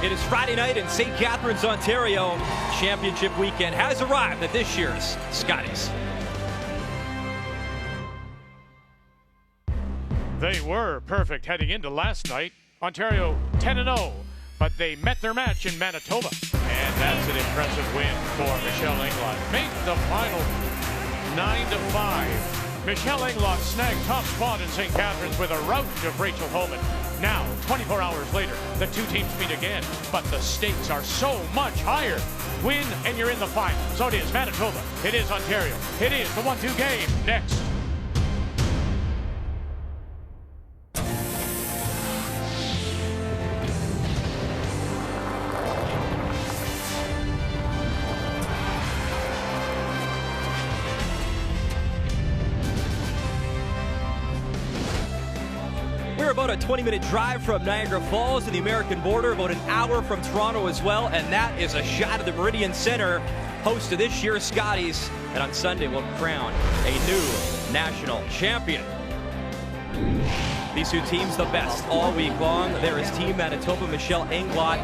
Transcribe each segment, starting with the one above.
It is Friday night in St. Catharines, Ontario. Championship weekend has arrived at this year's Scotties. They were perfect heading into last night. Ontario 10-0, but they met their match in Manitoba. And that's an impressive win for Michelle Englot. Make the final 9-5. Michelle Englot snagged top spot in St. Catharines with a rout of Rachel Homan. Now, 24 hours later, the two teams meet again, but the stakes are so much higher. Win and you're in the final. So it is Manitoba, it is Ontario, it is the 1-2 game next. We're about a 20-minute drive from Niagara Falls to the American border, about an hour from Toronto as well, and that is a shot of the Meridian Center, host of this year's Scotties, and on Sunday we'll crown a new national champion. These two teams the best all week long. There is Team Manitoba, Michelle Englot.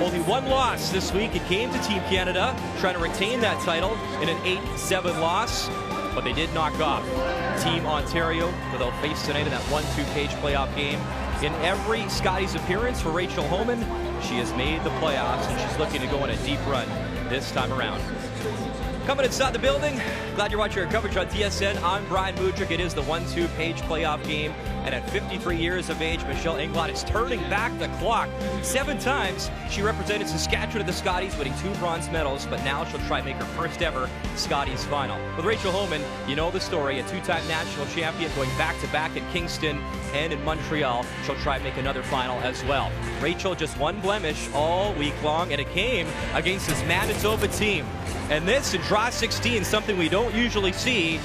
Only one loss this week. It came to Team Canada, trying to retain that title in an 8-7 loss. But they did knock off Team Ontario, who they'll face tonight in that 1-2 playoff game. In every Scotties appearance for Rachel Homan, she has made the playoffs, and she's looking to go on a deep run this time around. Coming inside the building, glad you're watching our coverage on TSN. I'm Brian Mudrick. It is the 1-2 playoff game, and at 53 years of age, Michelle Englot is turning back the clock. 7 times she represented Saskatchewan at the Scotties, winning 2 bronze medals, but now she'll try and make her first ever Scotties final. With Rachel Homan, you know the story, a 2-time national champion, going back-to-back in Kingston and in Montreal. She'll try and make another final as well. Rachel, just one blemish all week long, and it came against this Manitoba team. And this in draw 16, something we don't usually see.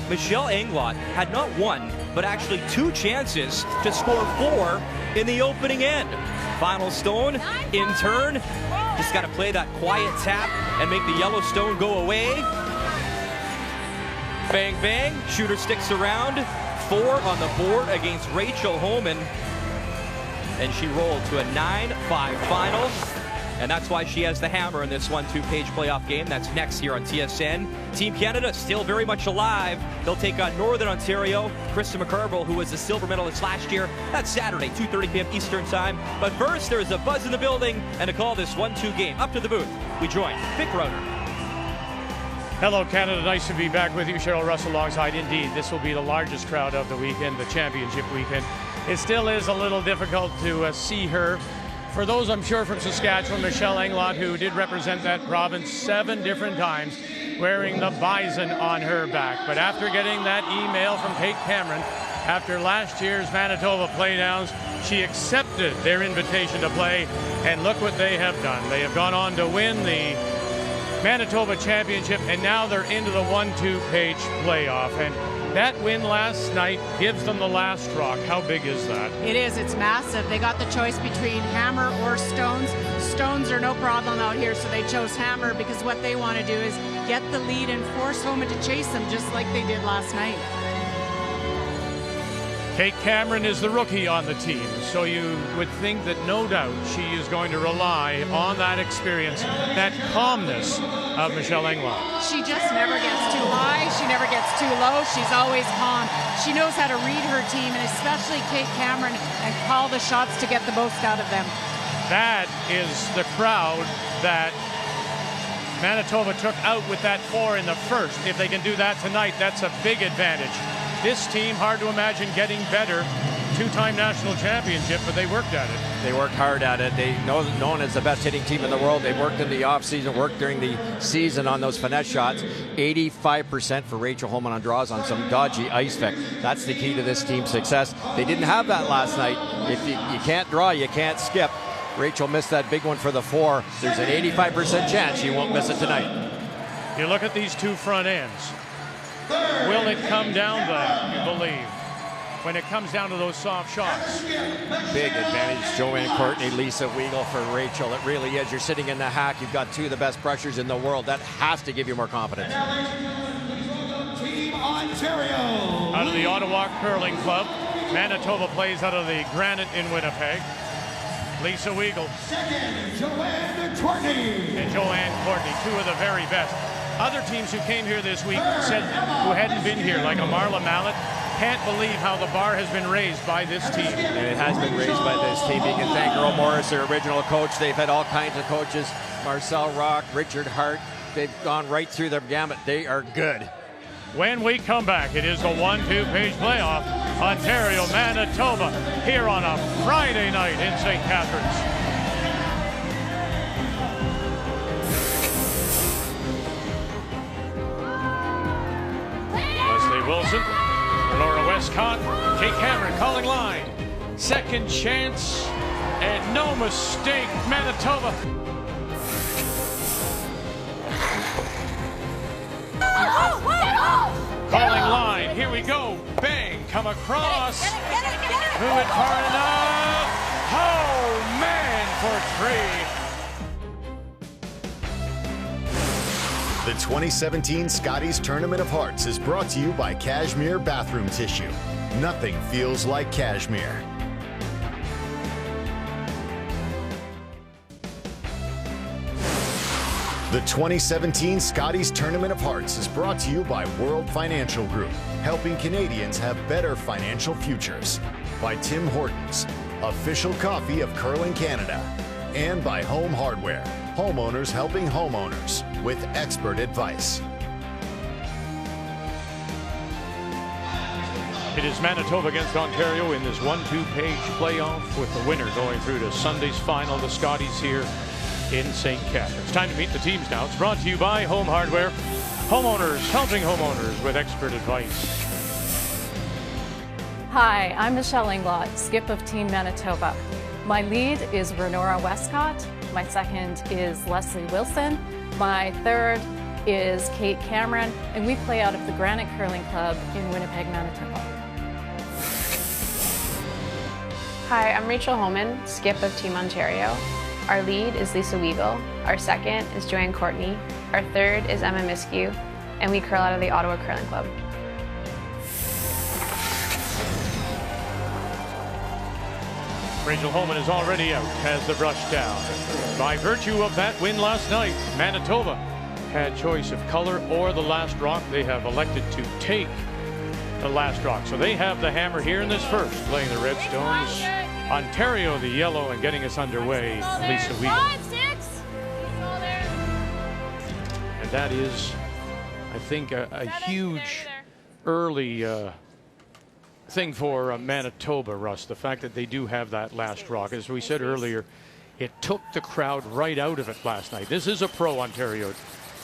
Michelle Englot had not one, but actually 2 chances to score 4 in the opening end. Final stone in turn. Just got to play that quiet tap and make the yellow stone go away. Bang, bang. Shooter sticks around. 4 on the board against Rachel Homan. And she rolled to a 9-5 final. And that's why she has the hammer in this 1-2 playoff game. That's next here on TSN. Team Canada still very much alive. They'll take on Northern Ontario. Krista McCarville, who was the silver medalist last year. That's Saturday, 2:30 p.m. Eastern Time. But first, there's a buzz in the building and to call this 1-2 game. Up to the booth, we join Vic Roder. Hello, Canada. Nice to be back with you. Cheryl Russell alongside. Indeed, this will be the largest crowd of the weekend, the championship weekend. It still is a little difficult to see her. For those, I'm sure, from Saskatchewan, Michelle Englot, who did represent that province 7 different times, wearing the bison on her back. But after getting that email from Kate Cameron, after last year's Manitoba playdowns, she accepted their invitation to play, and look what they have done. They have gone on to win the Manitoba Championship, and now they're into the 1-2 playoff. And that win last night gives them the last rock. How big is that? It is. It's massive. They got the choice between hammer or stones. Stones are no problem out here, so they chose hammer because what they want to do is get the lead and force Homan to chase them just like they did last night. Kate Cameron is the rookie on the team, so you would think that no doubt she is going to rely on that experience, that calmness of Michelle Englot. She just never gets too high, she never gets too low, she's always calm. She knows how to read her team, and especially Kate Cameron, and call the shots to get the most out of them. That is the crowd that Manitoba took out with that 4 in the first. If they can do that tonight, that's a big advantage. This team, hard to imagine getting better. 2-time national championship, but they worked at it. They worked hard at it. They known as the best hitting team in the world. They worked in the offseason, worked during the season on those finesse shots. 85% for Rachel Homan on draws on some dodgy ice pick. That's the key to this team's success. They didn't have that last night. If you can't draw, you can't skip. Rachel missed that big one for the 4. There's an 85% chance she won't miss it tonight. You look at these 2 front ends. Will it come down to that, you believe, when it comes down to those soft shots? Big advantage, Joanne Courtney, Lisa Weigel for Rachel. It really is. You're sitting in the hack. You've got 2 of the best brushers in the world. That has to give you more confidence. Team Ontario. Out of the Ottawa Curling Club. Manitoba plays out of the Granite in Winnipeg. Lisa Weigel. Second, Joanne Courtney. And Joanne Courtney, two of the very best. Other teams who came here this week said, who hadn't been here, like a Marla Mallet, can't believe how the bar has been raised by this team. And it has been raised by this team. You can thank Earl Morris, their original coach. They've had all kinds of coaches. Marcel Rock, Richard Hart. They've gone right through their gamut. They are good. When we come back, it is the 1-2 page playoff. Ontario, Manitoba, here on a Friday night in St. Catharines. Leslie Wilson, Laura Westcott, Kate Cameron calling line. Second chance, and no mistake, Manitoba. Calling line, here we go. Bang, come across. Move it far enough. Oh, man, for 3. The 2017 Scotties Tournament of Hearts is brought to you by Cashmere Bathroom Tissue. Nothing feels like cashmere. The 2017 Scotties Tournament of Hearts is brought to you by World Financial Group, helping Canadians have better financial futures. By Tim Hortons, official coffee of Curling Canada. And by Home Hardware, homeowners helping homeowners with expert advice. It is Manitoba against Ontario in this 1-2 page playoff, with the winner going through to Sunday's final, the Scotties here in St. Catharines. It's time to meet the teams now. It's brought to you by Home Hardware, homeowners helping homeowners with expert advice. Hi, I'm Michelle Englot, skip of Team Manitoba. My lead is Renora Westcott. My second is Leslie Wilson. My third is Kate Cameron, and we play out of the Granite Curling Club in Winnipeg, Manitoba. Hi, I'm Rachel Homan, skip of Team Ontario. Our lead is Lisa Weigel. Our second is Joanne Courtney. Our third is Emma Miskew, and we curl out of the Ottawa Curling Club. Rachel Homan is already out, has the brush down. By virtue of that win last night, Manitoba had choice of color or the last rock. They have elected to take the last rock. So they have the hammer here in this first, playing the Redstones. Ontario, the yellow, and getting us underway, Lisa Weigel. And that is, I think, a huge early thing for Manitoba, Russ, the fact that they do have that last rock. As we said earlier, it took the crowd right out of it last night. This is a pro-Ontario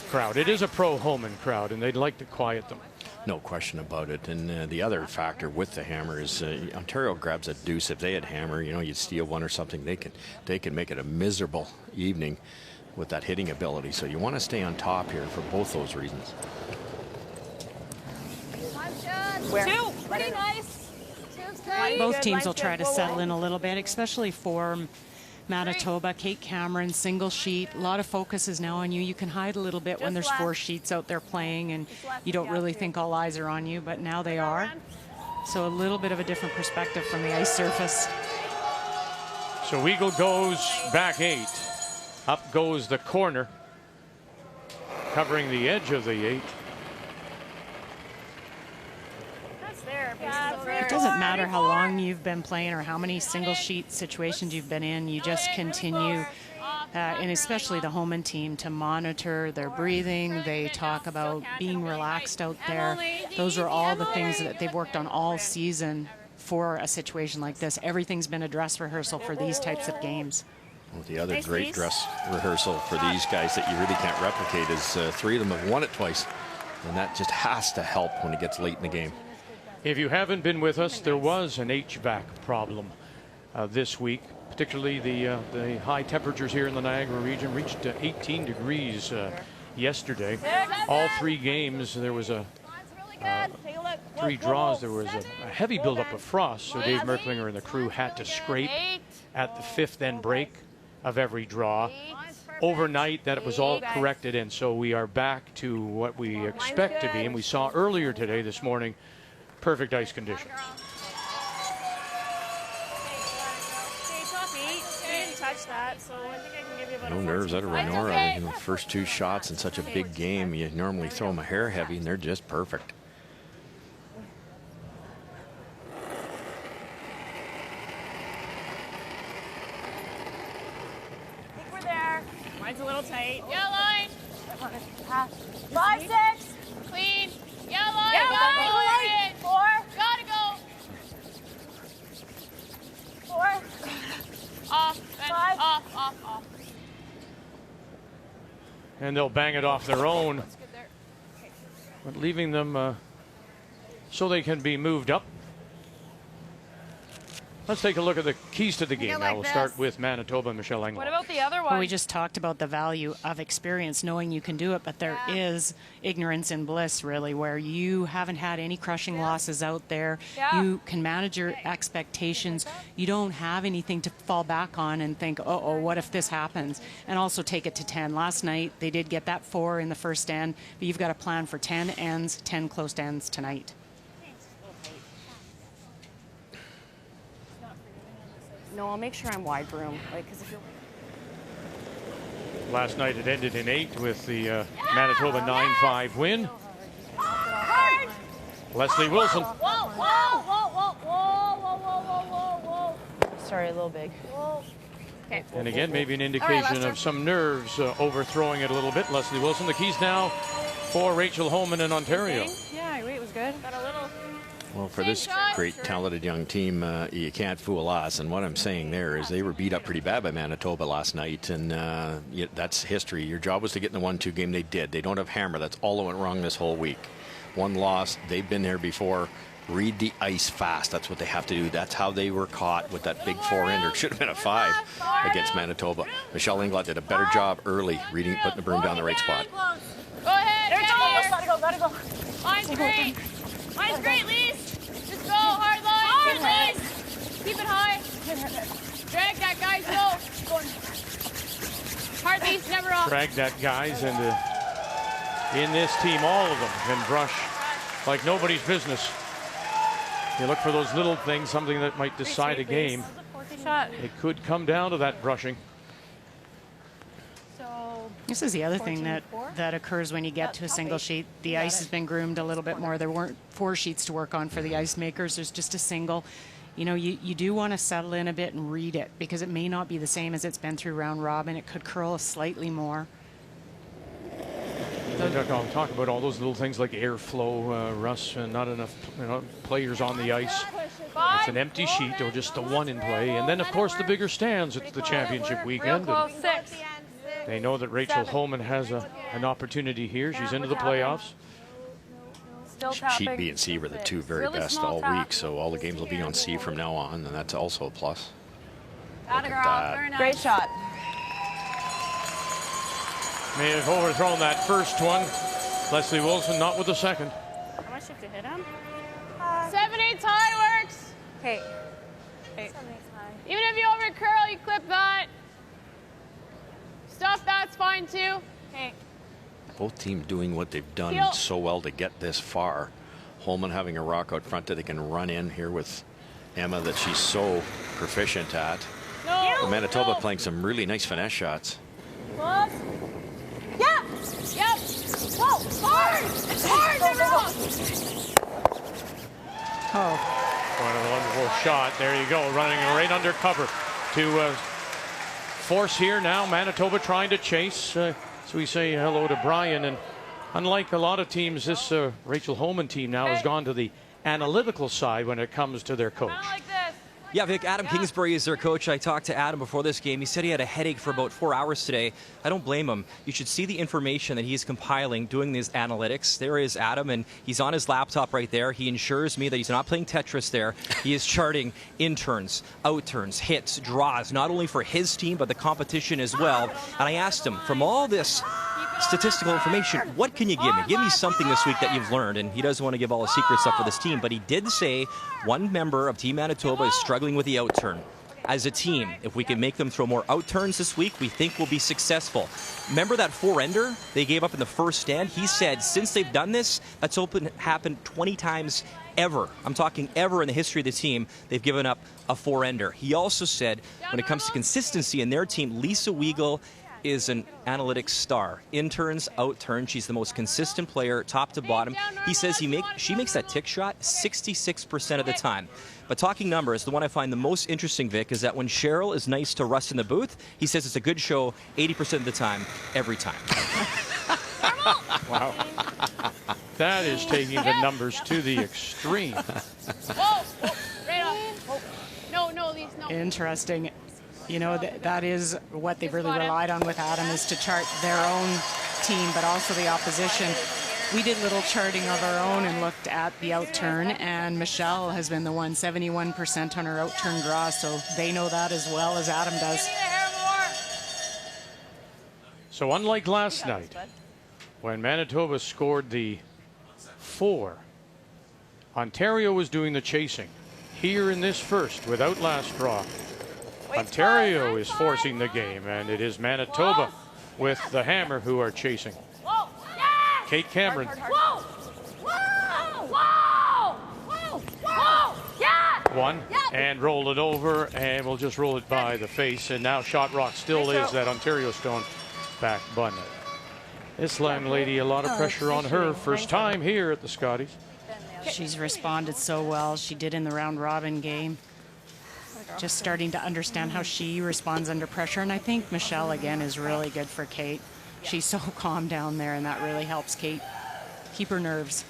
crowd. It is a pro-Homan crowd, and they'd like to quiet them. No question about it. And the other factor with the hammer is Ontario grabs a deuce. If they had hammer, you know, you'd steal one or something. They can make it a miserable evening with that hitting ability. So you want to stay on top here for both those reasons. Two, pretty nice. Both teams will try to settle in a little bit, especially for Manitoba. Kate Cameron, single sheet. A lot of focus is now on you. You can hide a little bit when there's 4 sheets out there playing and you don't really think all eyes are on you, but now they are. So a little bit of a different perspective from the ice surface. So Weigel goes back 8. Up goes the corner, covering the edge of the 8. It doesn't matter how long you've been playing or how many single sheet situations you've been in, you just continue, and especially the Homan team, to monitor their breathing. They talk about being relaxed out there. Those are all the things that they've worked on all season for a situation like this. Everything's been a dress rehearsal for these types of games. Well, the other great dress rehearsal for these guys that you really can't replicate is 3 of them have won it twice, and that just has to help when it gets late in the game. If you haven't been with us, there was an HVAC problem this week, particularly the high temperatures here in the Niagara region reached 18 degrees yesterday. All 3 games, there was 3 draws, there was a heavy buildup of frost, so Dave Merklinger and the crew had to scrape at the 5th end break of every draw. Overnight, that was all corrected, and so we are back to what we expect to be, and we saw earlier today, this morning, perfect ice conditions. touch that, so I think I can give you about No a nerves out of 14. Renora. I think the first 2 shots in such a big game, you normally throw them a hair heavy, and they're just perfect. I think we're there. Mine's a little tight. Yeah, line. 5, 6. Clean. Yeah, line. Yeah, line. 4. Gotta go. 4. Off. And 5. off. And they'll bang it off their own, That's good there. but leaving them so they can be moved up. Let's take a look at the keys to the game. Now we'll start with Manitoba, Michelle Englot. What about the other one? Well, we just talked about the value of experience, knowing you can do it, but there is ignorance and bliss, really, where you haven't had any crushing losses out there. Yeah. You can manage your expectations. You don't have anything to fall back on and think, uh-oh, what if this happens? And also take it to 10. Last night, they did get that 4 in the first end, but you've got a plan for 10 ends, 10 close ends tonight. No, I'll make sure I'm wide room. Like, 'cause if you're... Last night it ended in 8 with the Manitoba 9-5 win. Leslie Wilson. Sorry, a little big. Okay. And again, maybe an indication of some nerves overthrowing it a little bit. Leslie Wilson. The keys now for Rachel Homan in Ontario. Yeah, wait, it was good. Got a little. Well, for this great, talented young team, you can't fool us. And what I'm saying there is they were beat up pretty bad by Manitoba last night, and that's history. Your job was to get in the 1-2 game. They did. They don't have hammer. That's all that went wrong this whole week. 1 loss. They've been there before. Read the ice fast. That's what they have to do. That's how they were caught with that big 4-ender. It should have been a 5 against Manitoba. Michelle Englot did a better job early reading, putting the broom down the right spot. Go ahead. Gotta go. Mine's great. Mine's great, Lise. Just go. Hard line. Lise. Keep it high. Drag that, guys. Go. Hard Lise, never off. Drag that, guys, and in this team, all of them can brush like nobody's business. You look for those little things, something that might decide a game. Shot. It could come down to that brushing. This is the other thing that occurs when you get to a single sheet. The ice has been groomed a little bit more. There weren't 4 sheets to work on for the ice makers. There's just a single. You know, you do want to settle in a bit and read it, because it may not be the same as it's been through round robin. It could curl slightly more. I'll talk about all those little things like airflow, Russ, not enough players on the ice. It's an empty sheet or just the 1 in play. And then, of course, the bigger stands at the championship weekend. Real close. 6. They know that Rachel Homan has an opportunity here. She's into the playoffs. Still Sheet tapping. B and C were the 2 very Really best small all tap. week, so all the games will be on C from now on, and that's also a plus. Got it, Look at girl. that. Very nice. Great shot. May have overthrown that first one. Leslie Wilson not with the second. How much do you have to hit him? 7/8 high works. Hey. Even if you over curl, you clip that. Stuff that's fine too. Hey. Both teams doing what they've done Heel. so well to get this far. Holman having a rock out front that they can run in here with Emma that she's so proficient at. No. Manitoba playing some really nice finesse shots. Close. Yep. Yep. Whoa. Hard. It's hard. Never off. What a wonderful shot. There you go, running right under cover to force here now. Manitoba trying to chase. So we say hello to Brian. And unlike a lot of teams, this Rachel Homan team now has gone to the analytical side when it comes to their coach. Not like this. Yeah, Vic, Adam Kingsbury is their coach. I talked to Adam before this game. He said he had a headache for about 4 hours today. I don't blame him. You should see the information that he's compiling, doing these analytics. There is Adam, and he's on his laptop right there. He ensures me that he's not playing Tetris there. He is charting in-turns, out-turns, hits, draws, not only for his team, but the competition as well. And I asked him, from all this statistical information, what can you give me? Give me something this week that you've learned. And he doesn't want to give all the secret stuff for this team, but he did say one member of Team Manitoba is struggling with the outturn. As a team, if we can make them throw more outturns this week, we think we'll be successful. Remember that 4-ender they gave up in the first stand? He said since they've done this, that's happened 20 times ever, I'm talking ever in the history of the team, they've given up a 4-ender. He also said when it comes to consistency in their team, Lisa Weigel is an analytics star. In-turns, out-turns. She's the most consistent player, top to bottom. He says she makes that tick shot 66% of the time. But talking numbers, the one I find the most interesting, Vic, is that when Cheryl is nice to Russ in the booth, he says it's a good show 80% of the time, every time. Wow. That is taking the numbers to the extreme. Whoa, right off. No, Lise, no. Interesting. You know, that is what they've really relied on with Adam, is to chart their own team, but also the opposition. We did little charting of our own and looked at the outturn, and Michelle has been the one, 71% on her outturn draw, so they know that as well as Adam does. So unlike last night, when Manitoba scored the 4, Ontario was doing the chasing. Here in this first, without last draw, Ontario is forcing the game, and it is Manitoba with the hammer who are chasing. Kate Cameron. One, and roll it over, and we'll just roll it by the face, and now shot rock still is that Ontario stone back bun. This young lady, a lot of pressure on her. First time here at the Scotties. She's responded so well. She did in the round robin game. Just starting to understand how she responds under pressure. And I think Michelle, again, is really good for Kate. She's so calm down there, and that really helps Kate keep her nerves.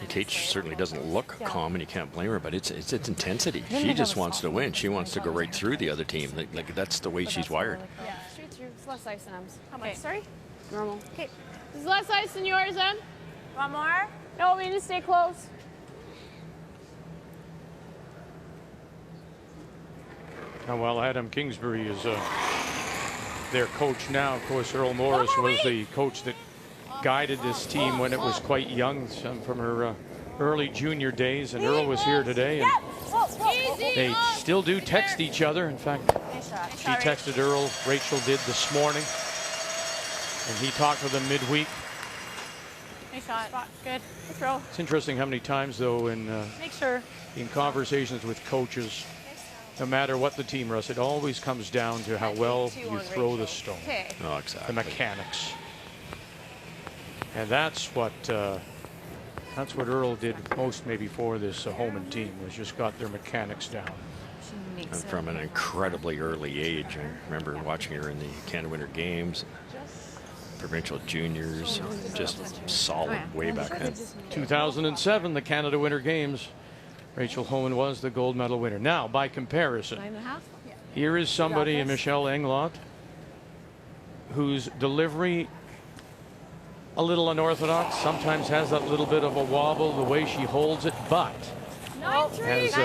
Kate certainly doesn't look calm, and you can't blame her, but it's intensity. She just wants to win. She wants to go right through the other team. Like that's the way she's wired. Yeah, straight through. It's less ice than M's. How much? Sorry? Normal. Okay. This is less ice than yours, Em. One more? No, we need to stay close. Now, while Adam Kingsbury is their coach now, of course, Earl Morris was the coach that guided this team when it was quite young, from her early junior days, and Earl was here today, and they still do text each other. In fact, she texted Earl, Rachel did this morning, and he talked with them midweek. Nice shot. Good. Good throw. It's interesting how many times, though, in conversations with coaches, no matter what the team, Russ, it always comes down to how well you throw the stone. Okay. Oh, exactly. The mechanics. And that's what Earl did most maybe for this Homan team, was just got their mechanics down. And from an incredibly early age. I remember watching her in the Canada Winter Games, provincial juniors, just solid way back then. 2007, the Canada Winter Games. Rachel Homan was the gold medal winner. Now, by comparison, here is somebody, Michelle Englot, whose delivery a little unorthodox, sometimes has that little bit of a wobble, the way she holds it, but as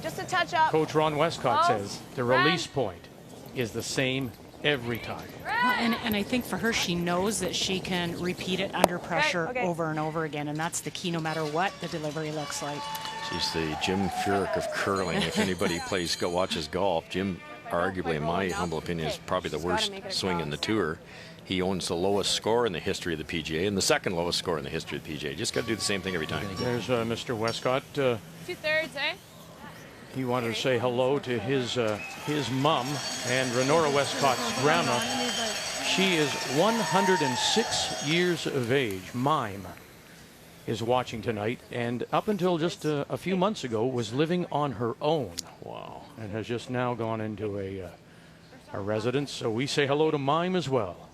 just a touch up. Coach Ron Westcott says, the release point is the same every time. And I think for her, she knows that she can repeat it under pressure over and over again, and that's the key, no matter what the delivery looks like. She's the Jim Furyk of curling. If anybody watches golf, Jim, arguably, in my humble opinion, is probably the worst swing in the tour. He owns the lowest score in the history of the PGA and the second lowest score in the history of the PGA. Just got to do the same thing every time. There's Mr. Westcott. 2/3, He wanted to say hello to his mom and Renora Westcott's grandma. She is 106 years of age. Mime is watching tonight, and up until just a few months ago was living on her own. Wow. And has just now gone into a residence. So we say hello to Mime as well.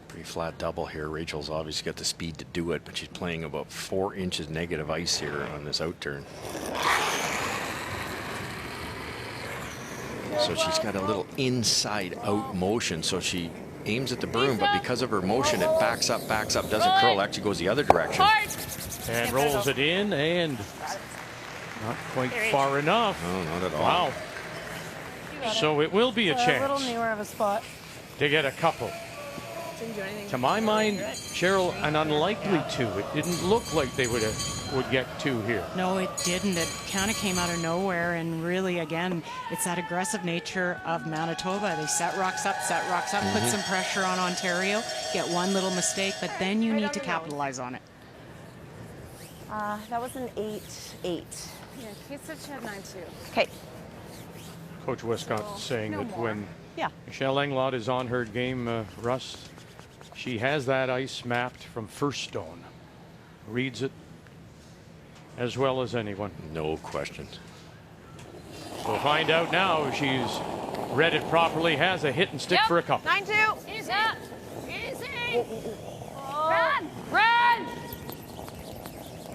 Pretty flat double here. Rachel's obviously got the speed to do it, but she's playing about 4 inches negative ice here on this outturn. So she's got a little inside out motion, so she aims at the broom, but because of her motion, it backs up, doesn't curl, actually goes the other direction. And rolls it in, and not quite far enough. No, not at all. Wow. So it will be a chance A little newer of a spot. to get a couple. To my mind, Cheryl, an unlikely two. It didn't look like they would get two here. No, it didn't. It kind of came out of nowhere, and really, again, it's that aggressive nature of Manitoba. They set rocks up, put some pressure on Ontario, get one little mistake, but then you need to capitalize on it. That was an 8-8. Yeah, Kate said she had 9-2. Okay. Coach Westcott saying no that more. when Yeah. Michelle Englot is on her game, Russ, she has that ice mapped from first stone. Reads it as well as anyone. No question. We'll find out now if she's read it properly, has a hit and stick for a couple. 9-2. Easy. Easy. Run. Run.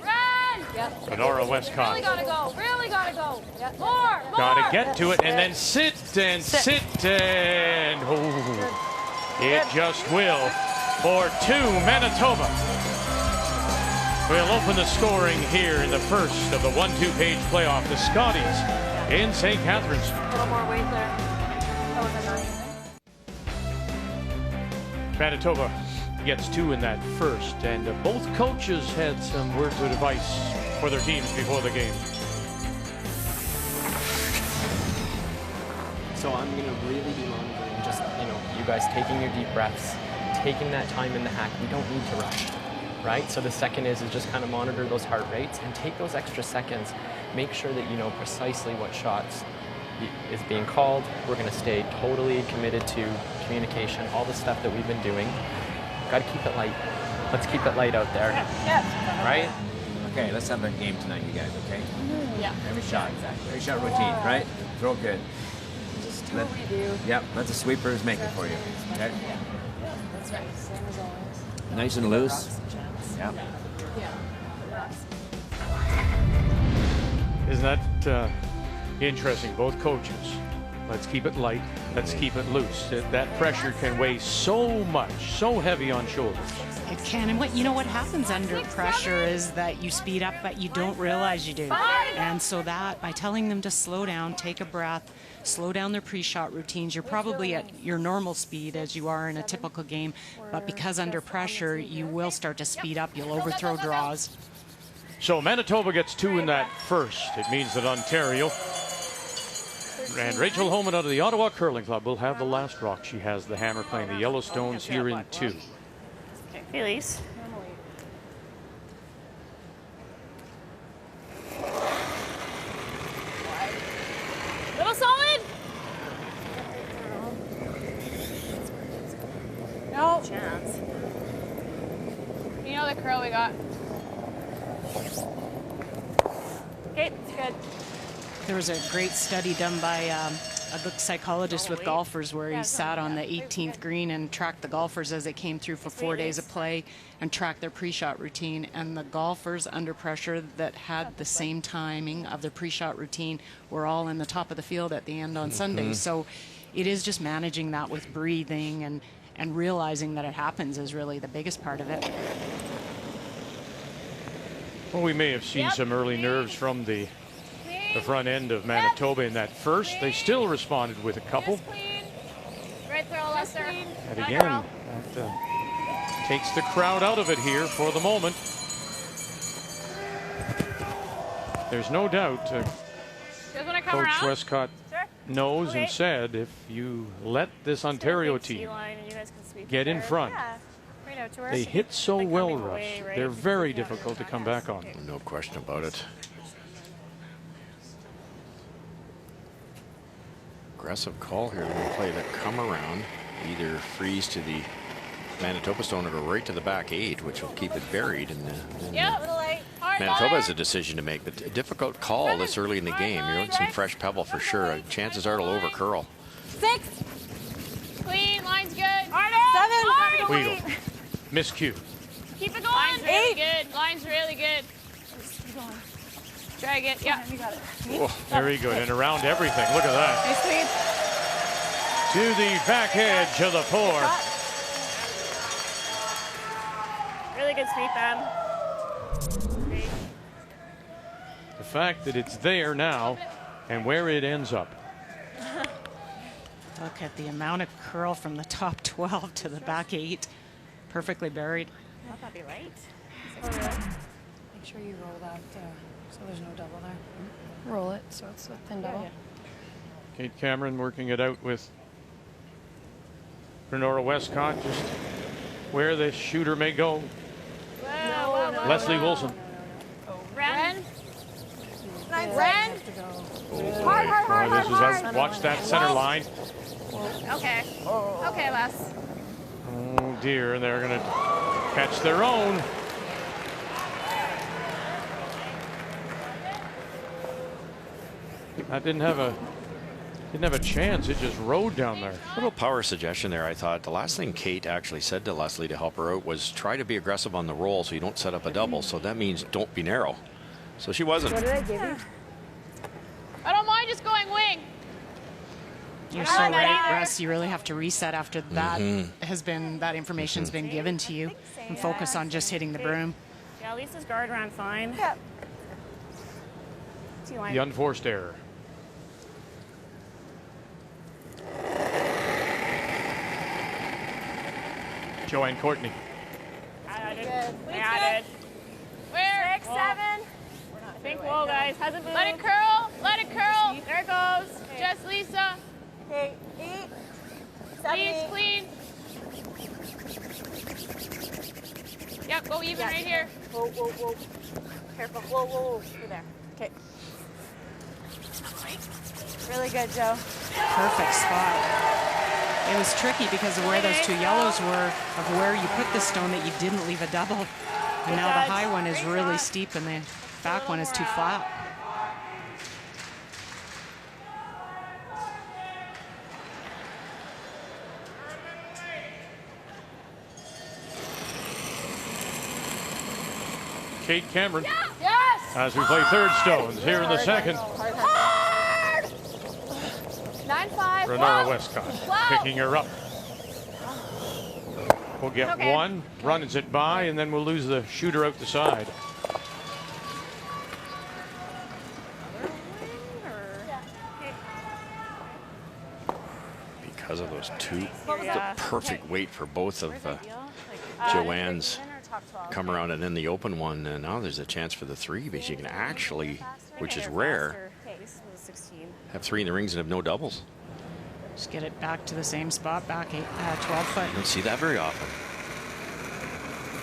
Run. Yep. Lenora Westcott. Really gotta go. Really gotta go. Yep. More. Gotta get to it and then sit and oh, it just will for 2 Manitoba. We'll open the scoring here in the first of the 1-2 page playoff. The Scotties in St. Catharines. A little more weight there. That was a 9. Manitoba gets 2 in that first, and both coaches had some words of advice for their teams before the game. So I'm going to really be monitoring just, you guys taking your deep breaths, taking that time in the hack. We don't need to rush, right? So the second is just kind of monitor those heart rates and take those extra seconds. Make sure that you know precisely what shots is being called. We're going to stay totally committed to communication, all the stuff that we've been doing. Got to keep it light. Let's keep it light out there. Yeah. Right? Okay, let's have a game tonight, you guys, okay? Yeah. Every shot. Every shot routine, right? Throw good. Just do what we do. Yep, let the sweepers make it for you. Okay? Yeah. That's right. Same as always. Nice and loose. Yep. Isn't that interesting? Both coaches. Let's keep it light. Let's keep it loose. That pressure can weigh so much, so heavy on shoulders. It can. And what happens under pressure is that you speed up, but you don't realize you do. And so that by telling them to slow down, take a breath, slow down their pre-shot routines, you're probably at your normal speed as you are in a typical game. But because under pressure, you will start to speed up. You'll overthrow draws. So Manitoba gets 2 in that first. It means that Ontario and Rachel Homan out of the Ottawa Curling Club will have the last rock. She has the hammer playing the Yellowstones here in 2. Elise. Little solid. No. Chance. You know the curl we got. Okay, it's good. There was a great study done by a good psychologist with golfers where he sat on the 18th green and tracked the golfers as they came through for 4 days of play and tracked their pre-shot routine. And the golfers under pressure that had the same timing of their pre-shot routine were all in the top of the field at the end on Sunday. So it is just managing that with breathing and realizing that it happens is really the biggest part of it. Well, we may have seen some early nerves from the front end of Manitoba in that first. They still responded with a couple. Right throw, Lester. And again, that takes the crowd out of it here for the moment. There's no doubt Coach Westcott knows and said if you let this Ontario team get in front, they hit so well, Russ. They're very difficult to come back on. No question about it. Aggressive call here. They play the come around, either freeze to the Manitoba stone or go right to the back 8, which will keep it buried. And Manitoba has a decision to make, but a difficult call this early in the game. You're with some fresh pebble for sure. Chances are it'll over curl. 6. Clean, line's good. 7. Weedle. Miscue. Keep it going. Line's really good. Line's really good. Drag it. Yeah, you got it. Oh, very good. And around everything. Look at that. Nice sweep. To the back edge of the 4. Really good sweep, Ben. The fact that it's there now and where it ends up. Look at the amount of curl from the top 12 to the back 8. Perfectly buried. That'll be right. Make sure you roll that so there's no double there. Roll it so it's a thin double. Kate Cameron working it out with Renora Westcott, just where the shooter may go. Whoa. Leslie Wilson. to go. This is us. Watch that center line. Okay. Okay, Les. Oh dear, and they're going to catch their own. That didn't have a chance. It just rode down there. Little power suggestion there, I thought. The last thing Kate actually said to Leslie to help her out was try to be aggressive on the roll so you don't set up a double. So that means don't be narrow. So she wasn't. What did I give you? I don't mind just going wing. You're so right, Russ. You really have to reset after that that information's been given to you, and focus on just hitting the broom. Yeah, Lisa's guard ran fine. Yeah. The unforced error. Joanne Courtney. Added. Where? 6, 7. Think low, guys. Hasn't moved. Let it curl. Let it curl. There it goes. Okay. Just Lisa. Okay, 8, 7, Please, 8. clean. Yep, go even right here. Whoa, whoa, whoa. Careful. Whoa, whoa, whoa. You're there. Okay. Really good, Joe. Perfect spot. It was tricky because of where those two yellows were, of where you put the stone that you didn't leave a double. And now the high one is really steep and the back one is too flat. Kate Cameron. Yes! As we play third stones here in the second. Hard! 9-5. Renora Westcott picking her up. We'll get one, runs it by, and then we'll lose the shooter out the side. Because of those two, the perfect weight for both of Joanne's come around, and then the open one. And now there's a chance for the three, because you can actually, which is rare, have three in the rings and have no doubles. Just get it back to the same spot, back 12 foot. You don't see that very often.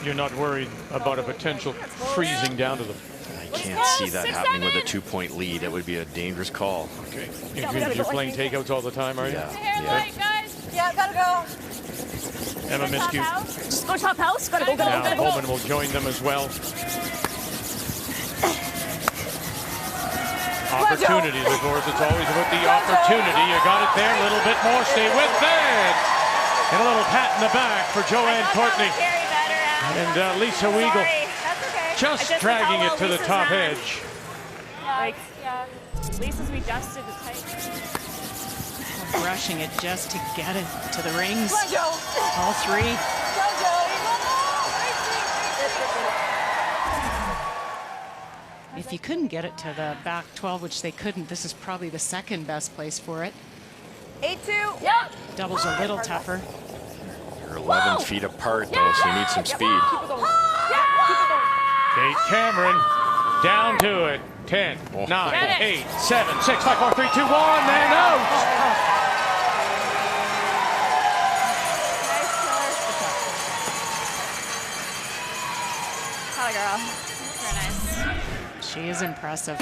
You're not worried about a potential freezing down to the... I can't see that happening with a 2-point lead. That would be a dangerous call. Okay. You're playing takeouts all the time, are you? Yeah. Guys. Yeah, gotta go. Emma Miskew. Just go top house. Gotta go. Now Homan will join them as well. Opportunities, of course. It's always about the opportunity. You got it there. A little bit more. Stay with it. And a little pat in the back for Joanne Courtney. And Lisa Weagle just dragging it to the top edge. Like, Lisa's readjusted the tight. Brushing it just to get it to the rings. All three. If you couldn't get it to the back 12, which they couldn't, this is probably the second best place for it. 8-2. Yep. Doubles a little tougher. You're 11 feet apart, though, so you need some speed. Kate Cameron down to it. 10, 9, 8, 7, 6, 5, 4, 3, 2, 1, and out. Hello, girl. Very nice. She is impressive.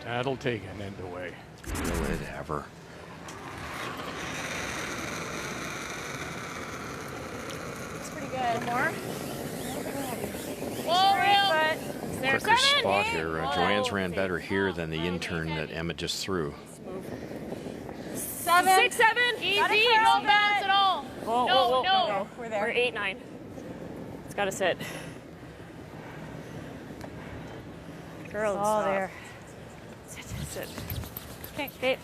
That'll take an end away. Will it ever? It's pretty good. More? Whoa, real. There's Quicker 7. spot here. Joanne's ran better here than the intern that Emma just threw. 7. 6, 7. Easy. No bounce at all. Whoa. No. We're there. We're 8, 9. It's got to sit. Girl, all there. Sit. Okay, Kate.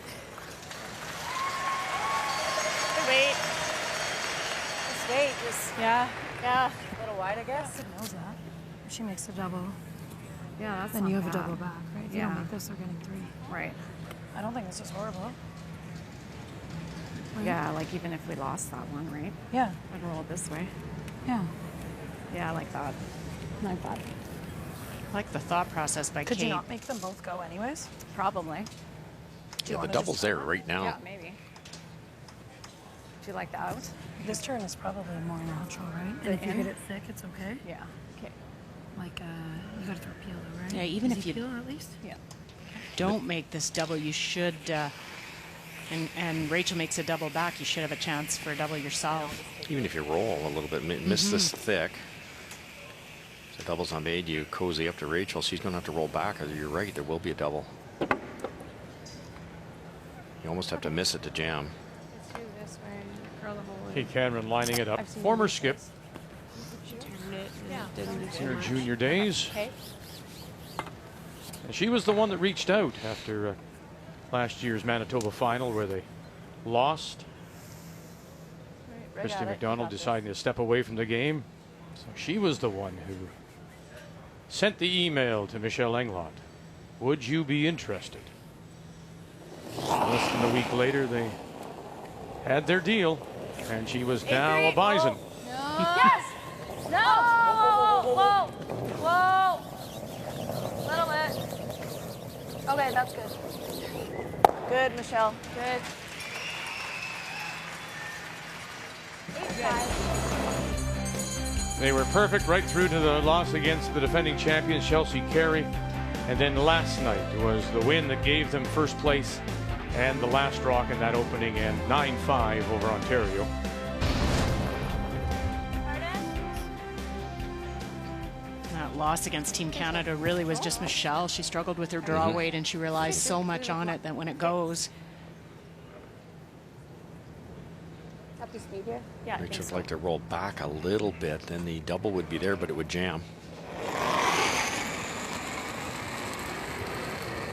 Good weight. This weight is Yeah. a little wide, I guess. Knows that. If she makes a double, Yeah, that's then not you have bad. a double back, right? If you Yeah. don't make this, they're getting 3. Right. I don't think this is horrible. Yeah, like even if we lost that one, right? Yeah. I'd roll it this way. Yeah. Yeah, I like that. Not bad. I like the thought process by Could Kate. you not make them both go anyways? Probably. Yeah, the double's there right now. Yeah, maybe. Do you like the out? This turn is probably more natural, right? And if you hit it thick, it's okay? Yeah. Like, you gotta throw peel though, right? Yeah, even Does if he you peel at least? Yeah. Don't make this double. You should, and Rachel makes a double back. You should have a chance for a double yourself. Even if you roll a little bit, miss this thick. So doubles on made, you cozy up to Rachel. She's going to have to roll back. You're right, there will be a double. You almost have to miss it to jam. Let's do this way. Curl the whole way. Kate Cameron lining it up. I've seen Former you do skip. this. She turned it and didn't do In too her much. junior days. Okay. And she was the one that reached out after last year's Manitoba final where they lost. Right Christy at it. McDonald Got this. deciding to step away from the game. So she was the one who sent the email to Michelle Englot. Would you be interested? Less than a week later, they had their deal, and she was now a Bison. Yes! No! Whoa! Whoa! Little bit. Okay, that's good. Good, Michelle. Good. 8-5. They were perfect right through to the loss against the defending champions, Chelsea Carey. And then last night was the win that gave them first place and the last rock in that opening, and 9-5 over Ontario. That loss against Team Canada really was just Michelle. She struggled with her draw weight, and she relies so much on it that when it goes. Up to speed here? Yeah. Rachel would like to roll back a little bit, then the double would be there, but it would jam.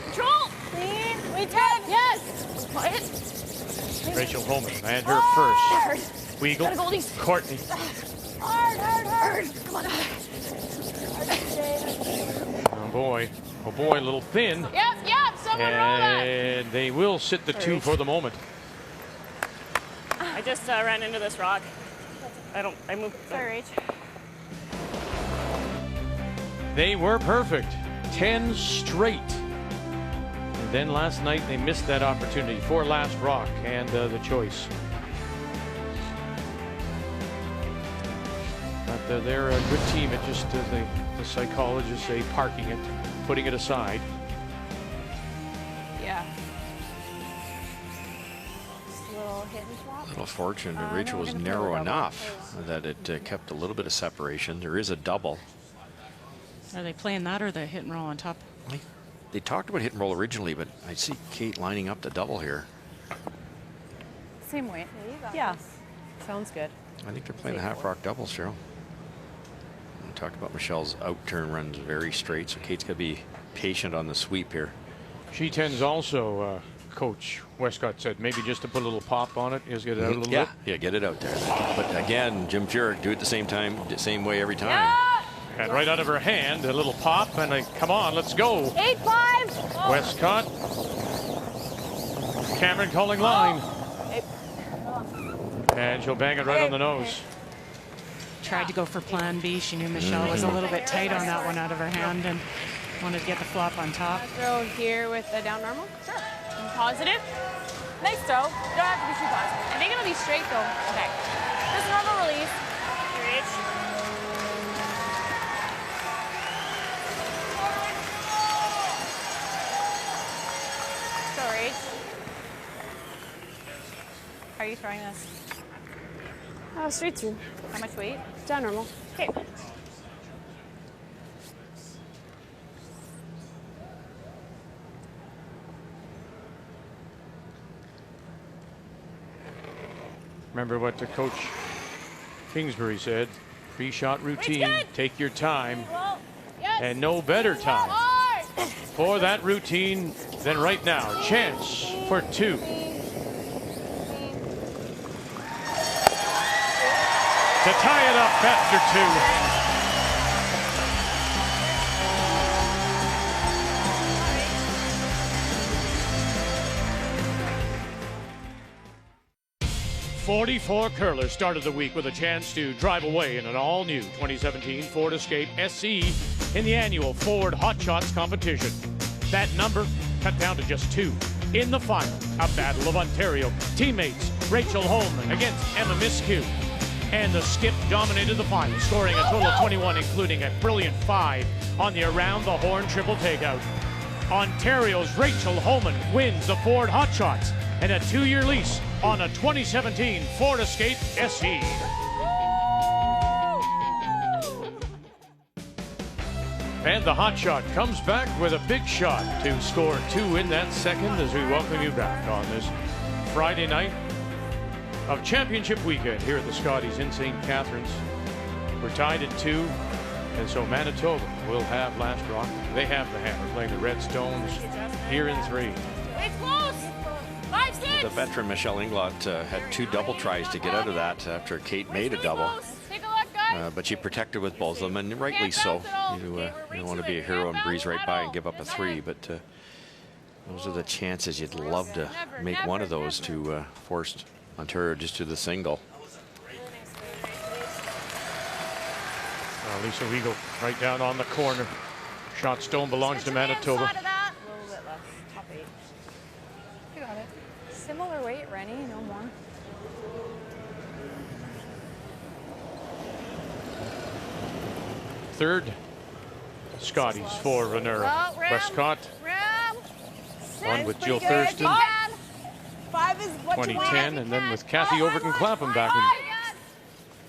Control! Clean. Wait, 10. Yes. Quiet. Rachel Homan and her first. Weagle, Courtney. Hard, hard, hard. Come on. Oh boy, a little thin. Yep, yep. Someone roll that. And they will sit the two for the moment. I just ran into this rock. I moved. Sorry, Rach. They were perfect. 10 straight. And then last night they missed that opportunity for last rock and the choice. But they're a good team at just, the psychologists say, parking it, putting it aside. Yeah. Just a little hit and flop. Little fortunate, but Rachel was narrow enough that it kept a little bit of separation. There is a double. Are they playing that or the hit and roll on top? They talked about hit and roll originally, but I see Kate lining up the double here. Same weight. Yeah. Sounds good. I think they're playing the half rock doubles, Cheryl. We talked about Michelle's out turn runs very straight, so Kate's got to be patient on the sweep here. She tends also, Coach Westcott said, maybe just to put a little pop on it, just get it out a little bit. Yeah, get it out there. But again, Jim Furyk, do it the same time, the same way every time. Yeah. And right out of her hand, a little pop, and come on, let's go. 8-5. Westcott. Cameron calling line. And she'll bang it right on the nose. Tried to go for plan B. She knew Michelle was a little bit tight on that one out of her hand and wanted to get the flop on top. Throw here with the down normal. Sure. And positive. Nice throw. You don't have to be too positive. I think it'll be straight though. Okay. Just normal release. Reach. So reach. How are you throwing this? Straight through. How much weight? Down normal. Okay. Remember what the Coach Kingsbury said, pre-shot routine, take your time, and no better time for that routine than right now. Chance for two. To tie it up after two. .44 curlers started the week with a chance to drive away in an all-new 2017 Ford Escape SE in the annual Ford Hot Shots competition. That number cut down to just two. In the final, a Battle of Ontario. Teammates Rachel Homan against Emma Miskew. And the skip dominated the final, scoring a total of 21, including a brilliant 5 on the around the horn triple takeout. Ontario's Rachel Homan wins the Ford Hot Shots and a 2-year lease on a 2017 Ford Escape SE. And the Hot Shot comes back with a big shot to score 2 in that second as we welcome you back on this Friday night of championship weekend here at the Scotties in St. Catharines. We're tied at 2, and so Manitoba will have last rock. They have the hammer, playing the Red Stones here in 3. It's close. 5-6. The veteran Michelle Englot had 2 double tries to get out of that after Kate made a double. Take a look, guys. But she protected with both of them, and rightly so. You don't want to be a hero and breeze right by and give up a 3, but those are the chances you'd love to make one of those to force Ontario just to the single. Lisa Weigel right down on the corner. Shot stone belongs to Manitoba. A little bit less. Top 8. You got it. Similar weight, Rennie, no more. Third, Scotties for Renera. Westcott. One with Jill Thurston. 5 is what 2010, and then with Kathy Overton Clapham back in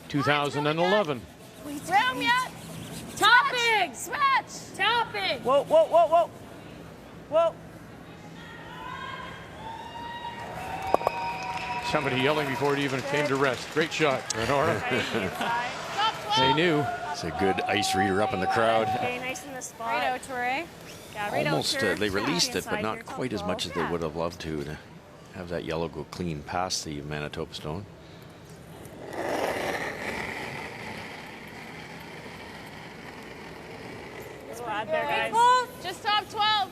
2011. Room yet? Topping! Switch! Topping! Whoa, whoa, whoa, whoa. Whoa. Somebody yelling before it even came to rest. Great shot, Renora. They knew. It's a good ice reader up in the crowd. Okay, nice in the spot. Right out, Torre. Yeah, right Almost, out they released it, but inside not here. quite as much as they would have loved to have that yellow go clean past the Manitoba stone. Squad there, guys. Just top 12.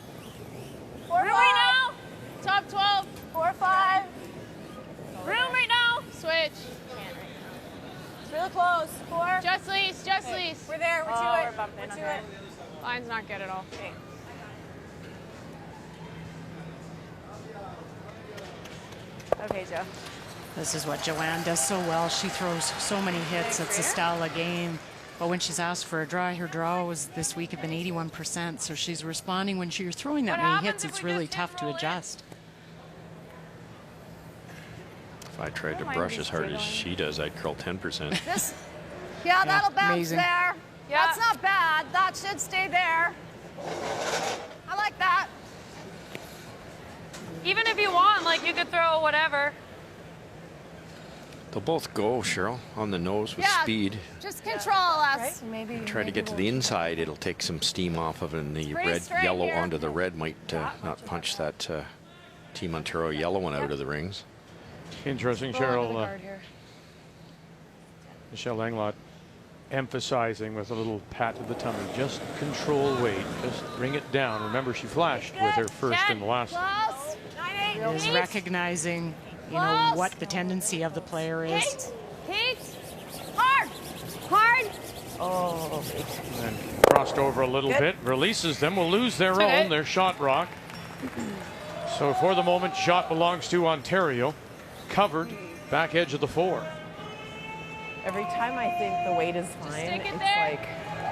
4, Room right now. Top 12. 4, 5. Room right now. Switch. It's really close. 4. Just lease. Just lease. We're there. We're to it. We're bumping. We're to it. Line's not good at all. Okay, Joe. This is what Joanne does so well. She throws so many hits. It's a style of game. But when she's asked for a draw, her draw was this week have been 81%. So she's responding when you're throwing that many hits. It's really tough to adjust. If I tried to brush as hard as she does, I'd curl 10%. Yeah, that'll bounce amazing. there. Yeah. That's not bad. That should stay there. I like that. Even if you want, like, you could throw whatever. They'll both go, Cheryl, on the nose with speed. Just control us. Right? Maybe. Try to get to the inside. It'll take some steam off of it, and the red yellow here. onto the red might not punch that Team Ontario yellow one out of the rings. Interesting, Cheryl. Michelle Englot emphasizing with a little pat to the tummy. Just control weight. Just bring it down. Remember, she flashed with her first and last. Close. 9-8. Is recognizing, you know, what the tendency of the player is. Heat. Hard. Hard. Oh. And crossed over a little bit. Releases them. Will lose their own. Their shot rock. So for the moment, shot belongs to Ontario. Covered. Back edge of the 4. Every time I think the weight is fine, it's like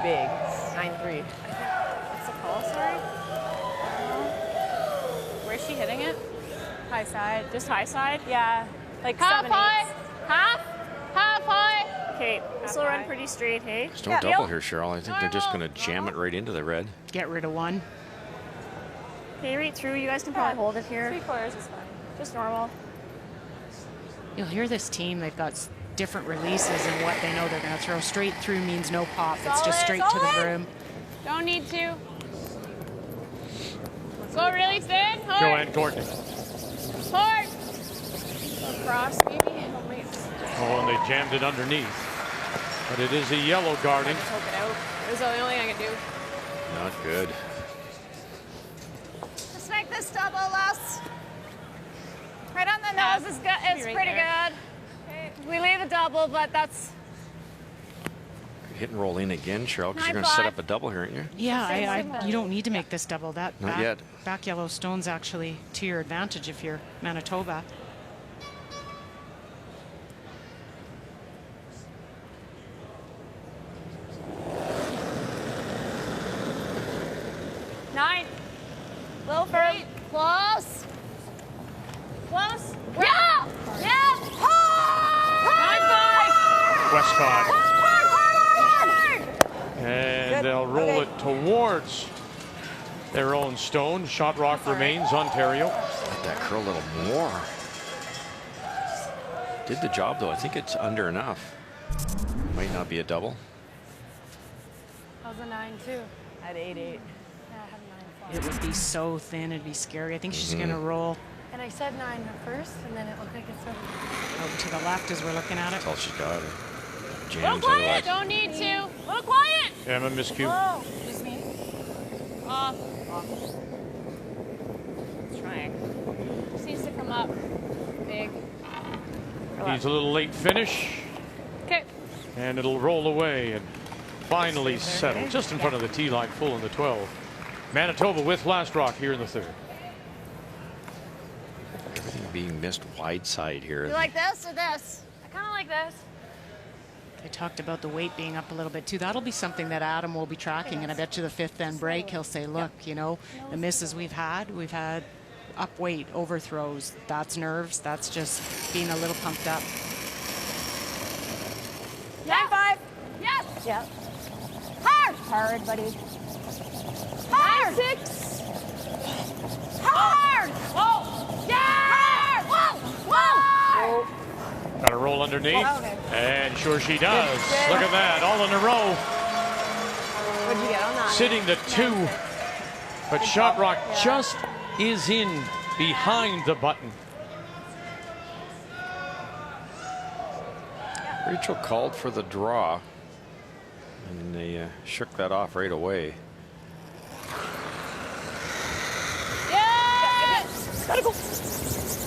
big. 9-3. What's the call, sorry? Where's she hitting it? High side. Just high side? Yeah. Like Half 7/8. high. Half high. Okay, this will run pretty straight, hey? Just don't double here, Cheryl. I think they're just going to jam it right into the red. Get rid of one. Okay, right through. You guys can probably hold it here. 3/4 is fine. Just normal. You'll hear this team. They've got different releases and what they know they're going to throw. Straight through means no pop. It's just straight to the broom. Don't need to. Go really thin. Hard. Joanne Courtney. Hard. Cross, maybe? Oh, and they jammed it underneath. But it is a yellow guarding. Poke it out. It was the only thing I could do. Not good. Let's make this double, Les. Right on the nose is good. It's pretty good. We leave a double, but that's. Hit and roll in again, Cheryl, because you're going to set up a double here, aren't you? Yeah, you don't need to make this double. That Not yet. Back yellow stone's actually to your advantage if you're Manitoba. Little firm. Close. Close. Yeah. Yeah. Hard. Westcott. Hard. And Good. they'll roll Okay. it towards their own stone. Shot rock remains, Ontario. Let that curl a little more. Did the job though. I think it's under enough. Might not be a double. How's a 9-2? At 8-8. Yeah, I have 9-5. It would be so thin, it'd be scary. I think she's going to roll And I said 9 at first, and then it looked like it's over. out to the left as we're looking at it. That's all she's got. Little Jams quiet. otherwise. Don't need to. Little quiet. Emma miscue. Oh, just me? Off. Trying. Just needs to come up. Big. Needs a little late finish. Okay. And it'll roll away and finally settle just in front of the tee line, full in the 12. Manitoba with last rock here in the third. Everything being missed wide side here. You like this or this? I kind of like this. They talked about the weight being up a little bit too. That'll be something that Adam will be tracking, and I bet you the fifth end break he'll say, look, you know, the misses we've had up weight, overthrows. That's nerves. That's just being a little pumped up. 9-5. Yes. Yep. Hard. Hard, buddy. Hard. 9-6. Hard. Whoa. Yeah. Hard. Whoa. Whoa. Got to roll underneath. Oh, okay. And sure she does. Good. Look at that, all in a row. What'd you get on that? Sitting the 2. But shot rock just is in behind the button. Rachel called for the draw. And they shook that off right away. Yes. Gotta go.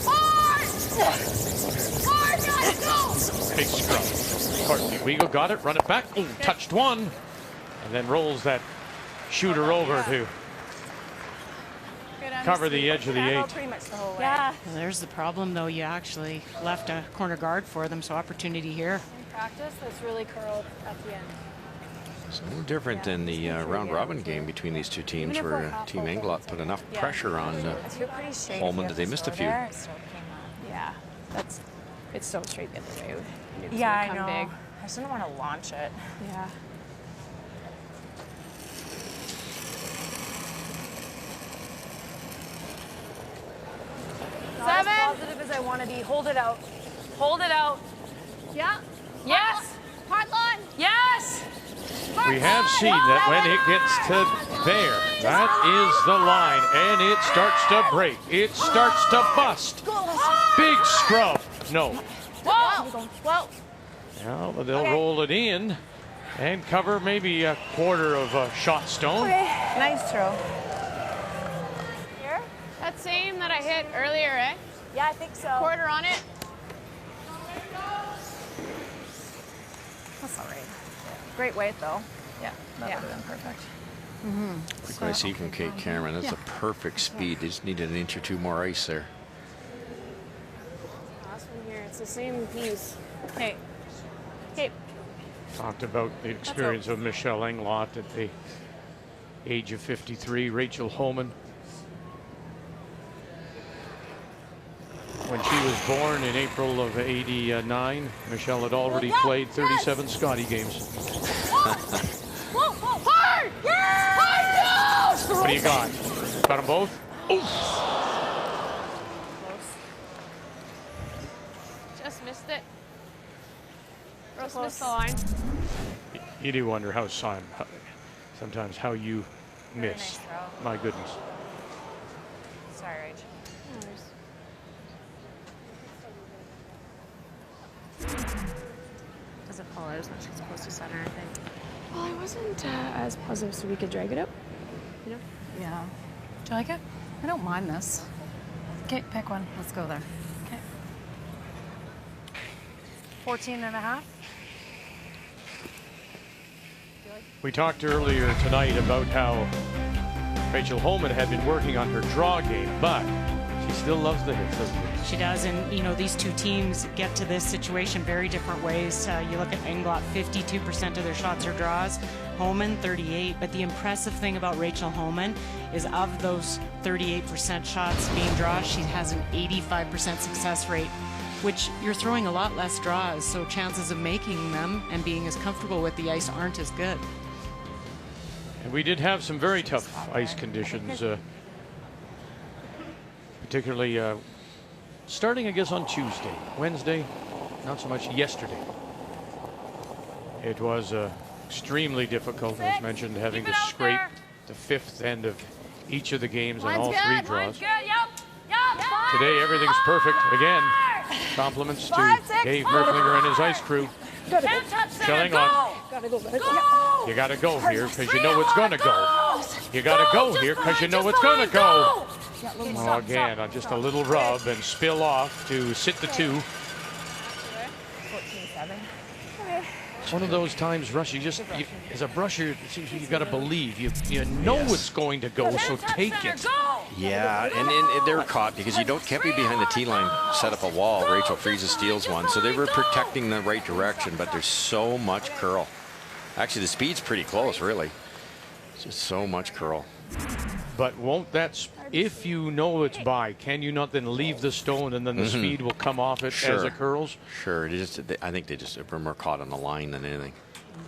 Hard. Hard. Gotta go. Big scrum. Courtney Weagle got it, run it back. Ooh, touched one. And then rolls that shooter over to cover the edge of the 8. Pretty much the whole way. Yeah. Well, there's the problem, though. You actually left a corner guard for them, so opportunity here. In practice, that's really curled at the end. It's no different than the round robin game between these two teams, where Team Englot put enough pressure on Homan that they missed a few. Yeah, it's so straight the other way. It's Yeah, I gonna come know. big. I just didn't want to launch it. Yeah. Not as positive as I want to be. Hold it out. Hold it out. Yeah. Yes. Hard line. Yes. We have seen that when it gets to there, that is the line, and it starts to break. It starts to bust. Big scrub. No. Whoa. Whoa. Well, but they'll roll it in and cover maybe a quarter of a shot stone. Okay, nice throw. Here. That same that I hit earlier, eh? Yeah, I think so. Quarter on it. That's all right. Great weight, though. Yeah, that would have been perfect. Quick I see from Kate Cameron. That's a perfect speed. They just needed an inch or two more ice there. Last one here. It's the same piece. Hey. Hey. Talked about the experience of Michelle Englot at the age of 53. Rachel Homan, when she was born in April of '89, Michelle had already played 37 Scotty games. Whoa, whoa, hard! Yes! Hard! No! What do you got? Got them both? Oof. Just missed it. Just missed the line. You do wonder how sometimes how you miss. nice throw. My goodness. Sorry, Rach. Does it fall out as much as it's supposed to center, I think? Well, I wasn't as positive, so we could drag it up. You know? Yeah. Do you like it? I don't mind this. Okay, pick one. Let's go there. Okay. 14.5. We talked earlier tonight about how Rachel Homan had been working on her draw game, but she still loves the hits, doesn't she? She does, and you know, these two teams get to this situation very different ways. You look at Englot, 52% of their shots are draws. Homan 38, but the impressive thing about Rachel Homan is of those 38% shots being draws, she has an 85% success rate, which you're throwing a lot less draws, so chances of making them and being as comfortable with the ice aren't as good. And we did have some very tough ice conditions, particularly starting, I guess, on Tuesday. Wednesday, not so much yesterday. It was extremely difficult, as mentioned, having to scrape the fifth end of each of the games on all three draws. Today, everything's perfect. Again, compliments to Dave Merklinger and his ice crew. Michelle Englot. You got to go here because you know it's going to go. You got to go here because you know it's going to go. Oh, again, just a little rub and spill off to sit the 2. 14-7. It's one of those times, Russ, you as a brusher, you got to believe. You know it's going to go, so take it. Yeah, and they're caught because you can't be behind the T line, set up a wall. Rachel freezes, steals one. So they were protecting the right direction, but there's so much curl. Actually, the speed's pretty close, really. It's just so much curl. But won't that, if you know it's by, can you not then leave the stone and then the speed will come off it as it curls? Sure. I think they just were more caught on the line than anything.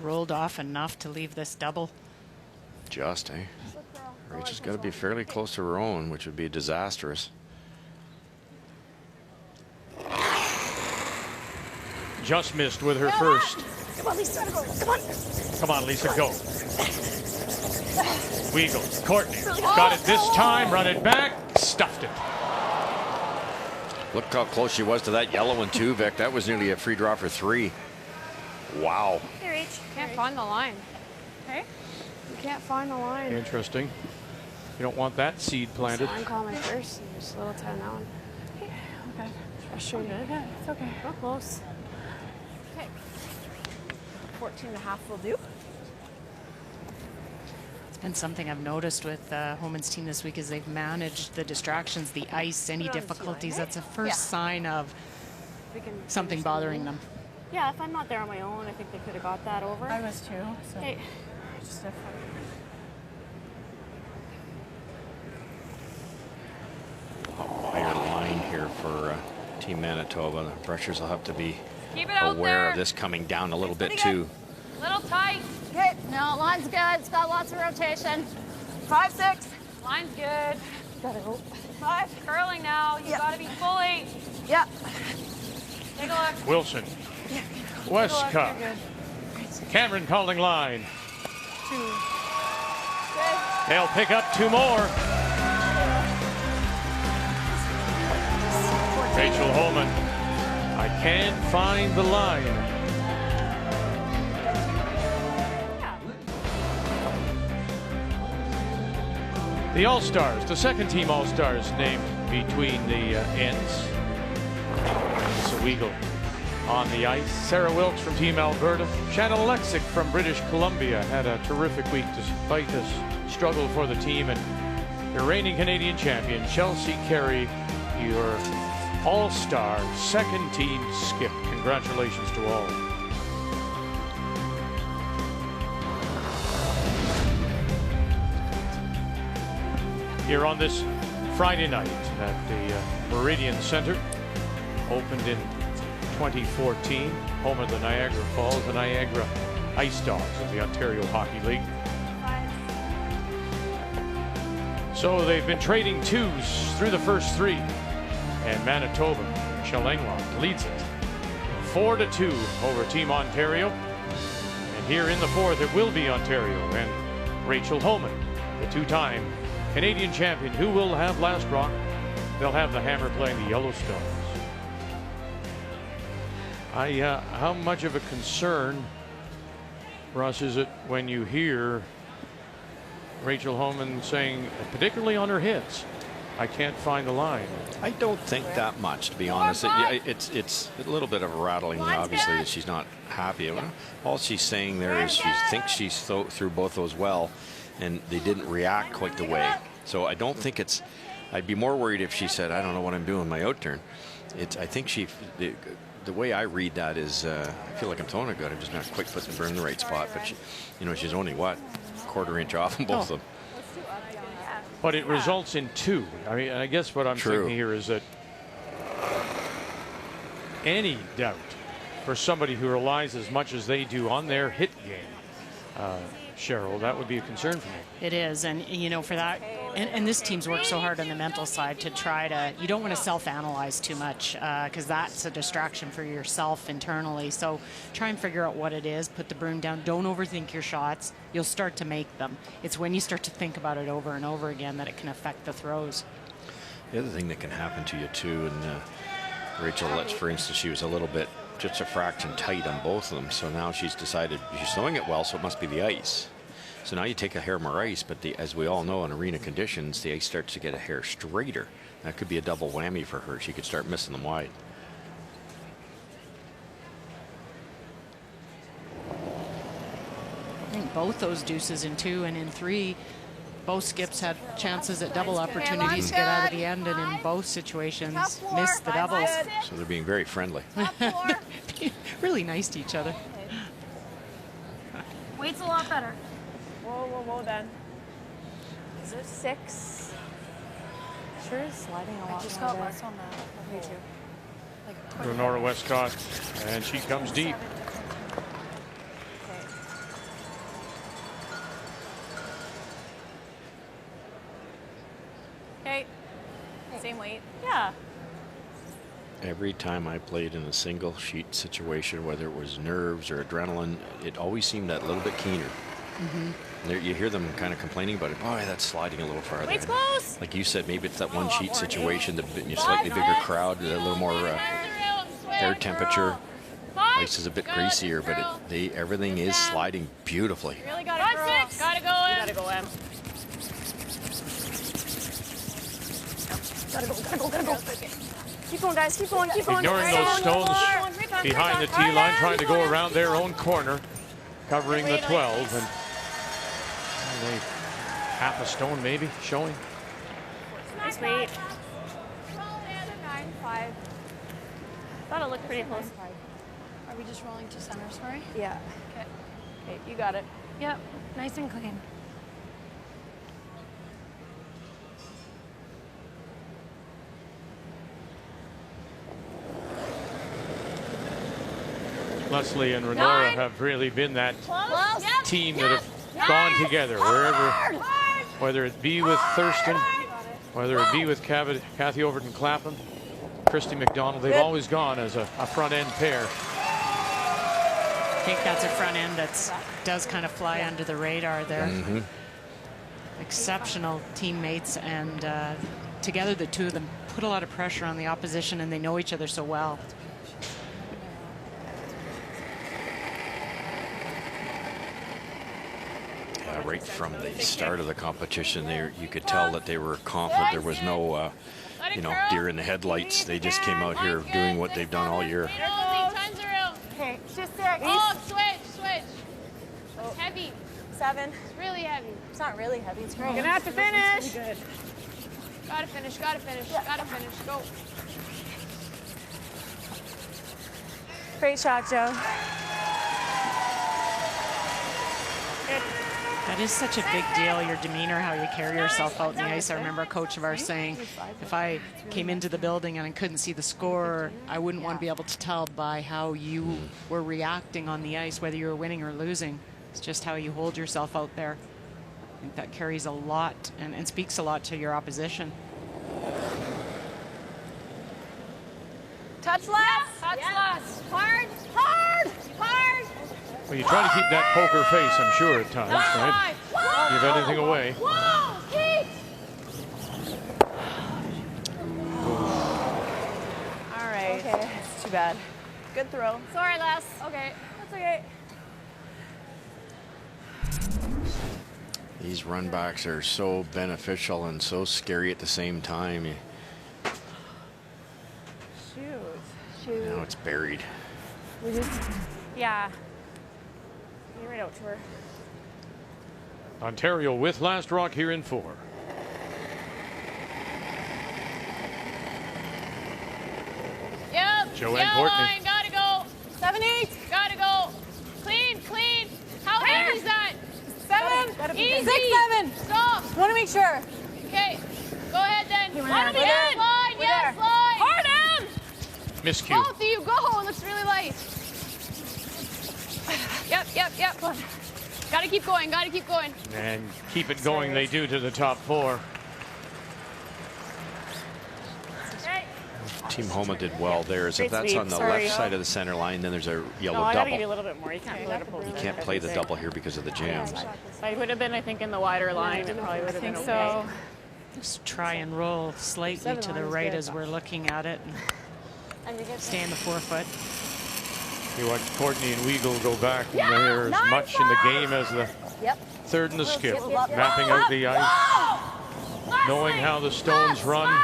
Rolled off enough to leave this double. Just, eh? Rachel's got to be fairly close to her own, which would be disastrous. Just missed with her first. Come on, Lisa, go. Come on. Come on, Lisa, go. Weagle, Courtney, got it this time, run it back, stuffed it. Look how close she was to that yellow one too, Vic. That was nearly a free draw for 3. Wow. Here, H. Can't find the line. Okay. You can't find the line. Interesting. You don't want that seed planted. So I'm calling first and just a little 10 that one. Okay. Frustrated. Okay, it's okay. We're close. Okay. 14.5 will do. And something I've noticed with Homan's team this week is they've managed the distractions, the ice, any difficulties. That's a first sign of something bothering them. Yeah, if I'm not there on my own, I think they could have got that over. I was too. So. Hey. Just Higher line here for Team Manitoba. The brushers will have to be Keep it out aware there. of this coming down a little bit too. Little tight. Okay, no, line's good. It's got lots of rotation. 5-6. Line's good. Gotta go. 5. Curling now. You gotta be fully. Yep. Take a look. Wilson. Westcott. Cameron calling line. 2. They'll pick up 2 more. Rachel Homan. I can't find the line. The All-Stars, the second team All-Stars named between the ends. Lisa Weagle on the ice. Sarah Wilkes from Team Alberta. Shannon Lexick from British Columbia had a terrific week despite this struggle for the team. And the reigning Canadian champion, Chelsea Carey, your All-Star second team skip. Congratulations to all. Here on this Friday night at the Meridian Center, opened in 2014, home of the Niagara Falls, the Niagara Ice Dogs of the Ontario Hockey League. So they've been trading 2s through the first 3, and Manitoba, Michelle Englot leads it 4-2 over Team Ontario. And here in the 4th, it will be Ontario and Rachel Homan, the 2-time Canadian champion. Who will have last draw? They'll have the Hammer playing the Yellowstones. How much of a concern, Russ, is it when you hear Rachel Homan saying, particularly on her hits, I can't find the line? I don't think that much, to be honest. It's a little bit of a rattling, obviously, that she's not happy. All she's saying there is she thinks she's through both those well, and they didn't react quite the way. So I don't think it's. I'd be more worried if she said, I don't know what I'm doing my out turn. I think the way I read that is, I feel like I'm throwing it good. I'm just not quite putting the berm in the right spot. But she, you know, she's only what, quarter inch off on both of them. But it results in 2. I mean, I guess what I'm thinking here is that any doubt for somebody who relies as much as they do on their hit game, Cheryl, that would be a concern for me. It is, and you know, for that, and this team's worked so hard on the mental side to try to, you don't want to self-analyze too much because that's a distraction for yourself internally. So try and figure out what it is, put the broom down, don't overthink your shots. You'll start to make them. It's when you start to think about it over and over again that it can affect the throws. The other thing that can happen to you too, and Rachel, let's, for instance, she was a little bit, just a fraction tight on both of them. So now she's decided she's throwing it well, so it must be the ice. So now you take a hair more ice, but as we all know in arena conditions, the ice starts to get a hair straighter. That could be a double whammy for her. She could start missing them wide. I think both those deuces in 2 and in 3, both skips had chances at double opportunities to get out of the end, and in both situations missed the doubles. So they're being very friendly. Really nice to each other. Weight's a lot better. Whoa, whoa, whoa, then. Is it 6? Sure is sliding a lot. I just more got there. less on that. Me too. Like Lenora Westcott, and she comes deep. Okay. Same weight. Yeah. Every time I played in a single sheet situation, whether it was nerves or adrenaline, it always seemed that little bit keener. There, you hear them kind of complaining about it. Boy, that's sliding a little farther. Weight's close. Like you said, maybe it's that one sheet situation, the slightly bigger crowd, a little more air temperature. Ice is a bit greasier, but everything is sliding beautifully. Really got it, girl. Gotta go in. Gotta go, Em. Gotta go. Keep going, guys. Keep going. Keep going. Ignoring those stones behind the tee line, trying to go around their own corner, covering the 12, and half a stone maybe showing. Nice weight. 9-5. Thought it looked pretty close. Are we just rolling to center, sorry? Yeah. Okay. Okay, you got it. Yep, nice and clean. Leslie and Renora have really been that team that have gone together wherever, whether it be with Thurston, whether it be with Kathy Overton Clapham, Christy McDonald, they've always gone as a front end pair. I think that's a front end that does kind of fly under the radar there. Exceptional teammates, and together the two of them put a lot of pressure on the opposition, and they know each other so well. Right from the start of the competition, you could tell that they were confident. There was no, deer in the headlights. They just came out here doing what they've done all year. Okay, just there. Oh, switch. It's heavy. 7. It's really heavy. It's not really heavy. It's great. You're gonna have to finish. Really good. Gotta finish. Gotta finish. Go. Great shot, Joe. That is such a big deal, your demeanor, how you carry yourself out on the ice. I remember a coach of ours saying, if I came into the building and I couldn't see the score, I wouldn't want to be able to tell by how you were reacting on the ice, whether you were winning or losing. It's just how you hold yourself out there. I think that carries a lot and speaks a lot to your opposition. Touch less. Touch less. Hard. Well, you try to keep that poker face, I'm sure, at times, right? Give anything away. Whoa, keep. All right. Okay. It's too bad. Good throw. Sorry, Les. Okay. That's okay. These run backs are so beneficial and so scary at the same time. Shoot. Now it's buried. Yeah. You're right out to her. Ontario with last rock here in 4. Yep. Joanne Courtney. Got 7-8. Gotta go. Clean, clean. How heavy is that? 7. Easy. 6-7. Stop. Want to make sure. Okay. Go ahead then. Line him again. Line. Yes, line. Hard him. Miscue. Both of you go. It looks really light. Yep. Come on. Gotta keep going. Gotta keep going. And keep it going they do to the top 4. Team Homan did well there. As if that's on the left side of the center line, then there's a yellow I gotta double. give you a little bit more. You can't play the You can't play the double here because of the jams. If I would have been, I think, in the wider line, it probably would have been okay. Just try and roll slightly to the right as we're looking at it. And stay in the 4-foot. You watch Courtney and Weigel go back, and they're as much in the game as the third and the skip. Mapping out the ice, knowing how the stones run.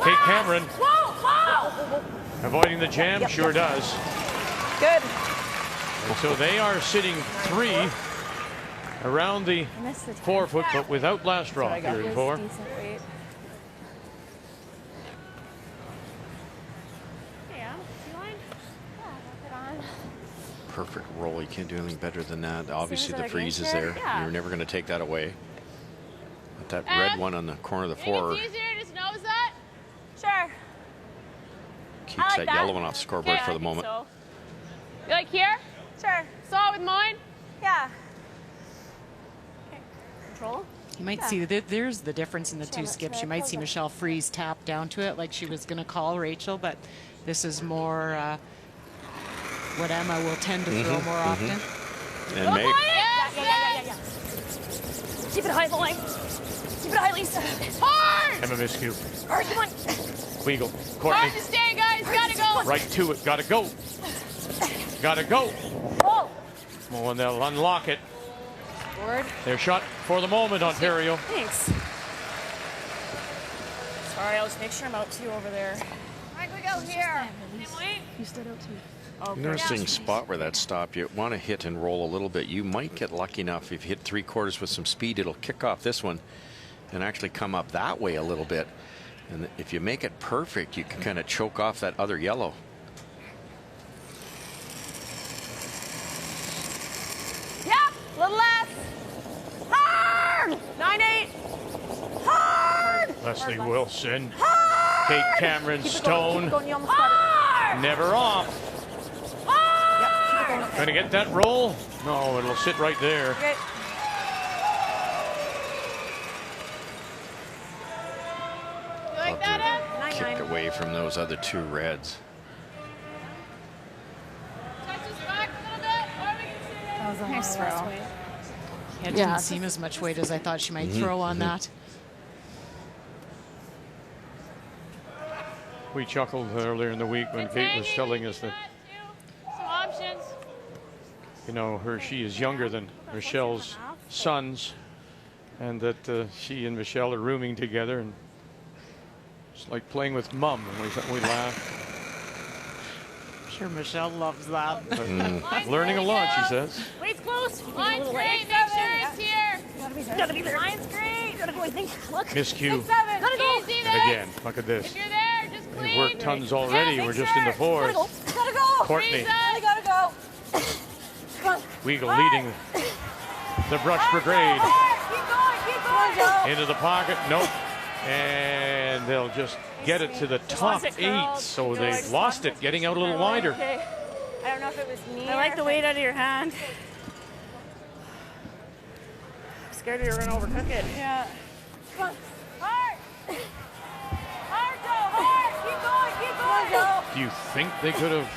Kate Cameron avoiding the jam, sure does. Good. And so they are sitting 3 around the 4-foot, but without blast draw here in 4. Perfect roll. You can't do anything better than that. Obviously, the freeze is there. You're never going to take that away. But that red one on the corner of the 4 It's easier, just nose that. Sure. keeps that yellow one off the scoreboard for the moment. So. You like here? Sure. Saw it with mine? Yeah. Okay. Control? You might see that there's the difference in the two skips. You might see Michelle freeze tap down to it like she was going to call Rachel, but this is more what Emma will tend to throw more often. And Meg. Yeah. Keep it high, line. Keep it high, Lisa. Hard! Emma Miscue. Hard, come on. Weigel. Courtney. Hard to stay, guys. Gotta go. Right to it. Gotta go. Gotta go. Oh. Well, and they'll unlock it. Forward. Their shot for the moment, Ontario. Thanks. Sorry, I'll just make sure I'm out to you over there. All right, we go here. You stood out too. Interesting spot where that stopped. You want to hit and roll a little bit. You might get lucky enough if you hit 3/4 with some speed, it'll kick off this one and actually come up that way a little bit. And if you make it perfect, you can kind of choke off that other yellow. Yep, a little less. Hard! 9-8. Hard! Leslie Wilson. Hard! Kate Cameron Stone. Hard! Never off. Going to get that roll? No, it'll sit right there. Okay. You like that, Em? Kick away from those other two reds. Touch us back a little bit. Or we can see it. That was a Nice lot throw. weight. Yeah, it didn't seem as much weight as I thought she might throw on that. We chuckled earlier in the week when Kate was telling us that, Some options. you know, she is younger than Michelle's sons, and that she and Michelle are rooming together, and it's like playing with mom. And we laugh. I'm sure Michelle loves that. Learning a lot, she says. Wait's close. Line's great. Make sure it's here. Gotta be there. Line's great. Gotta go, I think. Look. Miscue. 6-7. Gotta go. Easy there. And again, look at this. If you're there, just clean. They've worked tons already. Yeah, We're just in the 4s. Gotta go. Courtney. Gotta go. Come on. Weigel leading the Brush Brigade. Keep going, Joe. Into the pocket. Nope. And they'll just get it to the top 8. So they've lost it, getting out a little wider. Okay. I don't know if it was me. I like the weight out of your hand. I'm scared you're gonna overcook it. Yeah. Come on. Hard. Hard, Joe. Hard. Keep going, Joe. Do you think they could have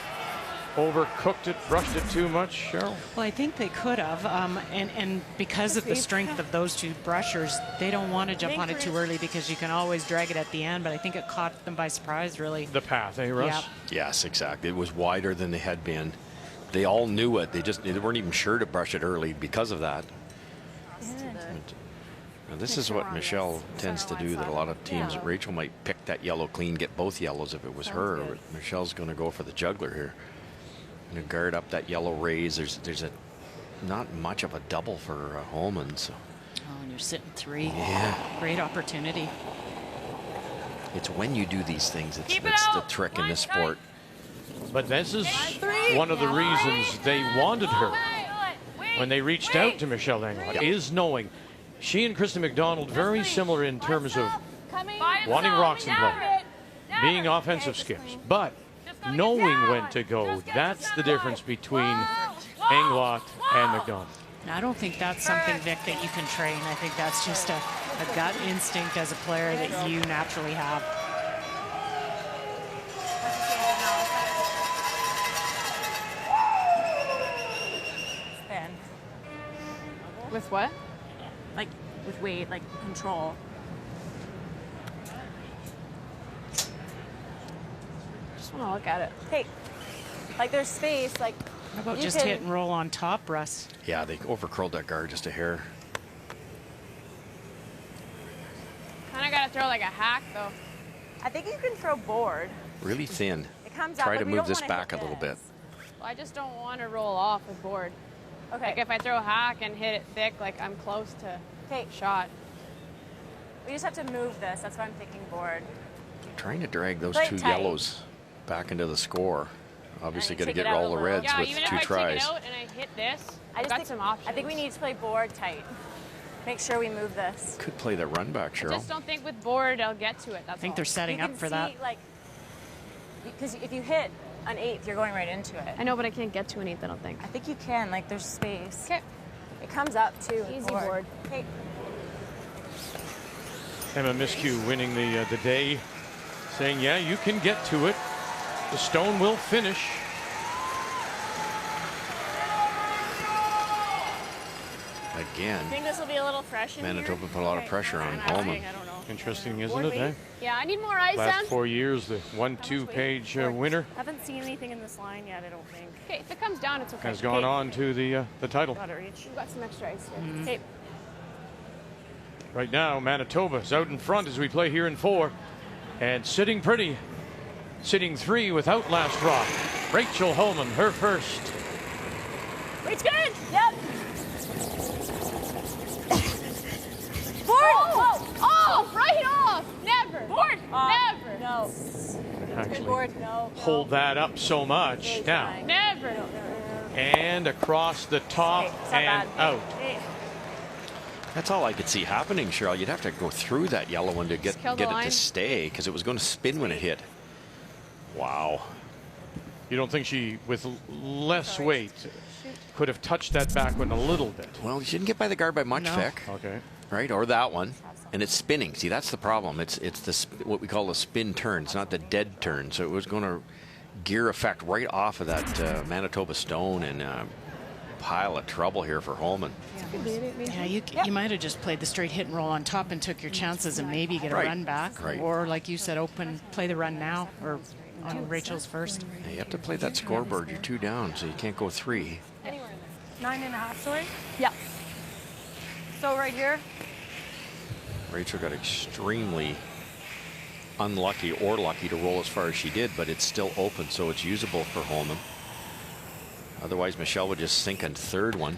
overcooked it, brushed it too much, Cheryl? Well, I think they could have, and because of the strength of those two brushers, they don't want to jump on it too early because you can always drag it at the end, but I think it caught them by surprise, really. The path, eh, Russ? Yep. Yes, exactly. It was wider than they had been. They all knew it. They weren't even sure to brush it early because of that. Now, this is what Michelle tends to do that a lot of teams, Rachel might pick that yellow clean, get both yellows if it was her. But Michelle's going to go for the juggler here. To guard up that yellow raise. There's not much of a double for Homan. So. Oh, and you're sitting 3. Yeah. Great opportunity. It's when you do these things. That's the trick in this sport. But this is one of the reasons they wanted her when they reached out to Michelle Englot, is knowing she and Kristen McDonald very similar in terms of wanting rocks in play, being offensive skips, but knowing when to go. That's the difference between Englot and McDonald. I don't think that's something, Vic, that you can train. I think that's just a gut instinct as a player that you naturally have. Spin. With what? Like with weight, like control. Just want to look at it. Hey, like there's space, like. How about just hit and roll on top, Russ? Yeah, they overcurled that guard just a hair. Kind of got to throw like a hack, though. I think you can throw board. Really thin. It comes Try up, to but we move don't this wanna back a hit little bit. Well, I just don't want to roll off with board. Okay. Like if I throw a hack and hit it thick, like I'm close to shot. We just have to move this. That's why I'm thinking board. Trying to drag those Play two tight. yellows back into the score. Obviously got to take get it out all a the little. reds Yeah, with even 2 if I tries. take it out and I hit this, I I've just got think some options. I think we need to play board tight. Make sure we move this. Could play the run back, I Cheryl. just don't think with board I'll get to it. That's I think all. they're setting You up can for see, that. like, because if you hit an 8th, you're going right into it. I know, but I can't get to an 8th, I don't think. I think you can. Like, there's space. Okay. It comes up too. with Easy board. Hey. Emma Miskew winning the day, saying, yeah, you can get to it. The stone will finish. Again, I think this will be a little fresh in Manitoba here. put a lot of pressure on Homan. I don't know. Interesting, isn't it? Eh? Yeah, I need more ice, Last Em. 4 years, the 1-2 page winner Haven't seen anything in this line yet, I don't think. Okay, if it comes down, it's okay. has gone on to the title. Gotta reach. We've got some extra ice here. Mm-hmm. Okay. Right now, Manitoba's out in front as we play here in 4. And sitting pretty, sitting 3 without last rock. Rachel Homan, her first. Reach good. Yep. Oh, right off. Never. Board. Never. No. Actually, Board. No. hold that up so much. Now, Never. and across the top Hey, it's not and bad. out. Hey. That's all I could see happening, Cheryl. You'd have to go through that yellow one to get kill the it line. to stay, because it was going to spin when it hit. Wow. You don't think she, with less weight, could have touched that back one a little bit? Well, she didn't get by the guard by much, No. Vic. Okay. Right, or that one, and it's spinning. See, that's the problem. It's what we call a spin turn. It's not the dead turn. So it was going to gear effect right off of that Manitoba stone, and pile of trouble here for Holman. Yeah, you might have just played the straight hit and roll on top and took your chances and maybe get a Right. run back. Right. Or, like you said, play the run now or on Rachel's first. Yeah, you have to play that scoreboard. You're 2 down, so you can't go 3. 9.5, sorry? Yeah. So right here. Rachel got extremely unlucky or lucky to roll as far as she did, but it's still open, so it's usable for Holman. Otherwise, Michelle would just sink in 3rd one.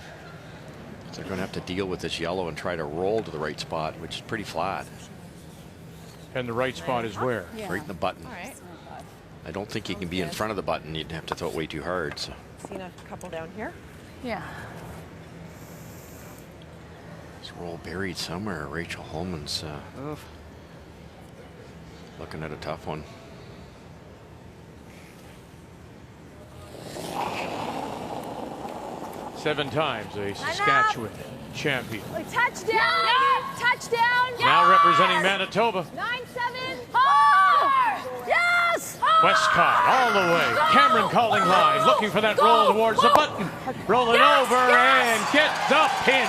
So they're going to have to deal with this yellow and try to roll to the right spot, which is pretty flat. And the right spot is where? Right in the button. All right. I don't think you can be in front of the button. You'd have to throw it way too hard. So. Seen a couple down here. Yeah. This roll buried somewhere. Rachel Holman's looking at a tough one. Seven times a Saskatchewan champion. Touchdown. Touchdown. Now representing Manitoba. 9-7. Oh! Yes. Westcott all the way. Cameron calling line, looking for that roll towards the button. Rolling over and get the pin.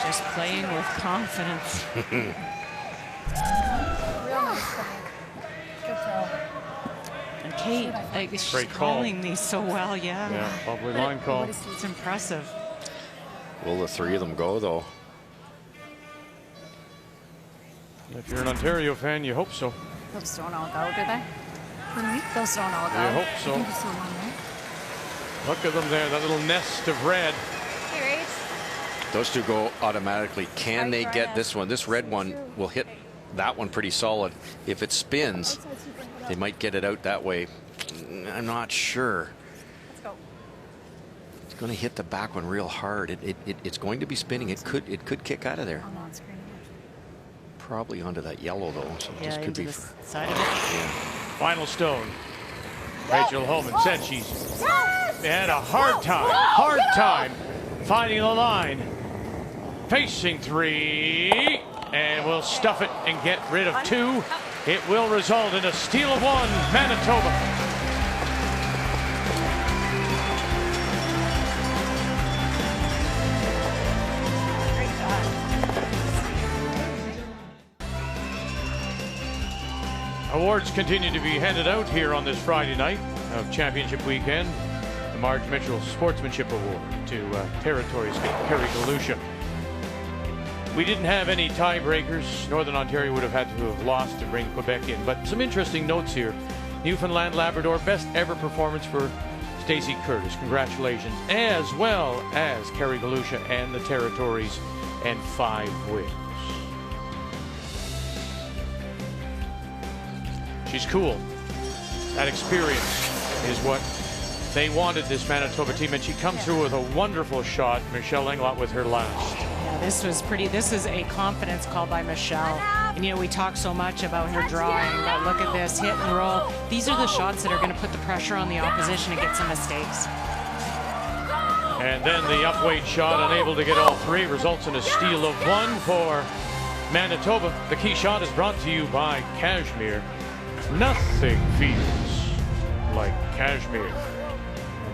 Just playing with confidence. And Kate, she's Great call. calling these so well, yeah. Yeah, lovely line call. It's impressive. Will the 3 of them go, though? If you're an Ontario fan, you hope so. Those don't all go, do they? Those don't all go. You hope so. Look at them there, that little nest of red. Those 2 go automatically. Can they get this one? This red one will hit that one pretty solid. If it spins, they might get it out that way. I'm not sure. Let's go. It's going to hit the back one real hard. It's going to be spinning. It could kick out of there. Probably onto that yellow though. So this could be side of it. Yeah. Final stone. Rachel Homan said she's had a hard time finding the line. Facing 3, and will stuff it and get rid of 2. It will result in a steal of 1, Manitoba. Awards continue to be handed out here on this Friday night of championship weekend. The Marge Mitchell Sportsmanship Award to Territories Kerry Galusha. We didn't have any tiebreakers. Northern Ontario would have had to have lost to bring Quebec in. But some interesting notes here. Newfoundland Labrador, best ever performance for Stacey Curtis. Congratulations. As well as Kerry Galusha and the Territories, and 5 wins. She's cool. That experience is what they wanted, this Manitoba team, and she comes through with a wonderful shot. Michelle Englot with her last. Yeah, this was pretty. This is a confidence call by Michelle. And you know, we talk so much about her drawing, but look at this, hit and roll. These are the shots that are going to put the pressure on the opposition and get some mistakes. And then the upweight shot, unable to get all 3, results in a steal of 1 for Manitoba. The key shot is brought to you by Cashmere. Nothing feels like Cashmere.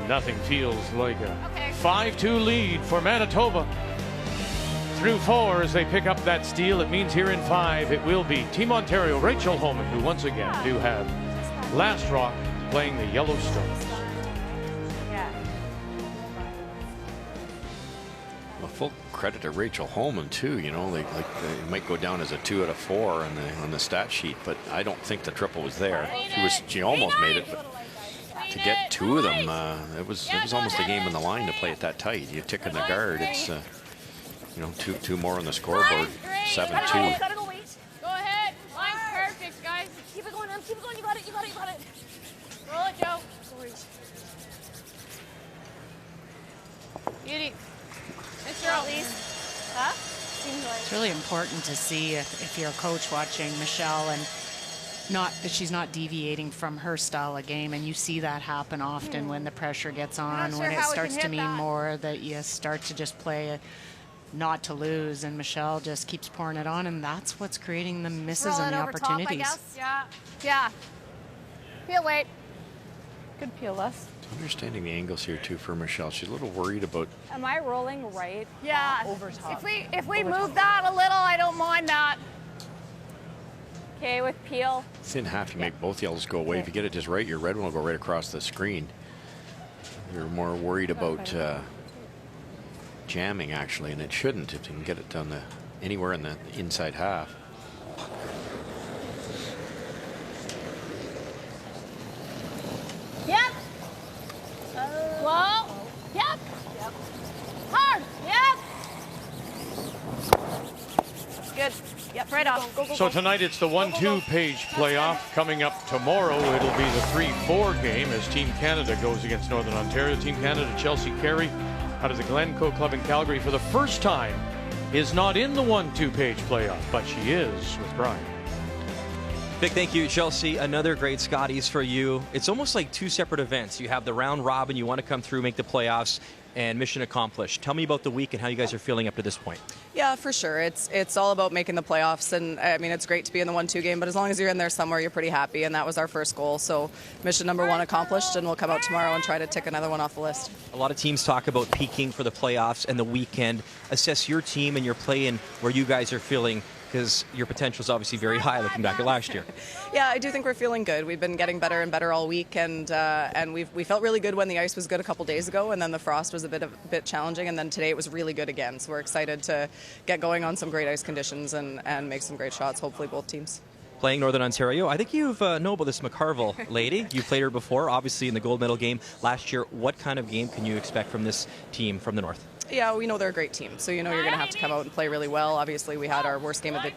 Nothing feels like a 5-2 lead for Manitoba. Through 4 as they pick up that steal. It means here in 5 it will be Team Ontario, Rachel Homan, who once again do have Last Rock playing the Yellowstones. Well, full credit to Rachel Homan too. You know, it might go down as a 2 out of 4 on the stat sheet, but I don't think the triple was there. She almost made it, but to get 2 of them, it was almost a game on the line to play it that tight. You tick in the guard, it's you know, two more on the scoreboard, 7-2. Go ahead. Line's perfect, guys. Keep it going, keep it going. You got it, you got it, you got it. Roll it, Joe. Beauty. Mr. Elise. Huh? It's really important to see if you're a coach watching Michelle, and not that she's not deviating from her style of game, and you see that happen often when the pressure gets on, when it starts to mean more, that you start to just play not to lose, and Michelle just keeps pouring it on, and that's what's creating the misses and the opportunities. Top, I guess. Yeah. Peel weight. Good peel less. Understanding the angles here too for Michelle. She's a little worried about. Am I rolling right? Yeah. Over top. If we move that a little, I don't mind that. Okay, with peel. Thin half, you make both yellows go away. If you get it just right, your red one will go right across the screen. You're more worried about jamming actually, and it shouldn't if you can get it done anywhere in the inside half. Yep. Whoa. Yep. Hard. Yep. Good. Yep, right off. Go, go, So go. tonight it's the 1-2 page playoff. Coming up tomorrow, it'll be the 3-4 game as Team Canada goes against Northern Ontario. Team Canada, Chelsea Carey, out of the Glencoe Club in Calgary for the first time, is not in the 1-2 page playoff, but she is with Brian. Big thank you, Chelsea. Another great Scotties for you. It's almost like 2 separate events. You have the round robin, you want to come through, make the playoffs, and mission accomplished. Tell me about the week and how you guys are feeling up to this point. Yeah, for sure. It's all about making the playoffs, and I mean, it's great to be in the 1-2 game, but as long as you're in there somewhere, you're pretty happy, and that was our first goal. So mission number 1 accomplished, and we'll come out tomorrow and try to tick another one off the list. A lot of teams talk about peaking for the playoffs and the weekend. Assess your team and your play and where you guys are feeling, because your potential is obviously very high looking back at last year. Yeah, I do think we're feeling good. We've been getting better and better all week, and we felt really good when the ice was good a couple days ago, and then the frost was a bit challenging, and then today it was really good again. So we're excited to get going on some great ice conditions and make some great shots, hopefully both teams. Playing Northern Ontario, I think you've know about this McCarville lady. You played her before, obviously in the gold medal game last year. What kind of game can you expect from this team from the North? Yeah, we know they're a great team, so you know you're going to have to come out and play really well. Obviously, we had our worst game of the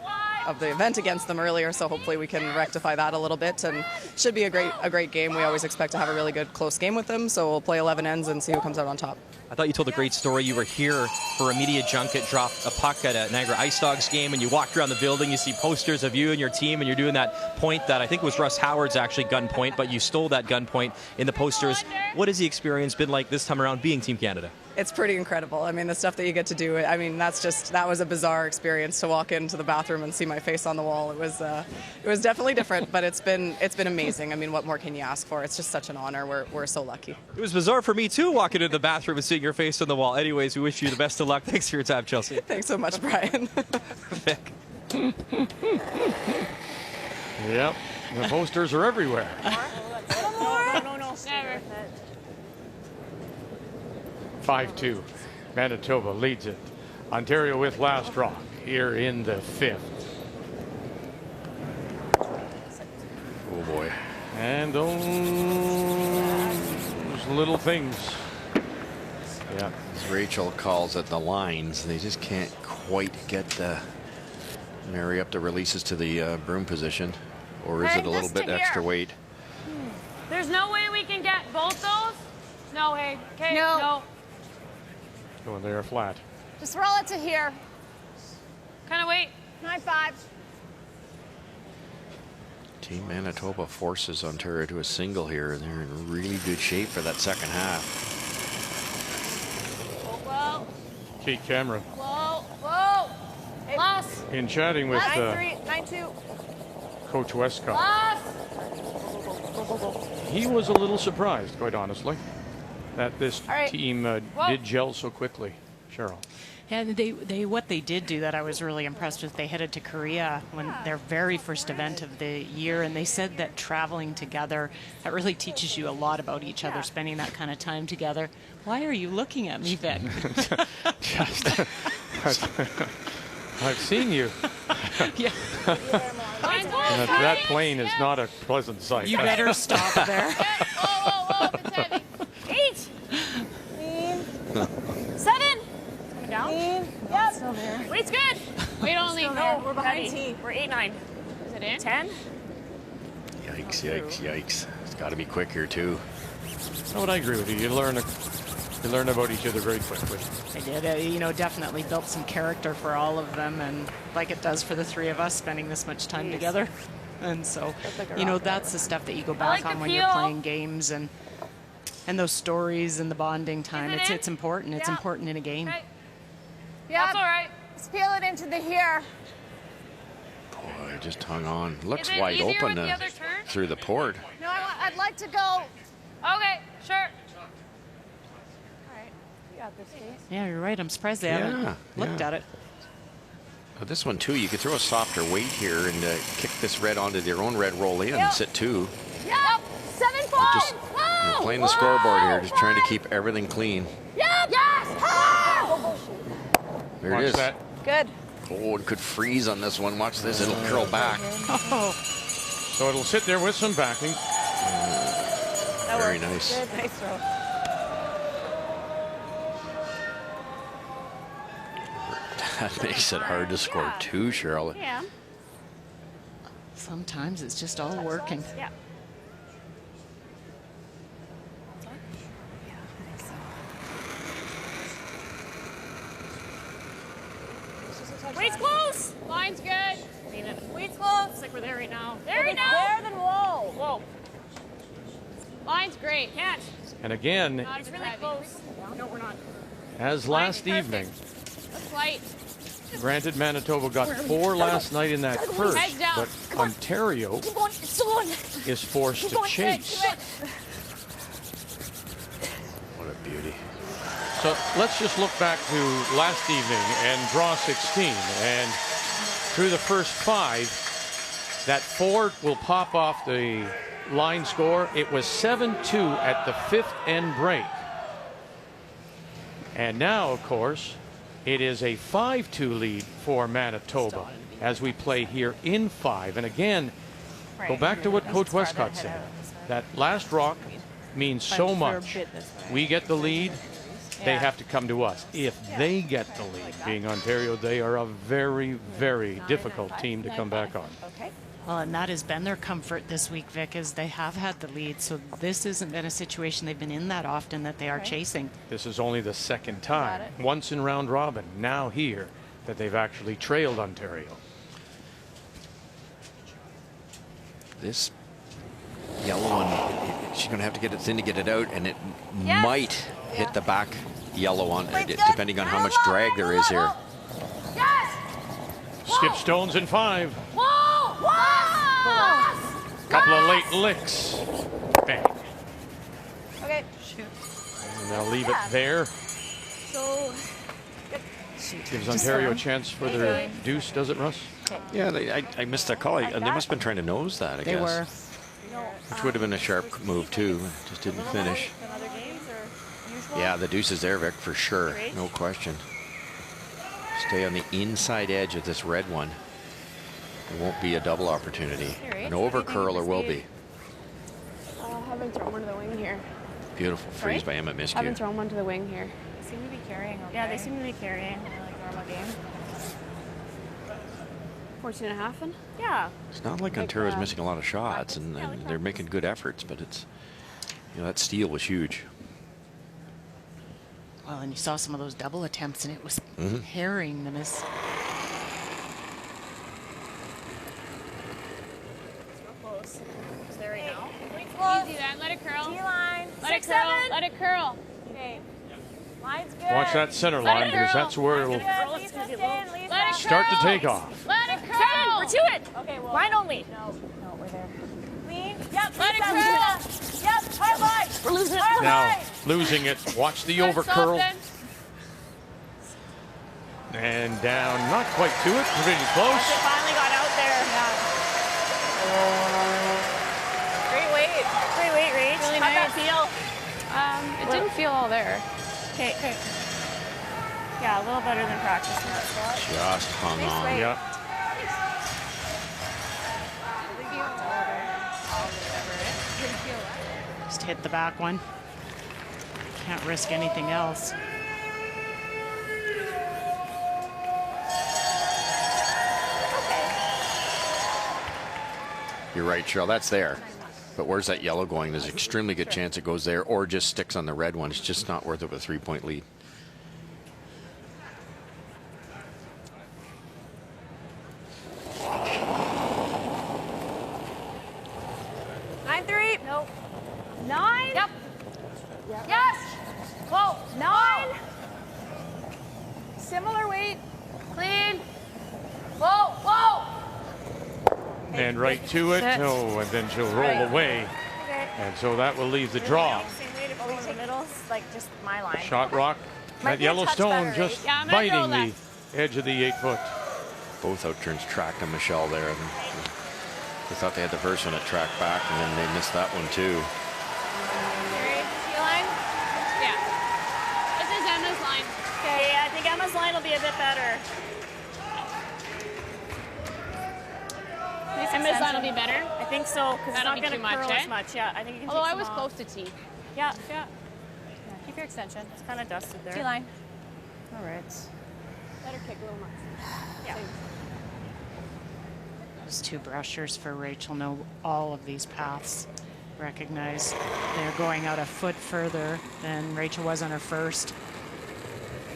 the event against them earlier, so hopefully we can rectify that a little bit, and should be a great game. We always expect to have a really good close game with them, so we'll play 11 ends and see who comes out on top. I thought you told a great story. You were here for a media junket, dropped a puck at a Niagara Ice Dogs game, and you walked around the building. You see posters of you and your team, and you're doing that point that I think was Russ Howard's actually gun point, but you stole that gun point in the posters. What has the experience been like this time around being Team Canada? It's pretty incredible. I mean, the stuff that you get to do, I mean, that was a bizarre experience to walk into the bathroom and see my face on the wall. It was definitely different, but it's been amazing. I mean, what more can you ask for? It's just such an honor. We're so lucky. It was bizarre for me too, walking into the bathroom and seeing your face on the wall. Anyways, we wish you the best of luck. Thanks for your time, Chelsea. Thanks so much, Brian. Vic. Yep, the posters are everywhere. No. Never. 5-2. Manitoba leads it. Ontario with last rock here in the 5th. Oh boy. And those little things. Yeah. As Rachel calls it, the lines. They just can't quite get the marry up the releases to the broom position. Or is it a little bit extra weight? There's no way we can get both those? No way. Okay, no. Going there flat. Just roll it to here. Kind of weight. 9-5. Team Manitoba forces Ontario to a single here, and they're in really good shape for that second half. Whoa. Kate Cameron. Whoa. Hey. Loss. In chatting with 9-2. Coach Westcott. Loss. He was a little surprised, quite honestly, that this team did gel so quickly. Cheryl. And what they did do that I was really impressed with, they headed to Korea when their very first event of the year, and they said that traveling together, that really teaches you a lot about each other, spending that kind of time together. Why are you looking at me, Vic? I've seen you. Yeah. That plane is not a pleasant sight. You better stop there. Whoa, it's heavy. 8. 7. Down? Yep. Still there. Weight's good. Weight only. No, we're behind T. We're 8-9. Is it in? 10? Yikes. It's got to be quick here, too. I would agree with you. You learn about each other very quickly. I did. Definitely built some character for all of them, and like it does for the three of us, spending this much time together. And so, that's the stuff that you go back on when you're playing games, and those stories and the bonding time. It's important. It's important in a game. Right. Yeah, that's all right. Let's peel it into the here. Boy, just hung on. Looks wide open through the port. No, I'd like to go. Okay, sure. All right. You got this, Kate. Yeah, you're right. I'm surprised they haven't looked at it. Well, this one, too, you could throw a softer weight here and kick this red onto their own red roll in and sit 2. Yep. 7-5. Just playing the scoreboard here, just trying to keep everything clean. Yep. Yes. There it is. That. Good. Oh, it could freeze on this one. Watch this. It'll curl back. So it'll sit there with some backing. Very nice. Good. Nice throw. That makes it hard to score 2, Cheryl. Yeah. Sometimes it's just all working. Yeah. Weight's close. Line's good. Weight's close. It's like we're there right now. There right now. There, then whoa. Line's great. Catch. And again, It's really close. No, we're not. as last evening, That's light. granted Manitoba got 4 last night in that first, Heads down. but Ontario is forced to chase. What a beauty. So let's just look back to last evening and draw 16. And through the first 5, that 4 will pop off the line score. It was 7-2 at the 5th end break. And now, of course, it is a 5-2 lead for Manitoba as we play here in 5. And again, go back to what Coach Westcott said. That last rock means so much. We get the lead. They have to come to us. If they get the lead, being Ontario, they are a very, very difficult team to come back on. Okay. Well, and that has been their comfort this week, Vic, is they have had the lead. So this hasn't been a situation they've been in that often that they are chasing. This is only the second time, once in round robin, now here, that they've actually trailed Ontario. This yellow one, she's going to have to get it thin to get it out, and it might hit the back yellow one, depending on how much drag there is here. Skip Stones in 5. Whoa! Couple of late licks. Bang. Okay. Shoot. And they'll leave it there. So. Gives Ontario a chance for their deuce, does it, Russ? Yeah, I missed that call. They must have been trying to nose that, I guess. They were. Which would have been a sharp move, too. Just didn't finish. Yeah, the deuce is there, Vic, for sure. No question. Stay on the inside edge of this red one. There won't be a double opportunity. An overcurler will be. Haven't thrown one to the wing here. Beautiful freeze by Emma Miskew. Haven't thrown one to the wing here. They seem to be carrying. Okay. Yeah, they seem to be carrying. Like normal game. 14.5 in? Yeah. It's not like Ontario's missing a lot of shots, and they're making good efforts, but it's, that steal was huge. Well, and you saw some of those double attempts, and it was harrying the miss. Close. Is there right now? Easy then. Let it curl. D-line. Let it curl. Let it curl. Okay. Line's good. Watch that center line, because that's where it'll start to take off. Let it curl. We're to it. Okay, well. Line only. No, we're there. Clean. Yep. Let it curl. Yep. Hard line. We're losing it. Now, losing it. Watch the overcurl. And down, not quite to it, pretty close. It finally got out there. Great weight. Great weight, Rach. Really How'd nice. that feel? It didn't feel all there. Okay. Yeah, a little better than practice in that spot. Just hung on. Yeah. Just hit the back one. Can't risk anything else. You're right, Cheryl, that's there. But where's that yellow going? There's an extremely good chance it goes there or just sticks on the red one. It's just not worth it with a 3-point lead. Nope. 9? Yep. Yes. Whoa. 9. Similar weight. Clean. Whoa. And right to it. Oh, and then she'll roll away. Okay. And so that will leave the draw. Same weight if we take middles, like just my line. Shot rock. That yellow stone just biting the edge of the 8-foot. Both out turns tracked on Michelle there. And they thought they had the first one at track back, and then they missed that one too. Line? Yeah. This is Emma's line. Okay, I think Emma's line will be a bit better. Emma's line will be better? I think so, because it's not going to curl as much. Yeah, I think you can Although I was close to T. Yeah. Keep your extension. It's kind of dusted there. T-line. All right. Let her kick a little more. Yeah. Those two brushers for Rachel know all of these paths. Recognize they're going out a foot further than Rachel was on her first.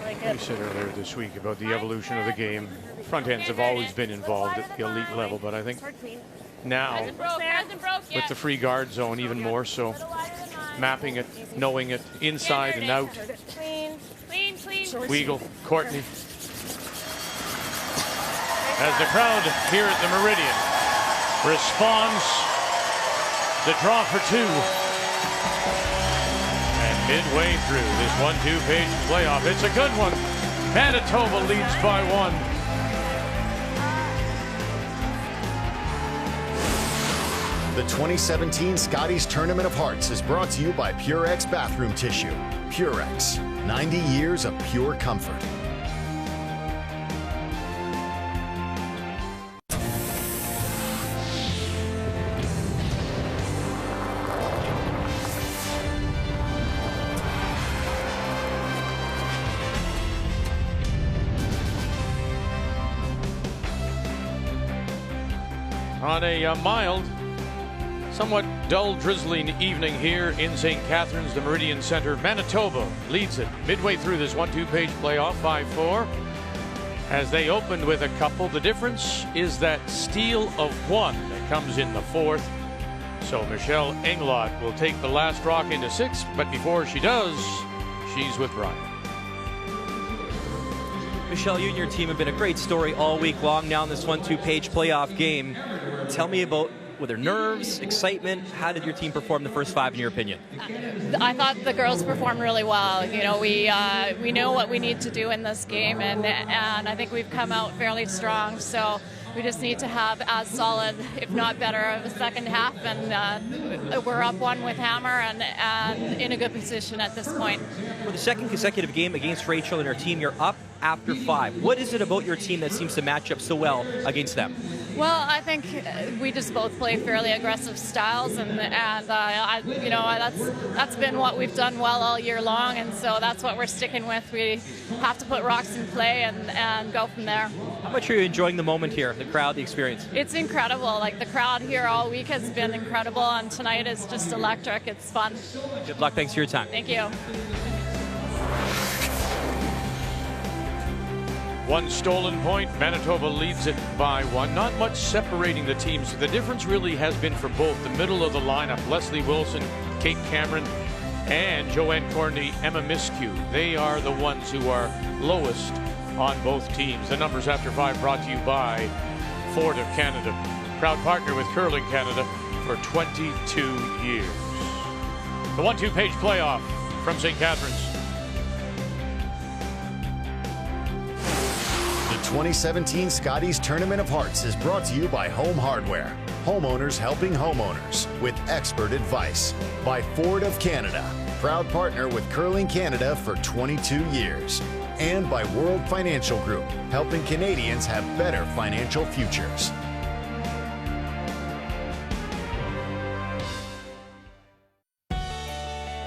We said earlier this week about the evolution of the game. Front ends have always been involved at the elite level, but I think now with the free guard zone even more so, mapping it, knowing it inside and out. Clean. Weagle, Courtney. As the crowd here at the Meridian responds, the draw for 2. And midway through this 1-2-page playoff, it's a good one. Manitoba leads by 1. The 2017 Scotties Tournament of Hearts is brought to you by Purex Bathroom Tissue. Purex, 90 years of pure comfort. on a mild, somewhat dull, drizzling evening here in St. Catharines, the Meridian Center. Manitoba leads it midway through this 1-2-page playoff, 5-4. As they opened with a couple, the difference is that steal of one that comes in the fourth. So Michelle Englot will take the last rock into 6, but before she does, she's with Brian. Michelle, you and your team have been a great story all week long now in this 1-2-page playoff game. Tell me about whether nerves, excitement, how did your team perform the first 5 in your opinion? I thought the girls performed really well. You know, we know what we need to do in this game, and I think we've come out fairly strong. So we just need to have as solid, if not better, of a second half, and we're up 1 with Hammer and in a good position at this point. For the second consecutive game against Rachel and her team, you're up after 5. What is it about your team that seems to match up so well against them? Well, I think we just both play fairly aggressive styles, and you know, that's been what we've done well all year long, and so that's what we're sticking with. We have to put rocks in play and go from there. How much are you enjoying the moment here, the crowd, the experience? It's incredible. Like, the crowd here all week has been incredible, and tonight is just electric. It's fun. Good luck. Thanks for your time. Thank you. One stolen point, Manitoba leads it by 1. Not much separating the teams. The difference really has been for both the middle of the lineup, Leslie Wilson, Kate Cameron, and Joanne Courtney, Emma Miskew. They are the ones who are lowest on both teams. The numbers after 5 brought to you by Ford of Canada, proud partner with Curling Canada for 22 years. The 1-2-page playoff from St. Catharines. The 2017 Scotties Tournament of Hearts is brought to you by Home Hardware. Homeowners helping homeowners with expert advice. By Ford of Canada, proud partner with Curling Canada for 22 years. And by World Financial Group, helping Canadians have better financial futures.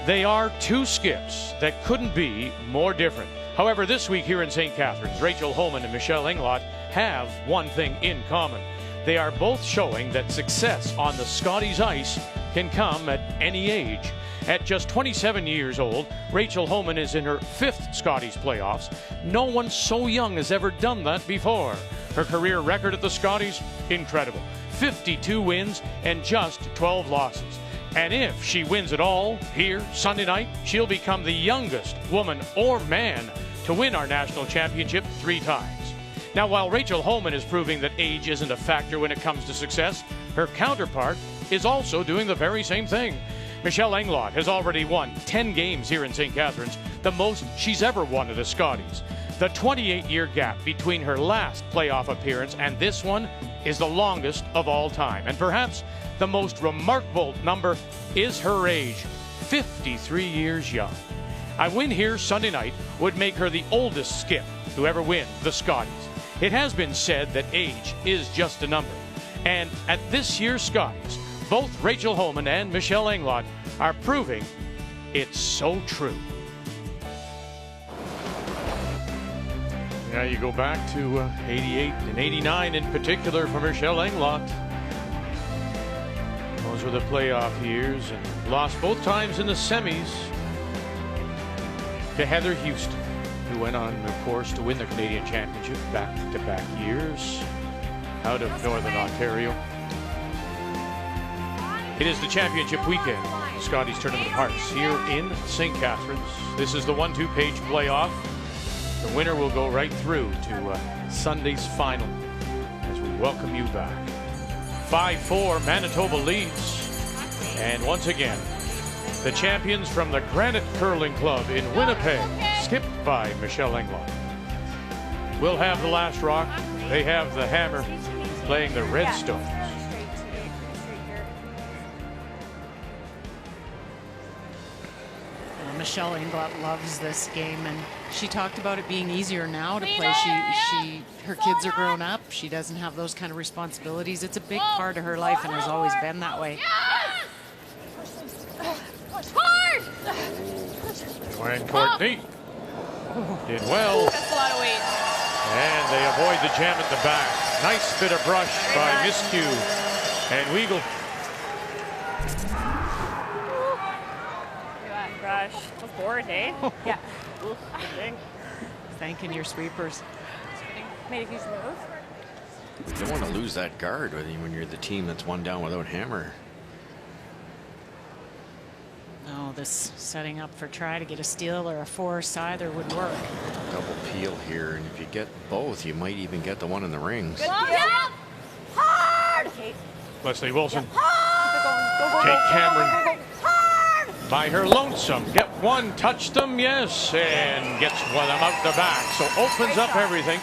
They are 2 skips that couldn't be more different. However, this week here in St. Catharines, Rachel Homan and Michelle Englot have one thing in common. They are both showing that success on the Scotties ice can come at any age. At just 27 years old, Rachel Homan is in her 5th Scotties playoffs. No one so young has ever done that before. Her career record at the Scotties, incredible. 52 wins and just 12 losses. And if she wins it all here Sunday night, she'll become the youngest woman or man to win our national championship 3 times. Now, while Rachel Homan is proving that age isn't a factor when it comes to success, her counterpart is also doing the very same thing. Michelle Englot has already won 10 games here in St. Catharines, the most she's ever won at a Scotties. The 28-year gap between her last playoff appearance and this one is the longest of all time. And perhaps the most remarkable number is her age, 53 years young. A win here Sunday night would make her the oldest skip to ever win the Scotties. It has been said that age is just a number. And at this year's Scotties, both Rachel Homan and Michelle Englot are proving it's so true. Now you go back to 88 and 89 in particular for Michelle Englot. Those were the playoff years, and lost both times in the semis to Heather Houston, who went on, of course, to win the Canadian Championship back-to-back years out of Northern Ontario. It is the championship weekend, Scotties Tournament of Hearts here in St. Catharines. This is the 1-2-page playoff. The winner will go right through to Sunday's final as we welcome you back. 5-4, Manitoba leads. And once again, the champions from the Granite Curling Club in Winnipeg, skipped by Michelle Englot. We'll have the last rock. They have the hammer playing the Redstones. Michelle Englot loves this game, and she talked about it being easier now to play. Her kids are grown up. She doesn't have those kind of responsibilities. It's a big part of her life and has always been that way. Hard! Joanne Courtney did well. That's a lot of weight. And they avoid the jam at the back. Nice bit of brush by Miscue and Weagle. Brush. Was bored, eh? Yeah. Oof, good thing. Thanking your sweepers. Made a huge move. You don't want to lose that guard when you're the team that's one down without hammer. Oh, this setting up for try to get a steal or a force either would work. Double peel here, and if you get both, you might even get the one in the rings. Good job. Hard. Leslie Wilson. Hard. Kate Cameron. By her lonesome. Get one, touch them, yes, and gets one of them out the back. So opens up everything.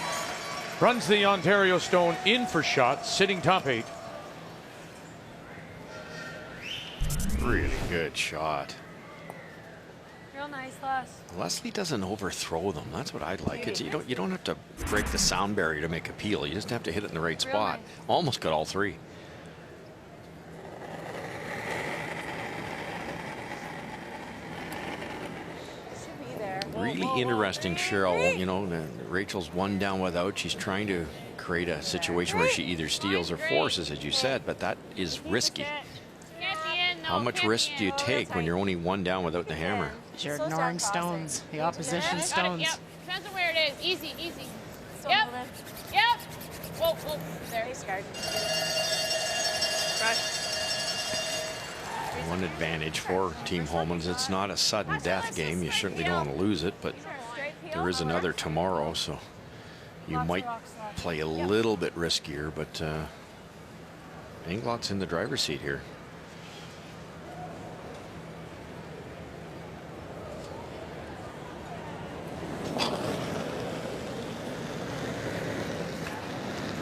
Runs the Ontario Stone in for shots, sitting top 8. Really good shot. Real nice, Les. Leslie doesn't overthrow them. That's what I like. It's, you don't have to break the sound barrier to make a peel. You just have to hit it in the right spot. Nice. Almost got all 3. Really interesting, Cheryl. You know, Rachel's one down without. She's trying to create a situation where she either steals or forces, as you said, but that is risky. How much risk do you take when you're only one down without the hammer? You're ignoring stones, the opposition stones. Yep. Depends on where it is. Easy, easy. Yep. Yep. Whoa, whoa. There. One advantage for Team Homan's, it's not a sudden death game. You certainly don't want to lose it, but there is another tomorrow, so you might play a little bit riskier, but Englot's in the driver's seat here.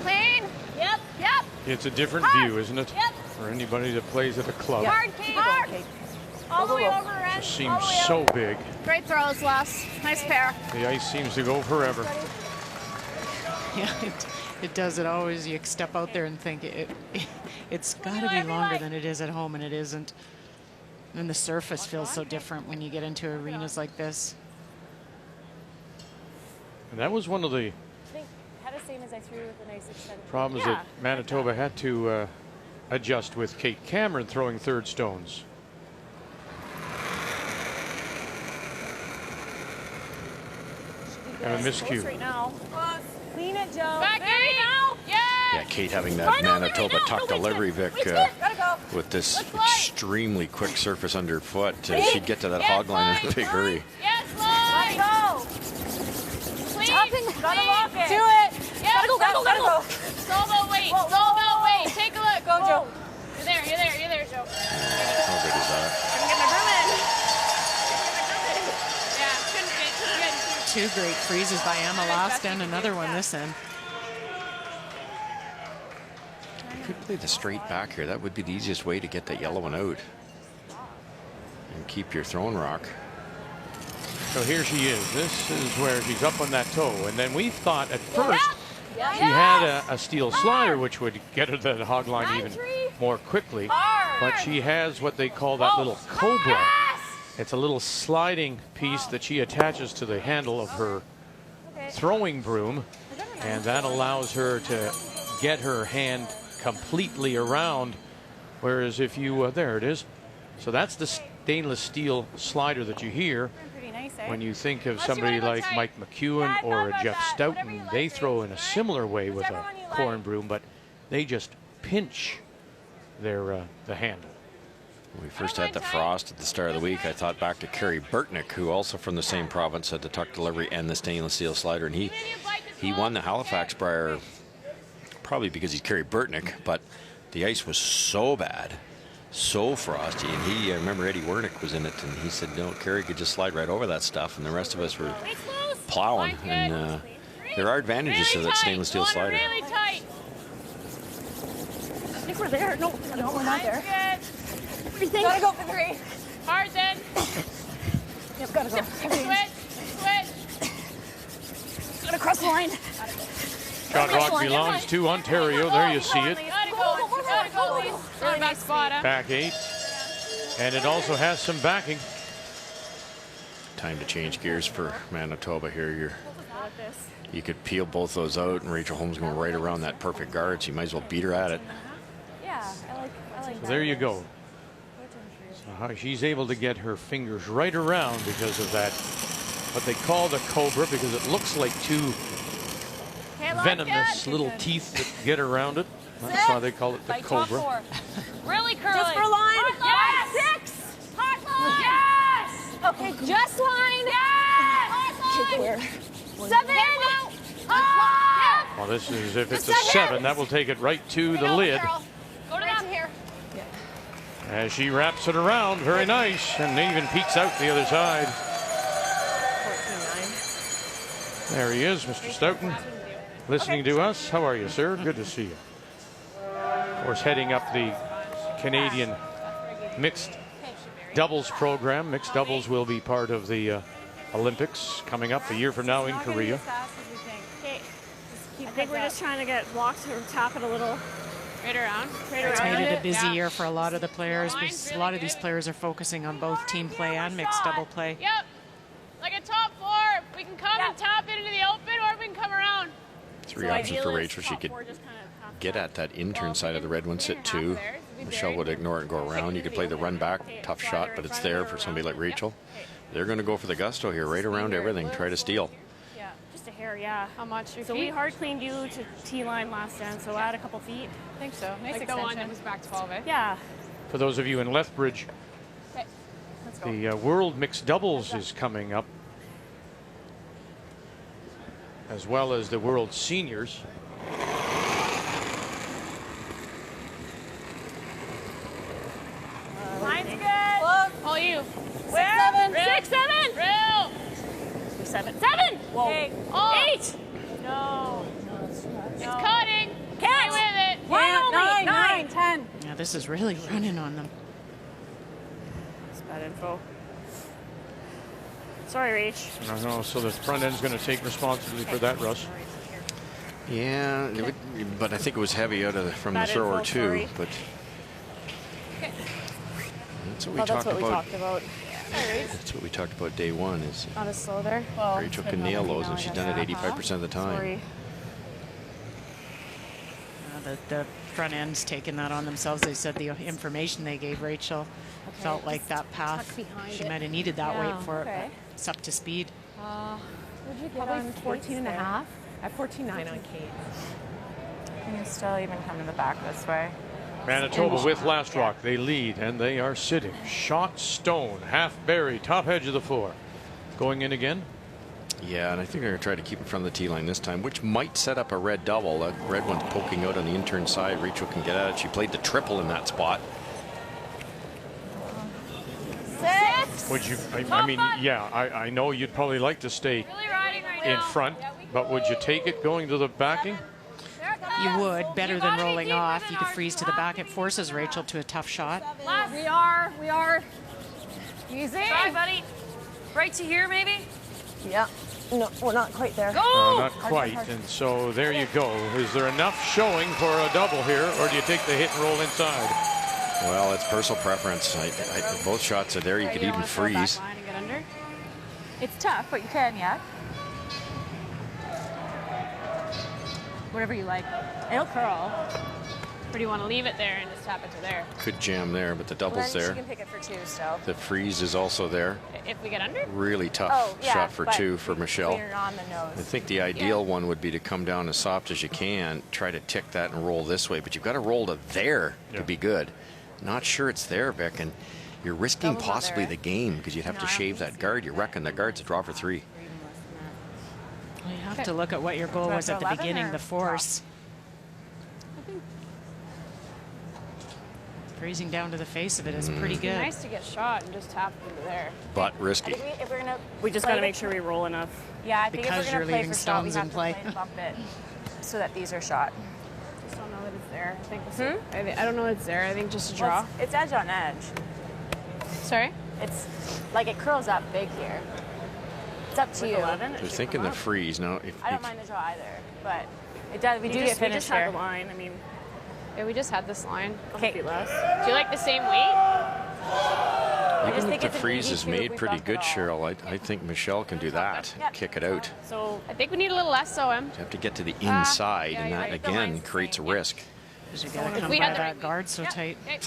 Clean. Yep. Yep. It's a different view, isn't it? Yep. For anybody that plays at a club. Hard, Kate. Hard. All the way over, Ren. Just seems so big. Great throws, Les. Nice pair. The ice seems to go forever. Yeah, it does. It always. You step out there and think it's got to be longer than it is at home, and it isn't. And the surface feels so different when you get into arenas like this. And that was one of the I think had the same as I threw with the nice extended. problems that Manitoba had to adjust with Kate Cameron throwing third stones. And a miscue. Right now. Clean it, Joe. Back there now. Yeah, Kate having that Manitoba tuck delivery, Vic, with this extremely quick surface underfoot. She'd get to that hog line in a big hurry. Yes, Lloyd. Go. Clean. Gotta lock it. Do it. Yes, Gotta go. It's all about weight. It's all about weight. Take a look. Go, Joe. You're there, Joe. How good is that? Couldn't get my broom in. Yeah, couldn't get. Two great freezes by Emma last end, another one this end. You could play the straight back here. That would be the easiest way to get that yellow one out and keep your throwing rock. So here she is. This is where she's up on that toe. And then we thought at first she had a steel slider, which would get her to the hog line even more quickly. But she has what they call that little cobra. It's a little sliding piece that she attaches to the handle of her throwing broom. And that allows her to get her hand completely around. Whereas if you, there it is. So that's the stainless steel slider that you hear. When you think of somebody like Mike McEwen or a Jeff Stoughton, they throw in a similar way with a corn broom, but they just pinch their the handle. When we first had the frost at the start of the week, I thought back to Kerry Burtnick, who also from the same province had the tuck delivery and the stainless steel slider, and he won the Halifax Brier probably because he's Kerry Burtnick, but the ice was so bad, so frosty, and I remember Eddie Wernick was in it, and he said, no, Kerry could just slide right over that stuff, and the rest of us were plowing, and there are advantages to that stainless steel slider. Really tight. I think we're there. No, we're not there. What do you think? Gotta go for 3. Hard then. Yep, gotta go. Switch. Gotta cross the line. Shot rock belongs to Ontario. There you see it. Gotta go, please. Throw back spot. Back 8. And it also has some backing. Time to change gears for Manitoba here. You're you could peel both those out, and Rachel Holmes going right around that perfect guard, so you might as well beat her at it. Yeah, I like So there you go. So how she's able to get her fingers right around because of that, what they call the cobra, because it looks like two venomous little teeth that get around it. That's why they call it the cobra. Really curly. Just for line. Yes. 6. Hot line. Yes. Okay, just line. Yes. Hot line. 7. Well, this is, if it's a 7, that will take it right to the lid. Go to that. Here. As she wraps it around, very nice, and even peeks out the other side. 14-9. There he is, Mr. Stoughton, listening to us. How are you, sir? Good to see you. Of course, heading up the Canadian mixed doubles program. Mixed doubles will be part of the Olympics coming up a year from now in Korea. I think we're just trying to get blocked or tap it a little. Right around. It's made it a busy year for a lot of the players because a lot of these players are focusing on both team play and mixed double play. Yep. Like a top 4. We can come and tap it into the open, or we can come around. 3 options for Rachel. She could get at that intern side of the red one, sit 2. Michelle would ignore it and go around. You could play the run back, tough shot, but it's there for somebody like Rachel. They're going to go for the gusto here, right around everything, try to steal. Yeah, just a hair, yeah. How much? So we hard cleaned you to T-line last end, so add a couple feet. I think so. Nice extension. It was back 12, eh? Yeah. For those of you in Lethbridge, the World Mixed Doubles is coming up, as well as the World Seniors. Line's good. Look. All you. 7. 6, 7. Real. 7. 7. Whoa. Okay. 8. No. It's cutting. Stay with it. Yeah, 9, 10. Yeah, this is really running on them. That's bad info. Sorry, Rach. I know, so the front end's going to take responsibility for that, Russ. Yeah, but I think it was heavy out of from the thrower too. But that's what we talked about. That's what we talked about day 1. Is Not as slow there. Rachel can nail those, and she's done it 85% of the time. Sorry. The front end's taking that on themselves. They said the information they gave Rachel felt like that path. She might have needed that weight for it, but it's up to speed. Would you get on 14.5? At 14.9 on Kate. You can still even come to the back this way. Manitoba with Last Rock. They lead, and they are sitting. Shot, stone, half berry, top edge of the floor. Going in again. Yeah, and I think they're going to try to keep it from the T line this time, which might set up a red double. That red one's poking out on the intern side. Rachel can get at it. She played the triple in that spot. 6. Would you, I mean, yeah, I know you'd probably like to stay in front, but would you take it going to the backing? You would, better than rolling off. You could freeze to the back. It forces Rachel to a tough shot. We are. Easy. Sorry, buddy. Right to here, maybe? Yeah. No, we're not quite there. Go! Not quite, and so there you go. Is there enough showing for a double here, or do you take the hit and roll inside? Well, it's personal preference. Both shots are there. You could even freeze. It's tough, but you can, yeah. Whatever you like. It'll curl. Or do you want to leave it there and just tap it to there? Could jam there, but the double's She there. can pick it for 2 still. The freeze is also there. If we get under? Really tough shot for 2 for Michelle. We're on the nose. I think the ideal one would be to come down as soft as you can, try to tick that and roll this way, but you've got to roll to there to be good. Not sure it's there, Beck, and you're risking possibly the game because you'd have to shave that guard. You reckon the guard's a draw for 3. Well, you have to look at what your goal was at the beginning, the force. Freezing down to the face of it is pretty good. It's nice to get shot and just tap it into there. But risky. If we're gonna We just got to make sure we roll enough. Yeah, I think Because if we're you're going to play leaving for shot, we stones have in to play. play to bump it so that these are shot. Just don't know that it's there. I think I don't know it's there. I think just a draw. Well, it's edge on edge. Sorry? It's like it curls up big here. It's up to you. 11, They're thinking the freeze. Now, if I don't mind the draw either, but it does. We do get we finished just had here. the line. I mean, Yeah, we just had this line. Okay. Do you like the same weight? Even if the freeze is made pretty good, Cheryl, I think Michelle can do that. Kick it out. So I think we need a little less so him. You have to get to the inside, and that again creates a risk. Because you got to come by that guard so tight. Okay,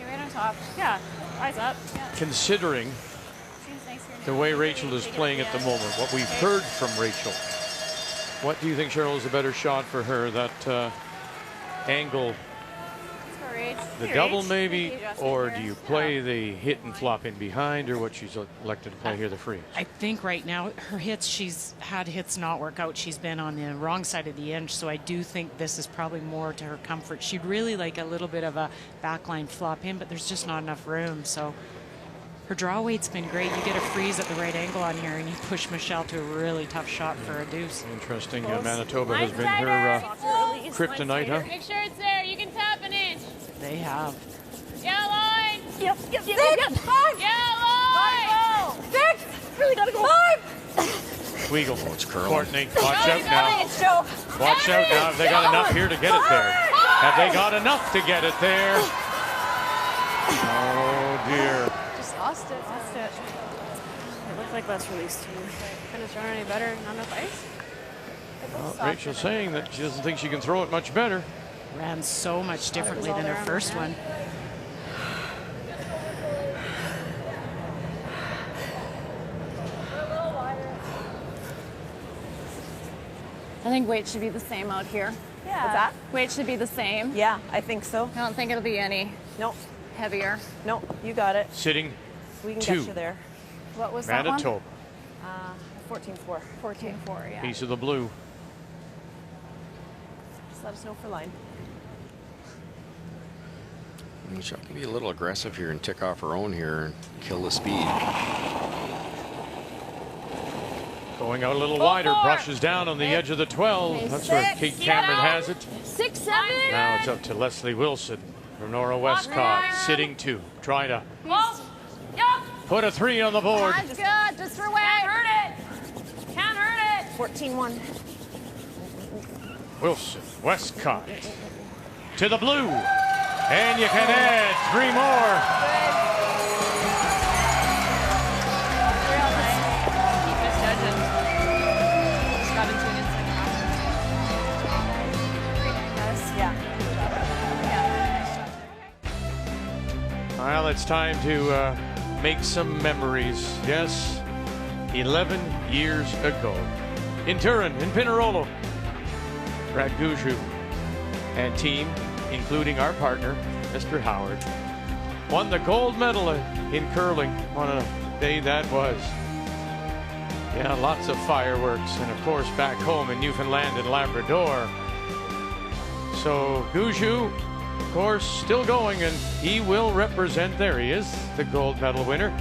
right on top. Yeah, eyes up. Yeah. Considering the way Rachel is playing at the moment, what we've heard from Rachel, what do you think, Cheryl, is a better shot for her? That angle, the double maybe, or do you play the hit and flop in behind, or what she's elected to play here, the freeze? I think right now her hits, she's had hits not work out. She's been on the wrong side of the inch, so I do think this is probably more to her comfort. She'd really like a little bit of a backline flop in, but there's just not enough room. So her draw weight's been great. You get a freeze at the right angle on here, and you push Michelle to a really tough shot for a deuce. Interesting. Manitoba has been her kryptonite, huh? Make sure it's there. You can tap an inch. They have. Yeah, line. Yep. 5. Yeah, line. 6. Really gotta go. 5. Weagle. Oh, it's curling. Courtney, watch out now. Watch out now. Have they got enough here to get it there? Have they got enough to get it there? Oh, dear. Just lost it. It looked like less release too. Couldn't have thrown any better. Not enough ice. Well, Rachel's saying that she doesn't think she can throw it much better. Ran so much differently than her first one. I think weight should be the same out here. Yeah. What's that? Weight should be the same. Yeah, I think so. I don't think it'll be any heavier. No, you got it. Sitting We can 2. get you there. What was that one? Manitoba. 14-4. 14-4, yeah. Piece of the blue. Just let us know for line. Michelle can be a little aggressive here and tick off her own here and kill the speed. Going out a little wider, brushes down on the edge of the 12. That's where Kate Cameron has it. 6, 7. Now it's up to Leslie Wilson. Renora Westcott sitting 2, trying to put a 3 on the board. That's good. Just for weight. Can't hurt it. 14-1. Wilson, Westcott to the blue. And you can add 3 more. Keep misjudging. Just got into an inside Yeah. Well, it's time to make some memories. Yes, 11 years ago. In Turin, in Pinerolo, Brad Gouju and team, including our partner, Mr. Howard, won the gold medal in curling on a day that was. Yeah, lots of fireworks, and of course back home in Newfoundland and Labrador. So Gouju, of course, still going, and he will represent. There he is, the gold medal winner.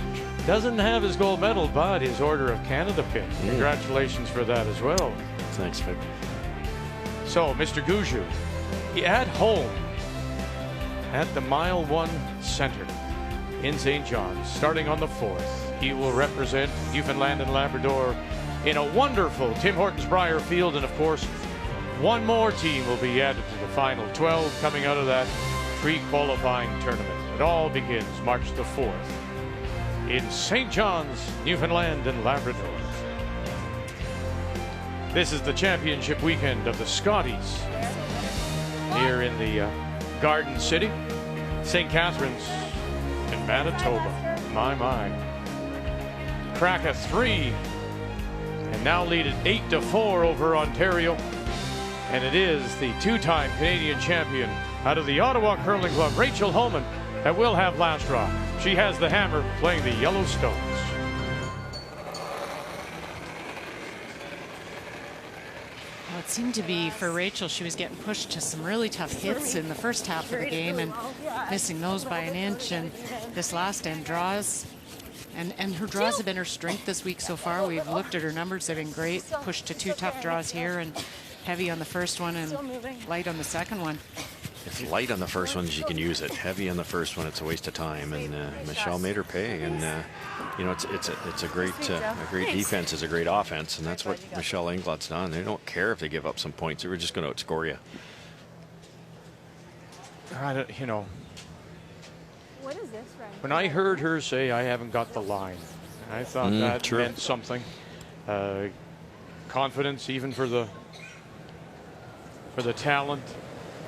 Doesn't have his gold medal, but his Order of Canada pin. Congratulations for that as well. Thanks, Vic. So, Mr. Gouju, he at home at the Mile 1 Center in St. John's, starting on the 4th. He will represent Newfoundland and Labrador in a wonderful Tim Hortons Briar Field, and of course, one more team will be added to the final 12 coming out of that pre-qualifying tournament. It all begins March the 4th in St. John's, Newfoundland and Labrador. This is the championship weekend of the Scotties here in the Garden City, St. Catharines in Manitoba. My. Crack a 3 and now lead at 8-4 over Ontario. And it is the 2-time Canadian champion out of the Ottawa Curling Club, Rachel Homan, that will have last draw. She has the hammer playing the Yellow Stones. Well, it seemed to be for Rachel, she was getting pushed to some really tough hits in the first half of the game and missing those by an inch. And this last end draws. And her draws have been her strength this week so far. We've looked at her numbers. They've been great. Pushed to 2 tough draws here and heavy on the first one and light on the second one. If light on the first one, she can use it. Heavy on the first one, it's a waste of time. And Michelle made her pay. And you know, it's a great defense is a great offense, and that's what Michelle Englot's done. They don't care if they give up some points. They were just going to outscore you. You know, What is this, Ren? When I heard her say, "I haven't got the line," I thought that meant something. Confidence, even for the talent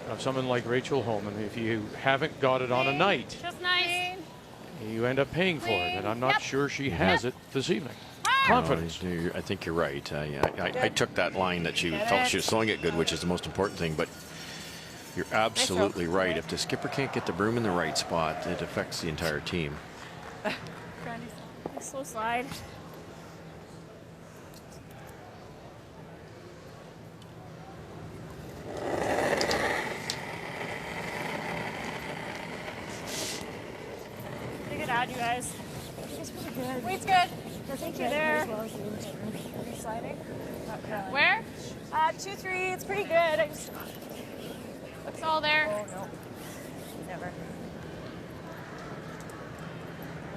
of someone like Rachel Homan. If you haven't got it on a night, Just nice. you end up paying for it, and I'm not sure she has it this evening. Confidence. No, I think you're right. I took that line that she felt she was throwing it good, which is the most important thing, but you're absolutely right. If the skipper can't get the broom in the right spot, it affects the entire team. Slow slide. Pretty good out, you guys. It's pretty good. Weight's good. Thank you there. Sliding. Where? 2-3. It's pretty good. I just. It's all there. Oh no. Never.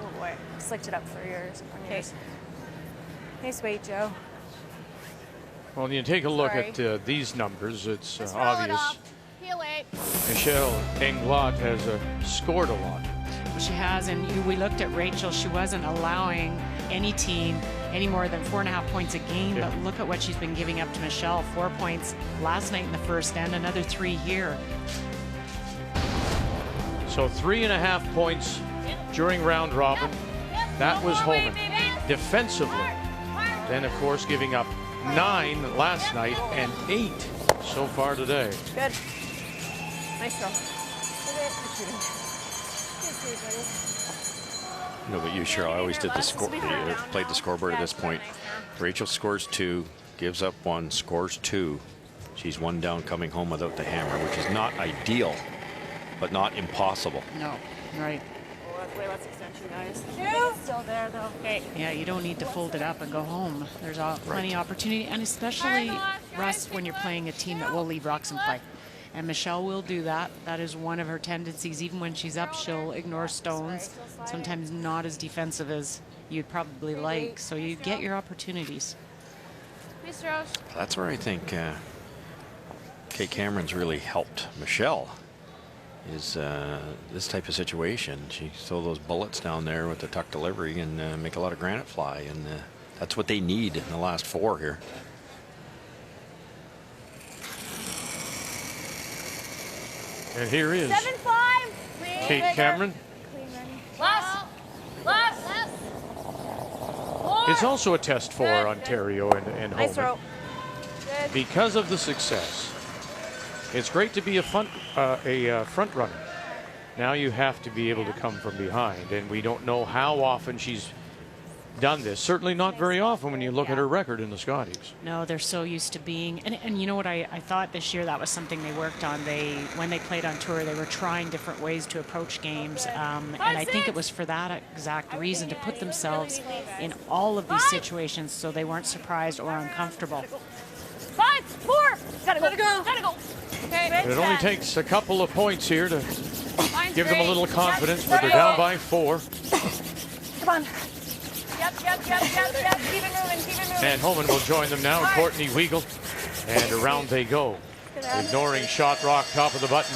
Oh boy. Slicked it up for yours. Okay. Nice weight, Joe. Well, you take a look at these numbers, it's obvious. Heel it. Michelle Englot has scored a lot. She has, and we looked at Rachel. She wasn't allowing any team any more than 4.5 points a game, but look at what she's been giving up to Michelle. 4 points last night in the first and another 3 here. So 3.5 points during round robin. That was Homan. Defensively, then of course giving up 9 last night and 8 so far today. Good. Nice throw. No, but you, Cheryl, I always did the score. Played the scoreboard at this point. Rachel scores 2, gives up 1, scores 2. She's 1 down coming home without the hammer, which is not ideal, but not impossible. No, right. Oh, that's way less extension, guys. 2. Still there, though. Okay. Yeah, you don't need to fold it up and go home. There's plenty of opportunity, and especially, Russ, when you're playing a team that will leave rocks in play. And Michelle will do that. That is one of her tendencies. Even when she's up, she'll ignore stones. Sometimes not as defensive as you'd probably like. So you get your opportunities. Nice throws. That's where I think Kate Cameron's really helped Michelle. Is this type of situation. She throw those bullets down there with the tuck delivery and make a lot of granite fly. And that's what they need in the last 4 here. And here is 7-5. Kate Cameron. Last. It's also a test for Ontario and Homan. Nice throw. Because of the success. It's great to be a front runner. Now you have to be able to come from behind, and we don't know how often she's done this. Certainly not very often when you look at her record in the Scotties. No, they're so used to being, and you know what, I thought this year that was something they worked on. When they played on tour, they were trying different ways to approach games, and I think it was for that exact reason, to put themselves in all of these situations so they weren't surprised or uncomfortable. 5, 4. Gotta go. Okay. It only takes a couple of points here to give them a little confidence, but they're down by 4. Come on. Yep. Keep it moving. And Homan will join them now. Courtney Weigel. And around they go. Ignoring shot rock, top of the button.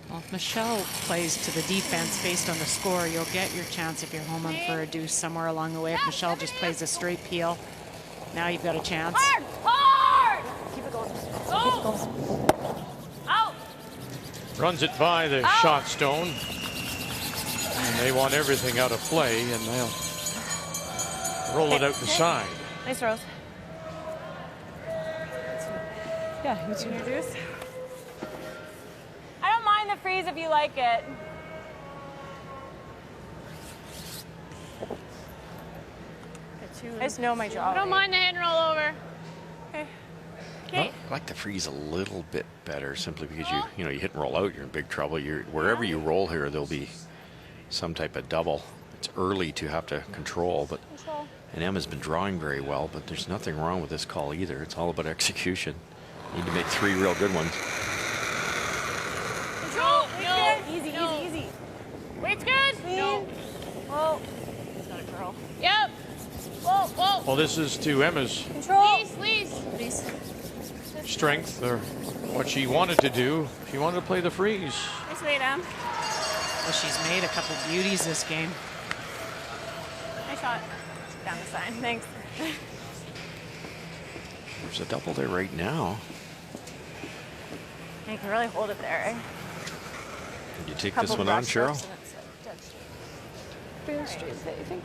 Well, if Michelle plays to the defense based on the score, you'll get your chance if you're home for a deuce somewhere along the way. If Michelle just plays a straight peel, now you've got a chance. Hard! Keep it going. Out! Runs it by the shot stone. And they want everything out of play, and they'll roll it out the side. Nice throws. Yeah, you can introduce. I don't mind the freeze if you like it. I just know my job. I don't mind the hand roll over. Okay. I like to freeze a little bit better, simply because you hit and roll out, you're in big trouble. Wherever you roll here, there'll be some type of double. It's early to have to control, but and Emma's been drawing very well, but there's nothing wrong with this call either. It's all about execution. You need to make 3 real good ones. Control. Easy. Weight's good. Clean. No. Oh, it's got a curl. Yep. Whoa, whoa. Well, this is to Emma's Control. Please. strength, or what she wanted to do. She wanted to play the freeze. Nice weight, Em. Well, she's made a couple beauties this game. Nice shot. Down the sign. Thanks. There's a double there right now. You can really hold it there, eh? Did you take this one on, Cheryl? You think?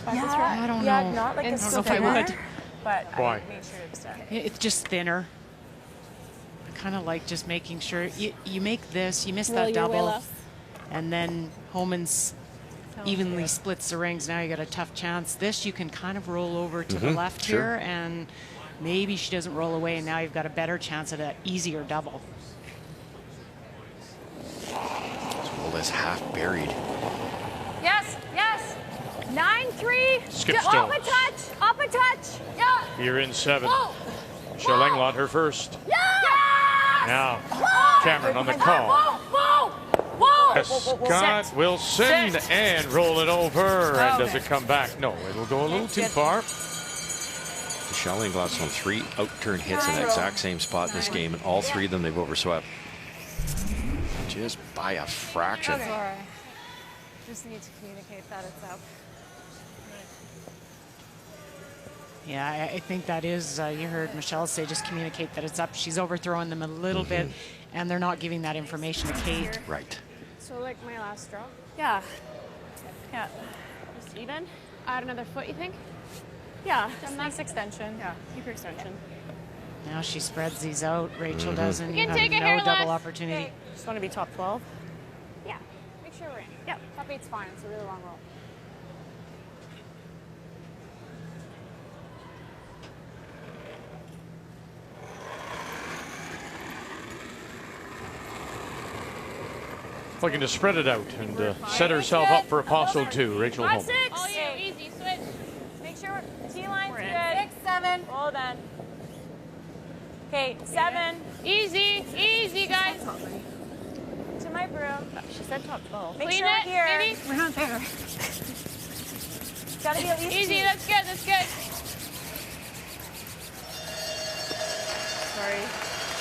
Yeah, I don't know. Yeah, not like I a don't know if I would. But Why? I made sure to start. It's just thinner. I kind of like just making sure you make this, you miss Roll that your way double, left. and then Homan's evenly splits the rings. Now you got a tough chance. This you can kind of roll over to the left sure. here, and maybe she doesn't roll away, and now you've got a better chance at an easier double. Well, this half buried. Yes. 9-3. Skip Up a stones. touch. Up a touch. Yeah. You're in 7. Whoa. Michelle Englot, her first. Yes. Now, Whoa. Cameron on the call. Whoa. Scott Wilson and roll it over. And does it come back? No, it'll go a little too far. Michelle Englot's on 3 out-turn hits in the exact same spot this game, and all 3 of them they've overswept. Just by a fraction. Sorry. Just need to communicate that it's up. Yeah, I think that is, you heard Michelle say, just communicate that it's up. She's overthrowing them a little bit, and they're not giving that information to Kate. Right. So like my last draw? Yeah. Just even? Add another foot, you think? Yeah. Nice extension. Yeah. Keep your extension. Now she spreads these out. Rachel doesn't. We You can have take a no hair double left. opportunity. Just want to be top 12. Yeah. Make sure we're in. Yep. Top 8's fine. It's a really long roll. Looking to spread it out and set herself up for Apostle 2, Rachel Homan. 5-6. All you. Easy. Switch. Make sure T-line's in. good. 6-7. Roll then. Okay, 7. Easy, guys. To my broom. She said top 12. Make Clean sure it, we're here. maybe? We're not there. Gotta be at least Easy, 2. that's good. Sorry.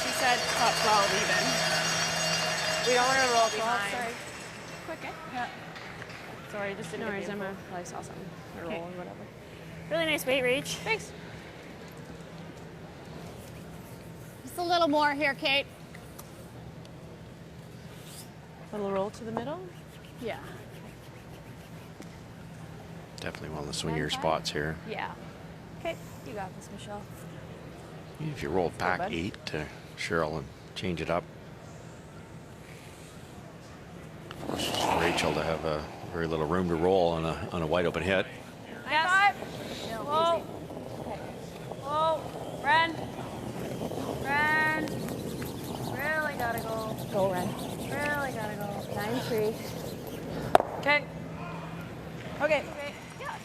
She said top 12 even. We don't want to roll behind. Sorry. Quick, eh? Yeah. Sorry, just didn't No worries, get the Emma. info. Probably saw something. A Okay. roll or whatever. Really nice weight reach. Thanks. Just a little more here, Kate. Little roll to the middle? Yeah. Definitely one of the swingier spots here. Yeah. Okay, you got this, Michelle. If you rolled back 8 to Cheryl and change it up. Rachel to have very little room to roll on a wide open hit. Yes. Whoa. Whoa. Ren. Really gotta go. Go, Ren. Really gotta go. 9-3. Okay. Okay. Yeah.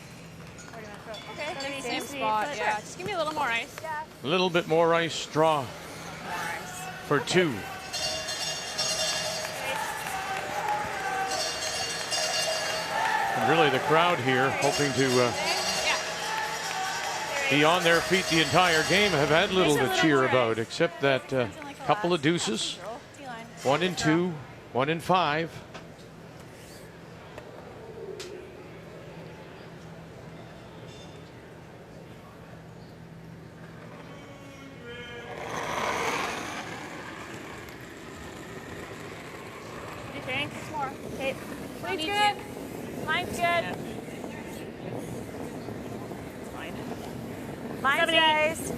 Okay. Same spot. Yeah. Just give me a little more ice. Yeah. A little bit more ice, draw for 2. And really the crowd here hoping to be on their feet the entire game, have had little to cheer about, except that couple of deuces. 1 and 2, 1 and 5. More. Okay. Mine's good. Mine's good. It's fine. Mine's guys.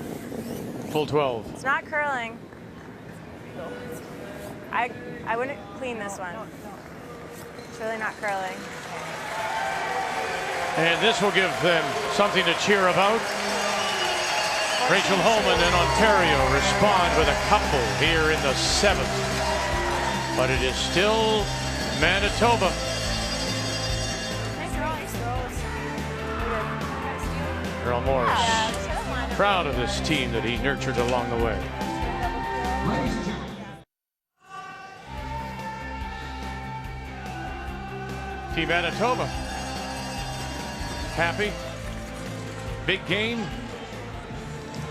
Full 12. It's not curling. I wouldn't clean this one. It's really not curling. And this will give them something to cheer about. Rachel Homan and Ontario respond with a couple here in the 7th. But it is still Manitoba. Earl Morris, proud of this team that he nurtured along the way. Team Manitoba happy big game,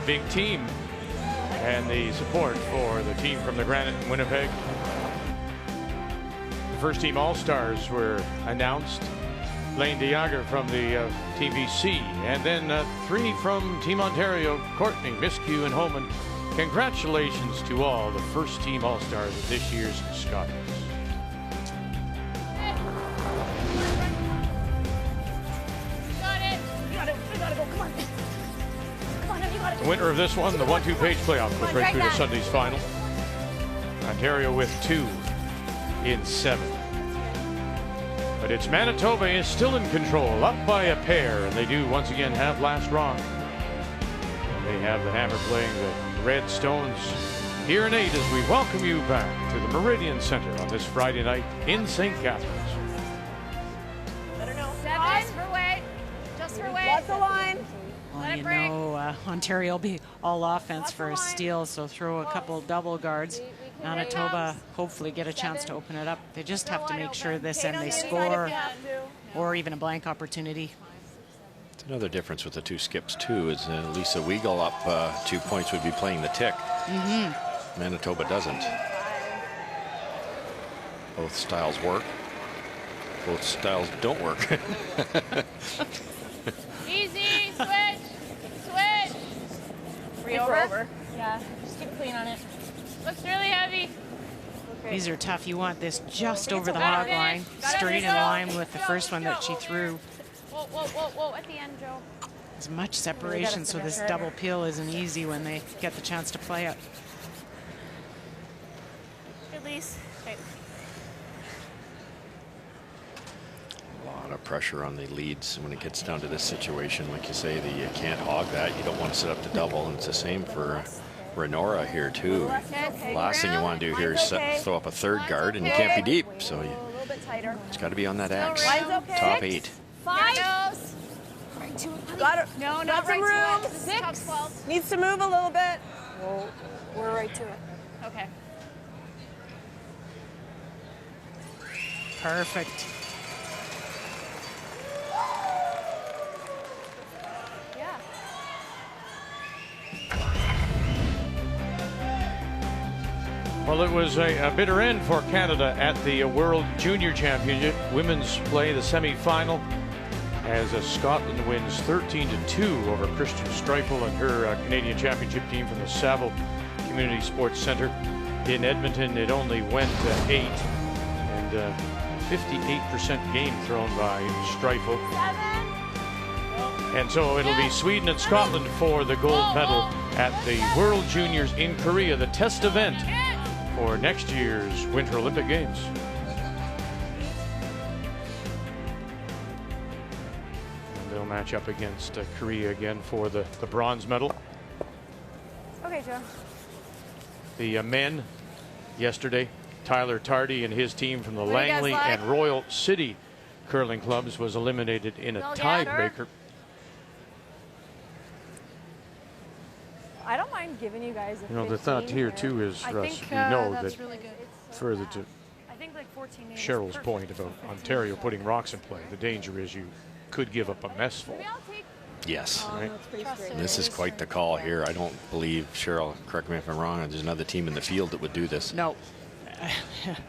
big team, and the support for the team from the Granite in Winnipeg. The first team All-Stars were announced. Blaine DeYager from the Team BC, and then 3 from Team Ontario, Courtney, Miskew, and Homan. Congratulations to all the first team All-Stars of this year's Scotties. The winner of this one, the 1-2 page playoff, goes right through to Sunday's final. Ontario with 2 in 7. But it's Manitoba is still in control, up by a pair, and they do once again have last rock. And they have the Hammer playing the Red Stones here in 8 as we welcome you back to the Meridian Center on this Friday night in St. Catharines. Just for Wade. Just for Wade. What's the line? Well, you know, Ontario will be all offense for a steal, so throw a couple double guards. Manitoba hopefully get a chance to open it up. They just have to make sure this end they score or even a blank opportunity. It's another difference with the 2 skips too is Lisa Weigel up 2 points would be playing the tick. Manitoba doesn't. Both styles work. Both styles don't work. Easy, switch, switch. Free over? Yeah, just keep clean on it. Looks really heavy. These are tough. You want this just over the hog line, straight in line with the first one that she threw. Whoa, whoa, whoa, whoa, at the end, Joe. As much separation, so this double peel isn't easy when they get the chance to play it. Release. Okay. A lot of pressure on the leads when it gets down to this situation. Like you say, you can't hog that. You don't want to set up the double, and it's the same for Renora here too. Last thing you want to do here is throw up a third guard, and you can't be deep. So it's got to be on that axe. Top 8. 5. Got it. No, Got not some right room. to it. Top 12. Needs to move a little bit. Well, we're right to it. Okay. Perfect. Yeah. Well, it was a bitter end for Canada at the World Junior Championship. Women's play the semi-final as Scotland wins 13-2 over Christian Streifel and her Canadian Championship team from the Saville Community Sports Center. In Edmonton, it only went 8, and 58% game thrown by Streifel. And so it'll be Sweden and Scotland for the gold medal at the World Juniors in Korea, the test event for next year's Winter Olympic Games. And they'll match up against Korea again for the bronze medal. Okay, Joe. The men yesterday, Tyler Tardy and his team from the What do you guys Langley like? and Royal City curling clubs was eliminated in a No tiebreaker. I don't mind giving you guys a You know, the thought 15 here too is, I Russ, think, we know that's that really good. further to I think like 14 is Cheryl's perfect point about for 15. Ontario putting rocks in play, the danger is you could give up a mess full. Yes. Right. This is quite the call here. I don't believe, Cheryl, correct me if I'm wrong, there's another team in the field that would do this. No.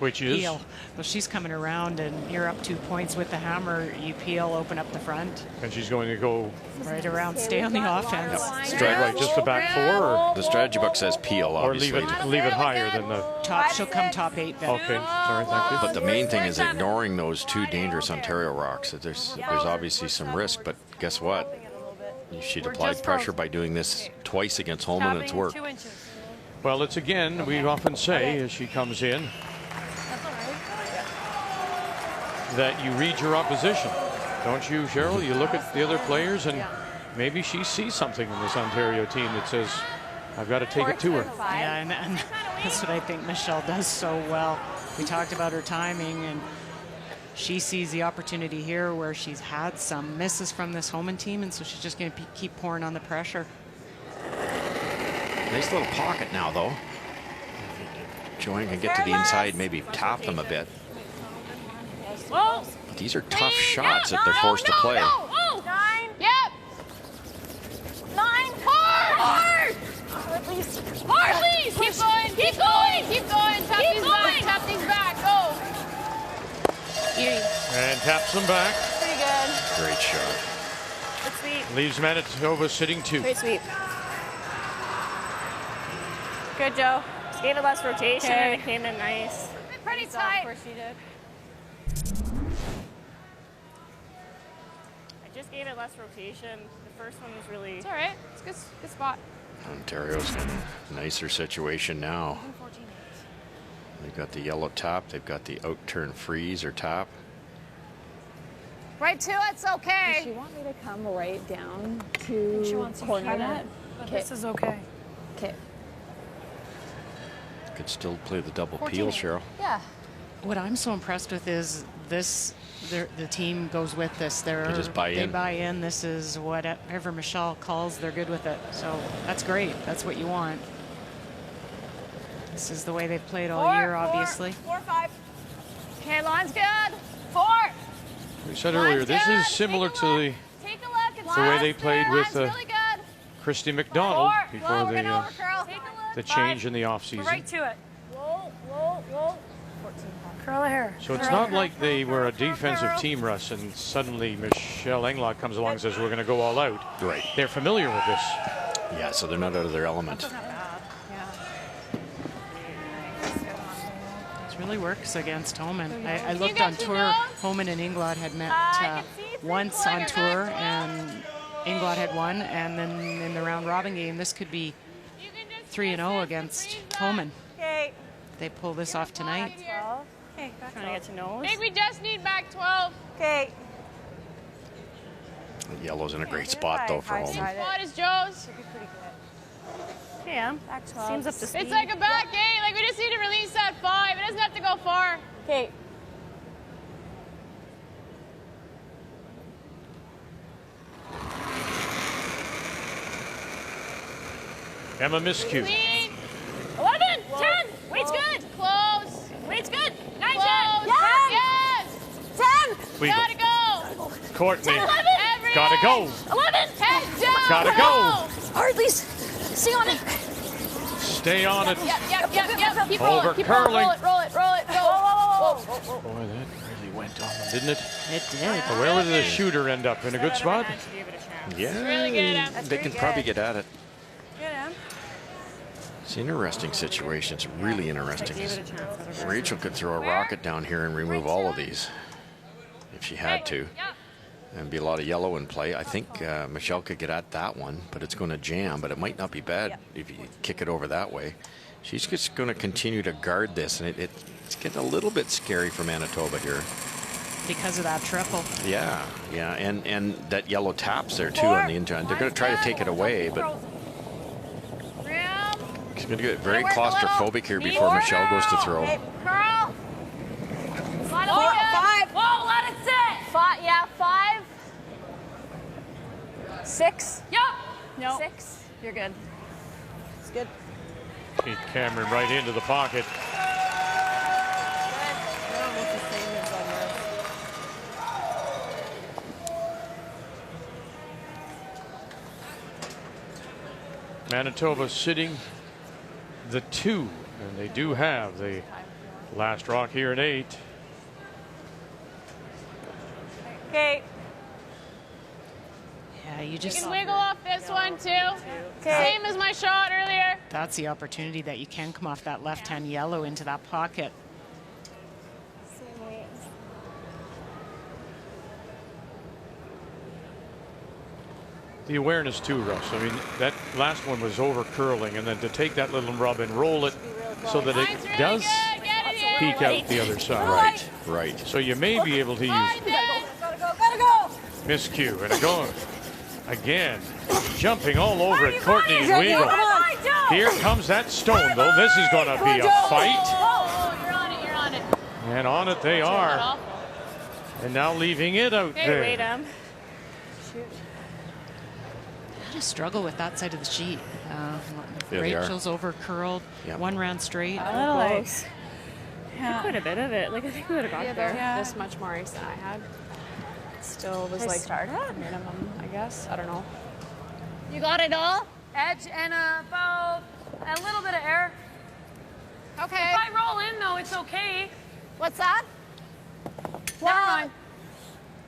Which is? Peel. Well, she's coming around, and you're up 2 points with the hammer. You peel, open up the front. And she's going to go right around, stay on the offense. right, just the back 4, or the strategy book says peel, or leave obviously. it higher than the top. She'll come top 8 then. Okay, sorry, thank you. But the main thing is ignoring those 2 dangerous Ontario rocks. There's obviously some risk, but guess what? She'd applied pressure by doing this twice against Homan, and it's worked. Well, it's again, we often say as she comes in that you read your opposition. Don't you, Cheryl? You look at the other players, and maybe she sees something in this Ontario team that says, I've got to take it to her. Yeah, and that's what I think Michelle does so well. We talked about her timing, and she sees the opportunity here where she's had some misses from this Homan team, and so she's just going to keep pouring on the pressure. Nice little pocket now, though. Joanne can get to the inside, maybe tap them a bit. Whoa. But these are tough shots that they're forced to play. Yep. Hard, please. Keep going. Keep going. Keep going. Tap these back. Tap these back. Go. And taps them back. Pretty good. Great shot. Good sweep. Leaves Manitoba sitting 2. Great sweep. Good, Joe. Just gave it less rotation and it came in nice. Pretty tight. Of course she did. I just gave it less rotation. The first one was really... It's all right. It's a good spot. Ontario's in a nicer situation now. They've got the yellow top. They've got the out-turn freeze or top. Right to it's okay. Does she want me to come right down to She wants corner that? But this is okay. Okay. Could still play the double peel, Cheryl. Yeah. What I'm so impressed with is this, the team goes with this. They just buy in. They buy in. This is whatever Michelle calls, they're good with it. So that's great. That's what you want. This is the way they've played all year, obviously. 4, 5. Okay, line's good. 4. We said earlier, this is similar to the way they played with Christy McDonald before the change in the offseason. Right to it. Whoa, whoa, whoa. Curl the hair. So it's not like they were a defensive team, Russ, and suddenly Michelle Englot comes along and says, we're going to go all out. Right. They're familiar with this. Yeah, so they're not out of their element. It really works against Homan. I looked on tour. Homan and Englot had met once on tour, and Englot had won. And then in the round robin game, this could be 3-0 against Homan. Okay. They pull this off tonight. Okay, Trying to get to nose. I think we just need back 12. Okay. The yellow's in a great spot, though, for Homan. Spot is Joe's. Yeah. Seems up to speed. It's like a back 8. Like we just need to release that 5. It doesn't have to go far. Okay. Emma Miscue. Clean. 11, 10. Weight's good. Close. Weight's good. 9, 10. Yes. 10. Weagle. Gotta go. Courtney. 11. Gotta go. 11. Head down. Gotta go. Hardly. Stay on it. Stay on it. Yep. Keep Over rolling. Keep curling. Roll it. Go. Whoa. Boy, that really went on them, didn't it? It did. But where would the shooter end up? In a good spot? Yeah, really good, Em. they can probably get at it. Good, Em. It's an interesting situation. It's really interesting. Rachel could throw a rocket down here and remove all of these if she had to. And be a lot of yellow in play. I think Michelle could get at that one, but it's going to jam. But it might not be bad if you kick it over that way. She's just going to continue to guard this, and it's getting a little bit scary for Manitoba here. Because of that triple. Yeah, and that yellow taps there too on the inside. They're going to try to take it away, but she's going to get very claustrophobic here before Michelle goes to throw. Curl. 5. Whoa, let it sit. 5. Yeah, 5. 6. Yep. No. 6. You're good. It's good. Kate Cameron right into the pocket. Manitoba sitting the 2, and they do have the last rock here at 8. Okay. Yeah, you You just. can wiggle off this one too. Same as my shot earlier. That's the opportunity that you can come off that left-hand yellow into that pocket. The awareness too, Russ. I mean, that last one was over curling, and then to take that little rub and roll it so that it does peek out the other side. Right. So you may be able to use Gotta go. miscue and going again, jumping all over it. Courtney Weagle. Here comes that stone, though. This is going to be a fight. Oh, you're on it. And on it they are. And now leaving it out there. Wait, shoot. I just struggle with that side of the sheet. Yeah, Rachel's over curled, one round straight. Nice. Yeah. Quite a bit of it. Like I think we would have got there. Yeah. This much more ice than I had. Still was like minimum, I guess. I don't know. You got it all? Edge and a bow. A little bit of air. Okay. If I roll in, though, it's okay. What's that? Never mind.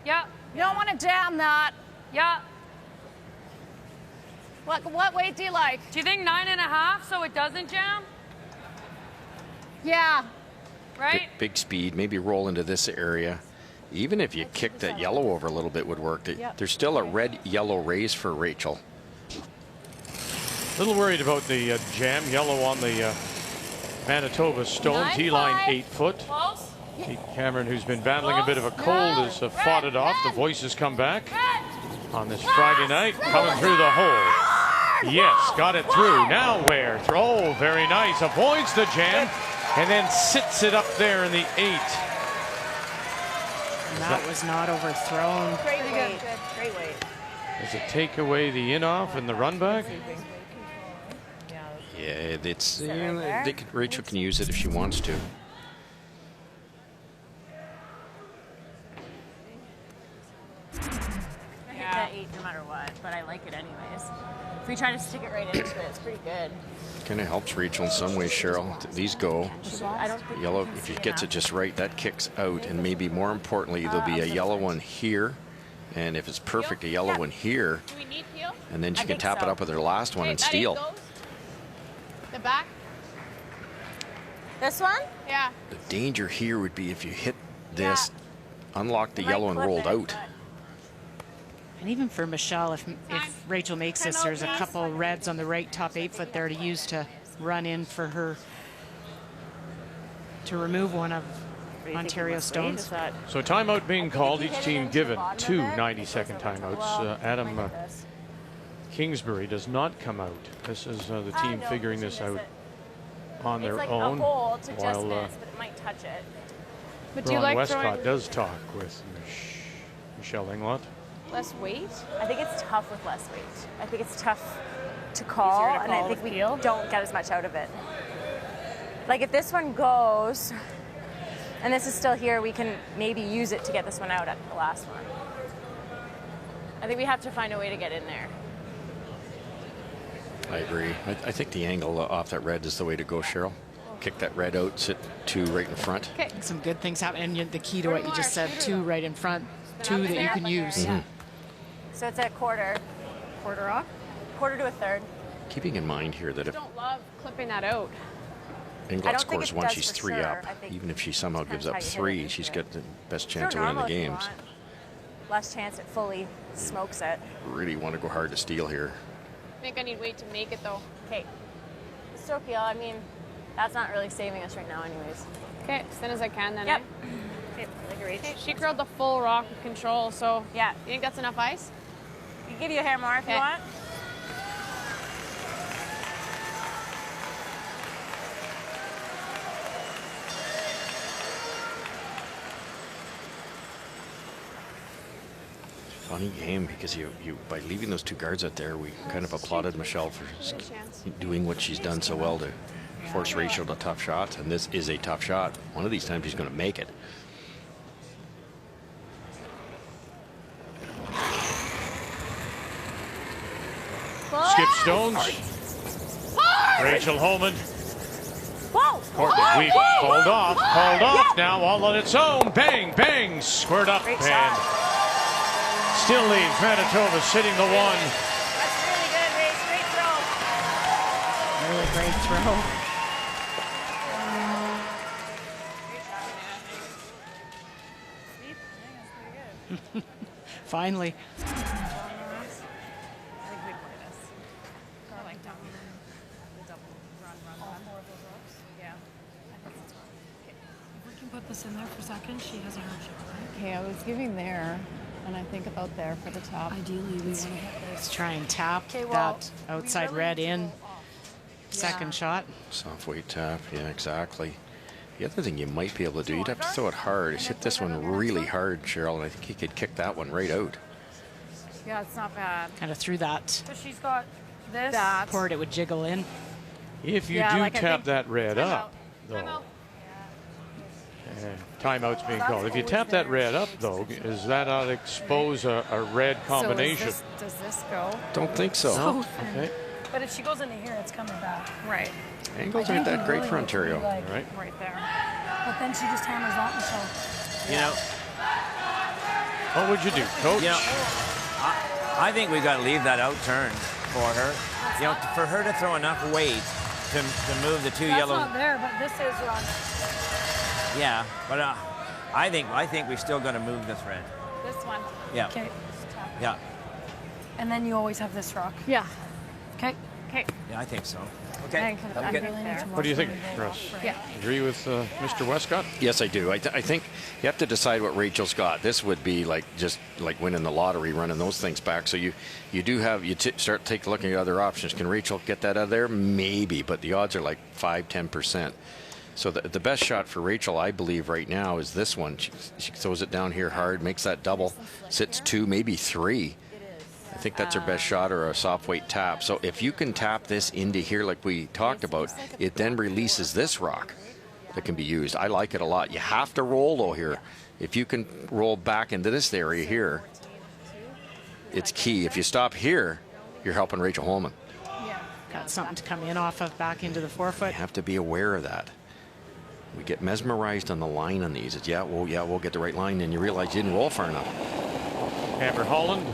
Yeah. You don't want to jam that. Yeah. What weight do you like? Do you think 9.5 so it doesn't jam? Yeah. Right? Big speed, maybe roll into this area. Even if you kick that yellow over a little bit would work. There's still a red-yellow raise for Rachel. A little worried about the jam. Yellow on the Manitoba stone. T-line 8 foot. Close. Kate Cameron, who's been battling a bit of a cold, has fought it off. The voices come back on this Friday night. Coming through the hole. Yes, got it through. Now where? Oh, very nice. Avoids the jam and then sits it up there in the 8. And that was not overthrown. Great weight. Great weight. Does it take away the in-off and the run back? Yeah, it's Rachel can use it if she wants to. I hit that 8 no matter what, but I like it anyways. If we try to stick it right into it, it's pretty good. Kind of helps Rachel in some ways, Cheryl. These go. I don't think Yellow, if he gets it just right, that kicks out. And maybe more importantly, there'll be a yellow one here. And if it's perfect, a yellow one here. Do we need peel? And then she can tap it up with her last one and that steal. goes. The back? This one? Yeah. The danger here would be if you hit this, unlock the yellow and rolled out. And even for Michelle, if Rachel makes this, there's a couple reds on the right top 8 foot there to use to run in for her to remove one of Ontario Stones. So timeout being called, each team given 2 90-second timeouts. Adam Kingsbury does not come out. This is the team figuring this out on their own. While to just while miss, but it might touch it. But do you Ron like Westcott throwing does talk with Michelle Englot. less weight? I think it's tough with less weight. I think it's tough to call, Easier to and I call think with we peel? don't get as much out of it. Like if this one goes, and this is still here, we can maybe use it to get this one out at the last one. I think we have to find a way to get in there. I agree. I think the angle off that red is the way to go, Cheryl. Kick that red out, sit 2 right in front. Okay. Some good things happen. And the key to what you just said, 2 right in front, 2 that you can use. So it's at a quarter. Quarter off? Quarter to a third. Keeping in mind here that if I don't love clipping that out. Englot scores 1, she's 3 up. Even if she somehow gives up 3, she's got the best chance of winning the games. Less chance it fully smokes it. Really want to go hard to steal here. I think I need weight to make it though. Okay. Stroke I mean, that's not really saving us right now anyways. Okay, as thin as I can then. Yep. Okay, she curled the full rock with control, so yeah. You think that's enough ice? I can give you a hair more if you want. Funny game because you by leaving those 2 guards out there, we kind of applauded Michelle for doing what she's done so well to force Rachel to tough shots, and this is a tough shot. One of these times she's going to make it. Skip Stones. Rachel Homan. Courtney weak. Called off. Called off now all on its own. Bang, bang. Squared up and still leaves Manitoba sitting the 1. That's really good, Ray. Great throw. Really great throw. Finally. Put this in there for a second. She has a hard shot, right? Okay, I was giving there, and I think about there for the top. Ideally, we want to hit this. Let's try and tap that outside red in. Second shot. Soft weight tap, yeah, exactly. The other thing you might be able to do, you'd have to throw it hard. Is hit this one really hard, Cheryl, and I think you could kick that one right out. Yeah, it's not bad. Kind of through that. So she's got this. Port, it would jiggle in. If you do tap that red up, though. Timeout's being called. If you tap that red up, though, does that not expose a red combination? So does this go? Don't think so. No. Okay. But if she goes into here, it's coming back. Right. Angles aren't that great for Ontario. Right. Right there. But then she just hammers out, Michelle. You know, what would you do, Coach? You know, I think we've got to leave that out turn for her. You know, for her to throw enough weight to move the two yellow. That's not there, but this is wrong. Yeah, but I think we still got to move this red. This one. Yeah. Okay. Yeah. And then you always have this rock. Yeah. Okay. Okay. Yeah, I think so. Okay. What do you think, Russ? Yeah. Agree with Mr. Westcott? Yes, I do. I think you have to decide what Rachel's got. This would be like just like winning the lottery, running those things back. So you start looking at other options. Can Rachel get that out of there? Maybe, but the odds are like 5-10%. So the best shot for Rachel, I believe, right now is this one. She throws it down here hard, makes that double, sits 2, maybe 3. I think that's her best shot, or a soft weight tap. So if you can tap this into here like we talked about, it then releases this rock that can be used. I like it a lot. You have to roll though here. If you can roll back into this area here, it's key. If you stop here, you're helping Rachel Homan. Yeah. Got something to come in off of back into the forefoot. You have to be aware of that. We get mesmerized on the line on these. It's, we'll get the right line, and you realize you didn't roll far enough. Amber Holland,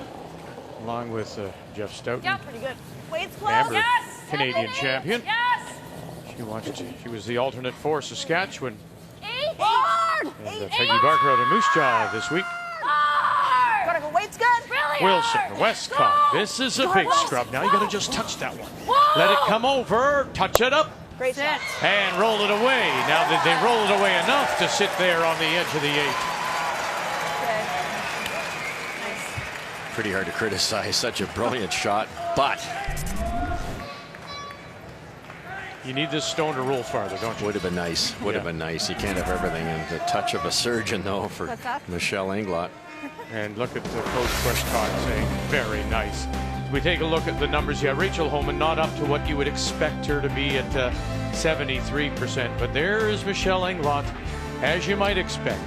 along with Jeff Stoughton. Yeah, pretty good. Wade's close. Amber, Yes. Canadian champion. Yes. She was the alternate for Saskatchewan. Hard. And Peggy Barker out of Moose Jaw this week. Gotta go. Wade's good. Really Wilson, hard. Westcott. This is a big scrub. Now you got to just touch that one. Let it come over. Touch it up. Great shot. And roll it away. Now that they roll it away enough to sit there on the edge of the 8. Pretty hard to criticize such a brilliant shot, but you need this stone to roll farther, don't you? Would have been nice. Would have been nice. You can't have everything. And the touch of a surgeon, though, for Michelle Englot. And look at the Coach Westcott saying, very nice. We take a look at the numbers. Yeah, Rachel Homan not up to what you would expect her to be at 73%. But there is Michelle Englot, as you might expect.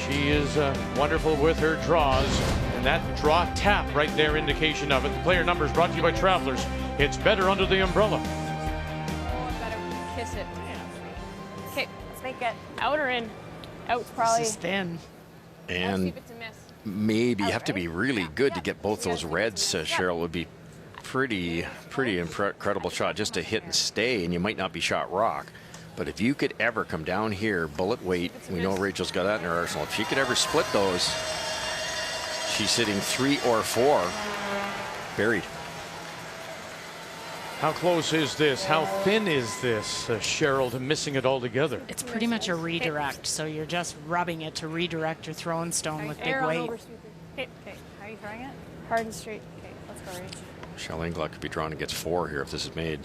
She is wonderful with her draws. And that draw tap right there, indication of it. The player numbers brought to you by Travelers. It's better under the umbrella. Better kiss it. Okay, let's make it. Out or in? Out probably. This is thin. And maybe you have to be really good to get both those reds, Cheryl. Would be pretty incredible shot just to hit and stay, and you might not be shot rock. But if you could ever come down here, bullet weight, we know Rachel's got that in her arsenal. If she could ever split those, she's sitting 3 or 4 buried. How close is this? How thin is this, Cheryl, to missing it altogether? It's pretty much a redirect, so you're just rubbing it to redirect your throwing stone with big weight. Okay, how are you throwing it? Hard and straight. Okay, let's go, Rach. Michelle Englot could be drawn against 4 here if this is made.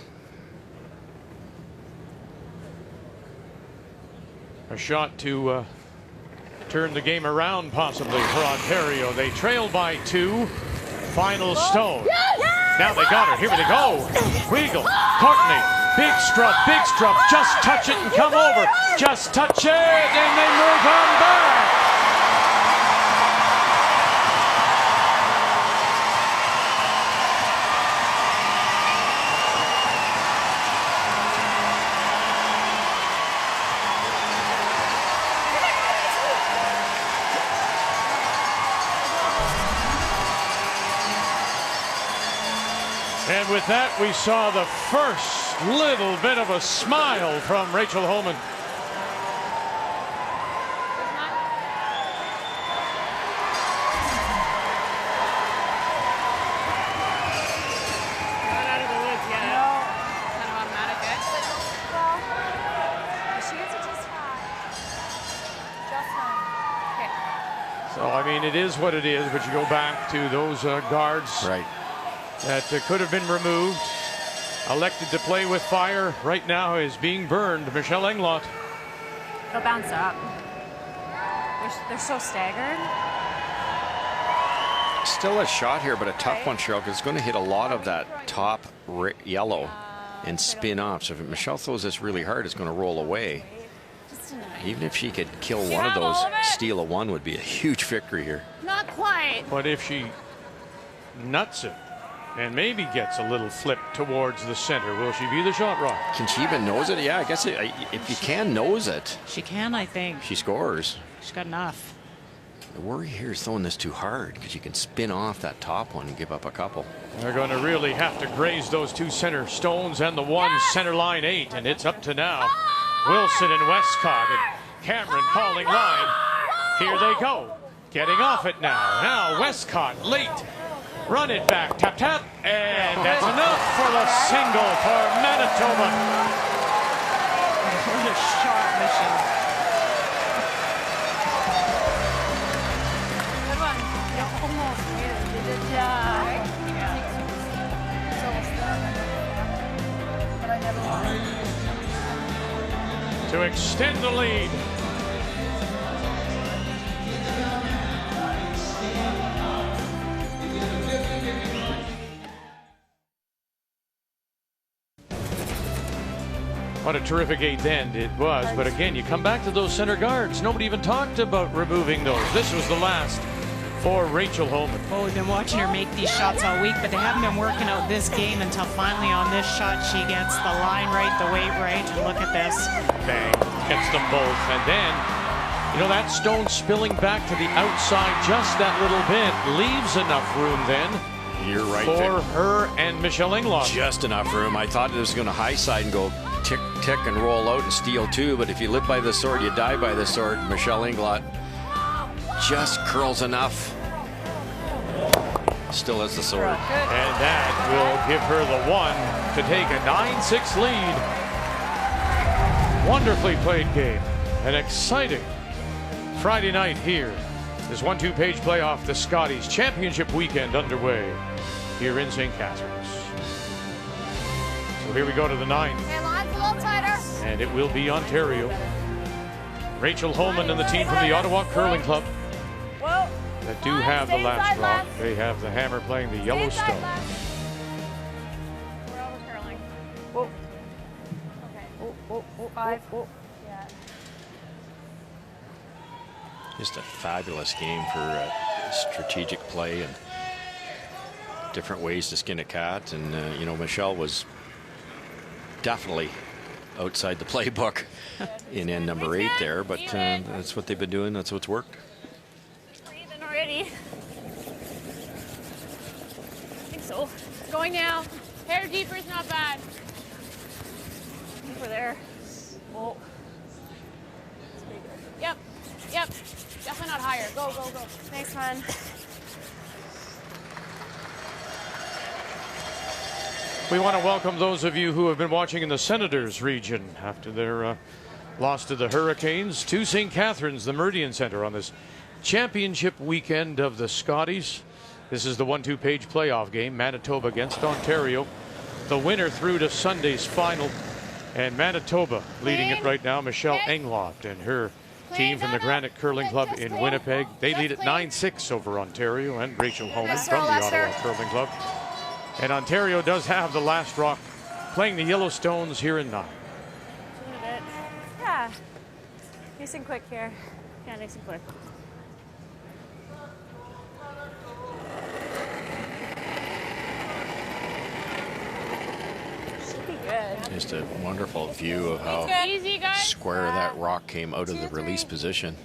A shot to turn the game around, possibly, for Ontario. They trail by 2. Final stone. Now they got her. Here they go. Weagle, Courtney, big strut, just touch it and come over. Just touch it, and then we'll come back. And with that, we saw the first little bit of a smile from Rachel Homan. Not out of the woods yet. No. Kind of automatic, Well, she gets it just fine. Just fine. Okay. So, I mean, it is what it is, but you go back to those guards. Right. That could have been removed. Elected to play with fire right now is being burned. Michelle Englot. Go bounce up. They're so staggered. Still a shot here, but a tough one, Cheryl, because it's going to hit a lot of that top yellow and spin off. So if Michelle throws this really hard, it's going to roll away. Even if she could kill one of those, steal a 1 would be a huge victory here. Not quite. But if she nuts it, And maybe gets a little flip towards the center. Will she be the shot rock? Can she even nose it? Yeah, I guess if you can nose it. She can, I think. She scores. She's got enough. The worry here is throwing this too hard because you can spin off that top one and give up a couple. They're going to really have to graze those two center stones and the one center line 8. And it's up to now Wilson and Westcott and Cameron calling line. Here they go. Getting off it now. Now Westcott late. Run it back. Tap, tap. And that's enough for the single for Manitoba. What a sharp mission. Good one. You almost made it. You did. Yeah. It's almost done. But I never won. To extend the lead. What a terrific 8th end it was. But again, you come back to those center guards. Nobody even talked about removing those. This was the last for Rachel Homan. Oh, we've been watching her make these shots all week, but they haven't been working out this game until finally on this shot she gets the line right, the weight right. And look at this. Bang. Gets them both. And then, you know, that stone spilling back to the outside just that little bit leaves enough room then. You're right, for her and Michelle Englot. Just enough room. I thought it was going to high side and go tick, tick, and roll out and steal 2. But if you live by the sword, you die by the sword. Michelle Englot just curls enough. Still has the sword. And that will give her the 1 to take a 9-6 lead. Wonderfully played game. An exciting Friday night here. This 1-2 page playoff, the Scotties Championship weekend underway here in St. Catharines. So here we go to the 9th. Okay, line's a little tighter. And it will be Ontario. Rachel Homan and the team from the Ottawa Curling Club that do have the last rock. They have the Hammer playing the yellow stone. We're over curling. Whoa. Okay. Oh, 5. Yeah. Just a fabulous game for strategic play and different ways to skin a cat. And, you know, Michelle was definitely outside the playbook in end number 8 there, but that's what they've been doing. That's what's worked. Breathing already. I think so. It's going now. Hair deeper is not bad. Over there. Oh. Yep. Yep. Definitely not higher. Go, go, go. Thanks, man. We want to welcome those of you who have been watching in the Senators region after their loss to the Hurricanes to St. Catharines, the Meridian Center, on this championship weekend of the Scotties. This is the 1-2 page playoff game, Manitoba against Ontario. The winner through to Sunday's final. And Manitoba leading it right now, Michelle Englot and her team from the Granite Curling Club in Winnipeg. They lead at 9-6 over Ontario, and Rachel Homan from the Ottawa Curling Club. And Ontario does have the last rock playing the Yellowstones here in 9. Yeah. Nice and quick here. Yeah, nice and quick. Should be good. Just a wonderful view of how square that rock came out of the release position.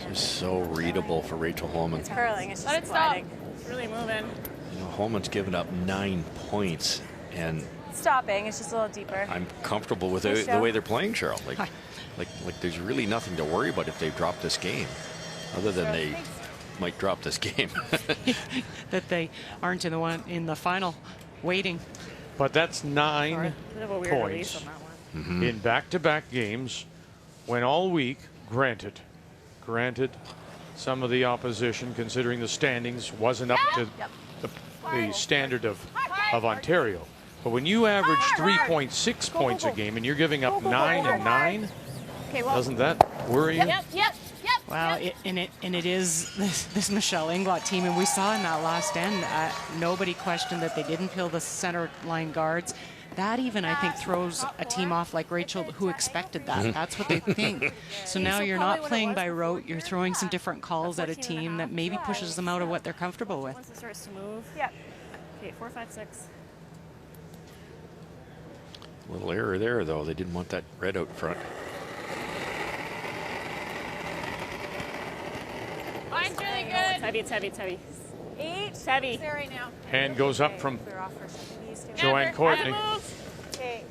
Just so readable for Rachel Homan. It's curling. It's just Let it stop. sliding. It's really moving. You know, Homan's given up 9 points, and Stopping. It's just a little deeper. I'm comfortable with the way they're playing, Cheryl. Like there's really nothing to worry about if they drop this game, other than they might drop this game. That they aren't in the final waiting. But that's 9 points in back-to-back games when all week, granted, some of the opposition, considering the standings, wasn't up to the standard of Ontario. But when you average 3.6 points a game and you're giving up 9 and 9, doesn't that worry you? Yep. Wow, it is this Michelle Englot team, and we saw in that last end, nobody questioned that they didn't peel the center line guards. That even, I think, throws a team off like Rachel who expected that. That's what they think. So now you're not playing by rote. You're throwing some different calls at a team that maybe pushes them out of what they're comfortable with. Once it starts to move. Yep. Okay, 4, 5, 6. A little error there, though. They didn't want that red out front. Line's really good. It's heavy, it's heavy, it's heavy. 8. It's heavy. It's there right now. Hand goes up from Joanne Courtney. Okay.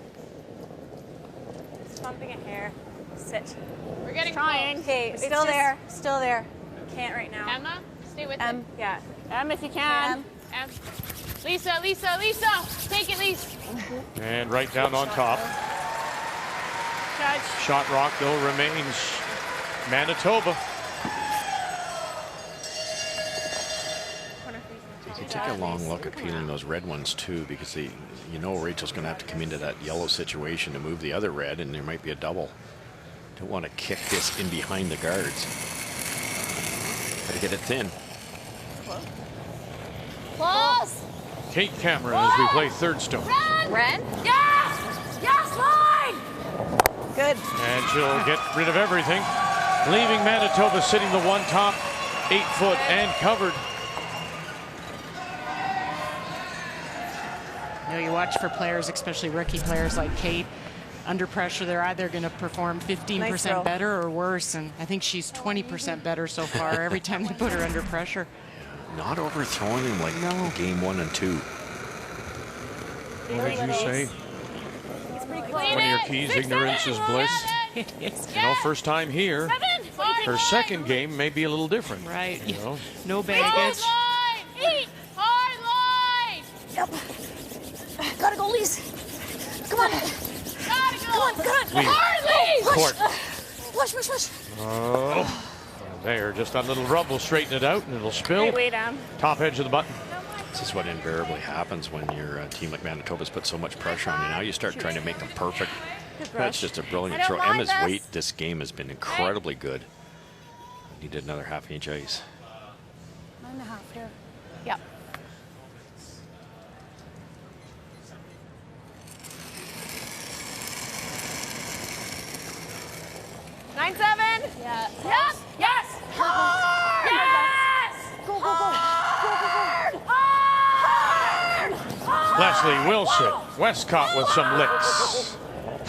Just bumping a hair. Sit. We're getting trying. Okay, it's still there. Still there. Can't right now. Emma, stay with M. it. Yeah. M if you can. M. Lisa, Lisa, Lisa. Take it, Lisa. And right down on top. Judge. Shot rock, though, remains Manitoba. You take a long look at peeling those red ones too, because you know Rachel's going to have to come into that yellow situation to move the other red, and there might be a double. Don't want to kick this in behind the guards. Got to get it thin. Close. Kate Cameron as we play third stone. Ren? Yes! Yes, line! Good. And she'll get rid of everything, leaving Manitoba sitting the one top, 8 foot and covered. You know, you watch for players, especially rookie players like Kate, under pressure, they're either going to perform 15% better or worse, and I think she's 20% better so far every time they put her under pressure. Not overthrowing him like game 1 and 2. What did you say? One of your keys, ignorance is bliss. It is. You know, first time here. 7. Her second game may be a little different. Right. You know? No baggage. Hard line! Yep. Gotta go, Lise. Come on. Gotta go! Come on, come on. Lee. Hard, Lise! Court. Push. Oh. There, just that little rub will straighten it out and it'll spill. Wait, Top edge of the button. This is what invariably happens when your team like Manitoba's put so much pressure on you. Now you start trying to make them perfect. That's just a brilliant throw. Emma's weight this game has been incredibly good. Needed another half-inch ice. 9.5 here. Yep. Nine, 7. Yeah. Yes! Yes! Hard! Yes! Go, go, go. Leslie Wilson, Westcott with some licks.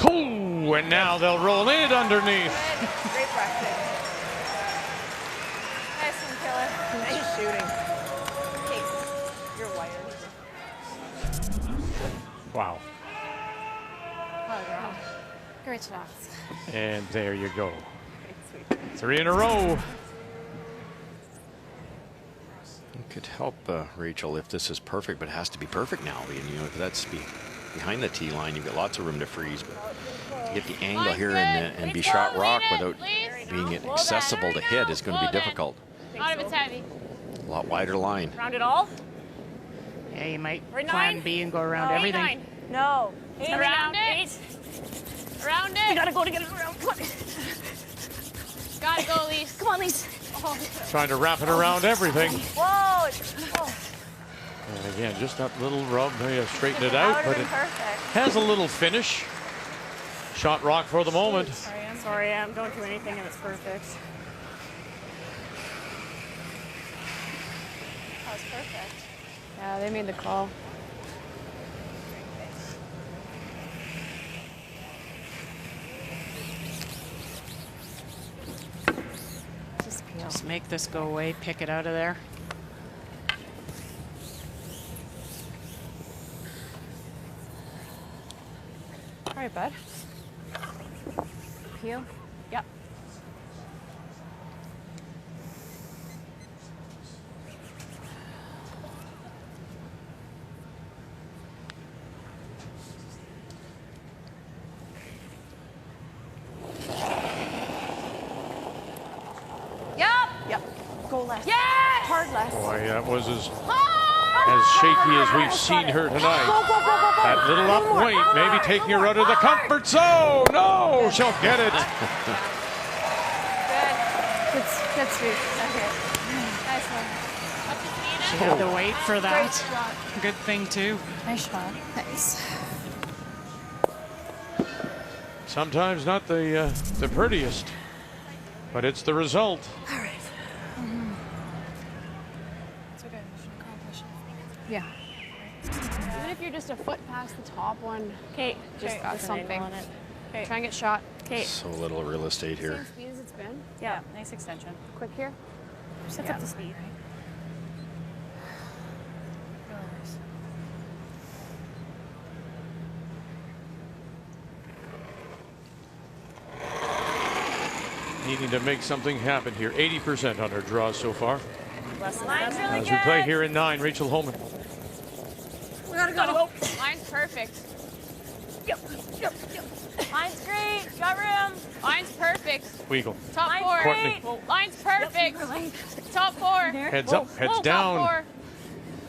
Ooh, and now they'll roll it underneath. Great practice. Nice one, Killer. Nice shooting. Kate, you're wired. Wow. Oh, girl. Great shots. And there you go. 3 in a row. It could help Rachel if this is perfect, but it has to be perfect now. And, you know, if that's behind the tee line, you've got lots of room to freeze. But to get the angle here and be shot rock without being accessible to hit is going to be difficult. Out of it's heavy. A lot wider line. Round it all? Yeah, you might Right, plan 9? B and go around everything. 9. No. Around it. Around it. You gotta go to get it around. Come on. Gotta go, Lise. Come on, Lise. Oh. Trying to wrap it around everything. Whoa. Oh. And again, just that little rub, they straighten it out, but it has a little finish. Shot rock for the moment. Sorry, Em. Don't do anything if it's perfect. That was perfect. Yeah, they made the call. Just make this go away, pick it out of there. All right, bud. Peel? Yep. Yep. Go left. Yes! Hard left. Boy, that was as shaky as we've seen her tonight. Go, go, go, go, go. That little up weight, maybe taking her out of the comfort zone. No, she'll get it. Good sweep. Okay. Nice one. She had the weight for that. Great shot. Good thing, too. Nice shot. Nice. Sometimes not the prettiest, but it's the result. All right. It's okay. We should accomplish it. Yeah. Even if you're just a foot past the top one, Kate, just got something. on it. Okay. Try and get shot. Kate. So little real estate here. Same speed as it's been. Yeah, nice extension. Quick here. Sets up the speed, right? Needing to make something happen here. 80% on her draws so far. Line's really As we play here in 9, Rachel Homan. We gotta go. Line's perfect. Yep. Line's great. Got room. Line's perfect. Weagle. Top Line's 4. Courtney. Line's perfect. Top 4. Heads up, heads Top down. 4.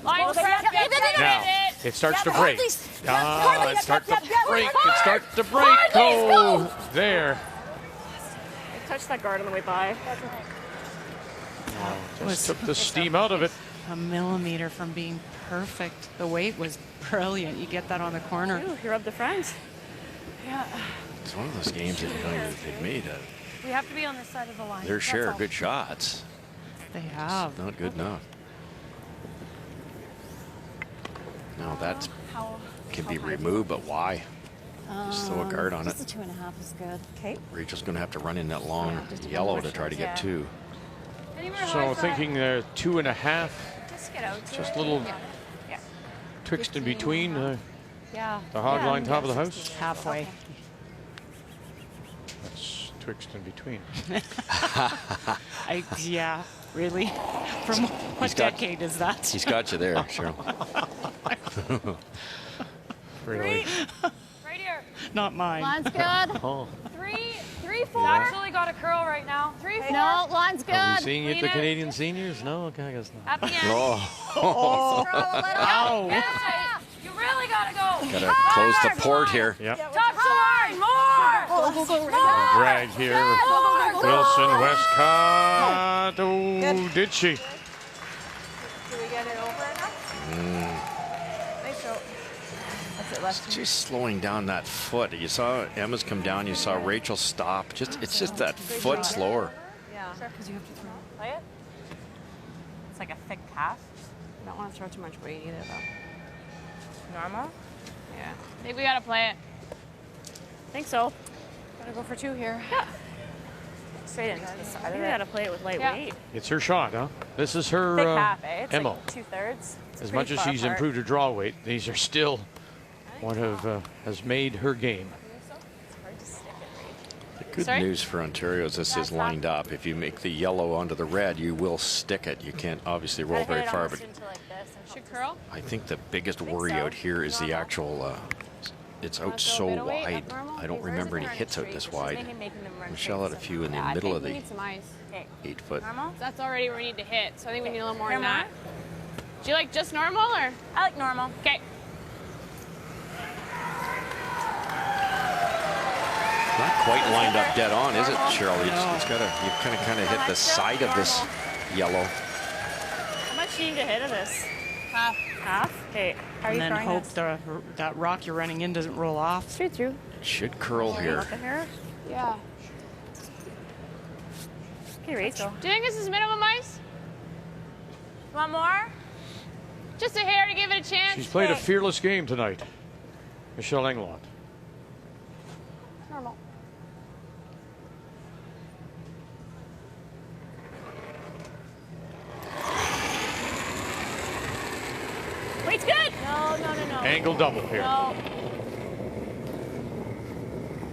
Line's perfect. Now, it starts to break. It starts to break. Hard. It starts to break. Oh, there. Touch that guard on the way by. Just took the steam out of it. A millimeter from being perfect. The weight was brilliant. You get that on the corner. Ooh, you rubbed the front. Yeah. It's one of those games that they've made We have to be on this side of the line. their That's share all. of good shots. They have. Not good enough. Now that can be removed, but why? Just throw a guard on it. Just a 2.5 is good. Okay. Rachel's going to have to run in that long yellow to try to get 2. So thinking 2.5. Just get out. Just a little Yeah. twixt in between Yeah. the hog line top of the house. Halfway. That's twixt in between. Yeah, really? From what decade is that? He's got you there, Cheryl. Really? Right here. Not mine. Line's good. Oh. 3, 4. Actually got a curl right now. 3, 4. No, line's good. Are we seeing it at the Clean it. Canadian seniors? No, okay, I guess not. At the end. Oh. Ow. Yeah. You really gotta go. Gotta close the port here. Yep. Touch the line. More. Drag here. Wilson, Westcott. Oh, did she? Did we get it over enough? Nice show. That's it, left. She's slowing down that foot. You saw Emma's come down. You saw Rachel stop. It's just that foot slower. Yeah. Sure, because you have to throw. Play it. It's like a thick calf. You don't want to throw too much weight either, though. Normal? Yeah. I think we gotta play it. Think so. Gotta go for 2 here. Yeah. Straight into the side of it. You gotta play it with light weight. It's her shot, huh? This is her Thick half, eh? It's MO. like 2/3. As much as she's improved her draw weight, these are still what has made her game. The good news for Ontario is this is lined up. If you make the yellow onto the red, you will stick it. You can't obviously roll very far, but Should curl? I think the biggest worry out here is the actual. It's out so wide. I don't remember any hits out this wide. Michelle had a few in the middle of we the need some ice. 8 foot. That's already where we need to hit, so I think we need a little more than that. Do you like just normal or? I like normal. Okay. Not quite lined up dead on, is it, Cheryl? It's got to. You kind of hit the side of this yellow. How much do you need to hit of this? Half. Half? Okay. How are And you then throwing hope this? that rock you're running in doesn't roll off. Straight through. It should curl here. Yeah. Okay, Rachel. Do you think this is minimum ice? Want more? Just a hair to give it a chance. She's played a fearless game tonight, Michelle Englot. Normal. Wait's good. No. Angle double here. No.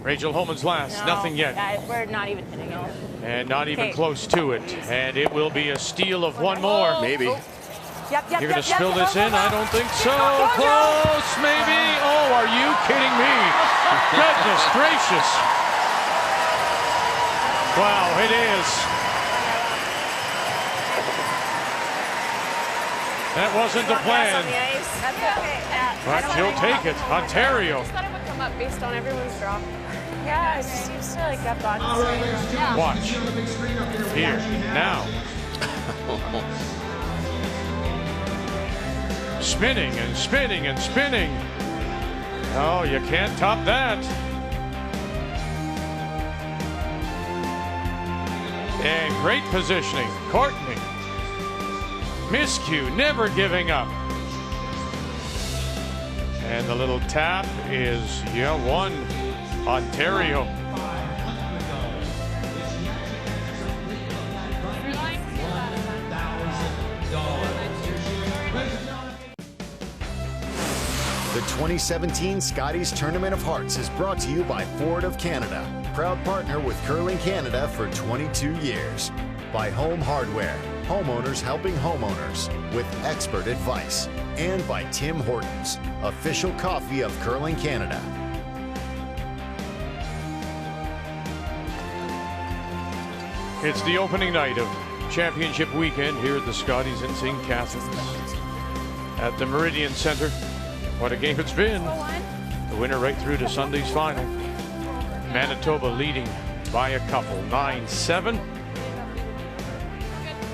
Rachel Homan's last, nothing yet. We're not even hitting it. And not even close to it. And it will be a steal of one more. Maybe. Yep. You're going to spill this in? I don't think so. Close, maybe. Oh, are you kidding me? Goodness gracious. Wow, it is. That wasn't the plan. But she'll take it. Ontario. I thought it would come up based on everyone's drop. Yeah, it seems to like have gone. Watch. Here, now. Spinning and spinning and spinning. Oh, you can't top that. And great positioning. Courtney. Miscue, never giving up. And the little tap is, yeah, 1, Ontario. The 2017 Scotties Tournament of Hearts is brought to you by Ford of Canada, proud partner with Curling Canada for 22 years. By Home Hardware, homeowners helping homeowners with expert advice. And by Tim Hortons, official coffee of Curling Canada. It's the opening night of championship weekend here at the Scotties in St. Catharines at the Meridian Center. What a game it's been. The winner right through to Sunday's final. Manitoba leading by a couple, 9-7.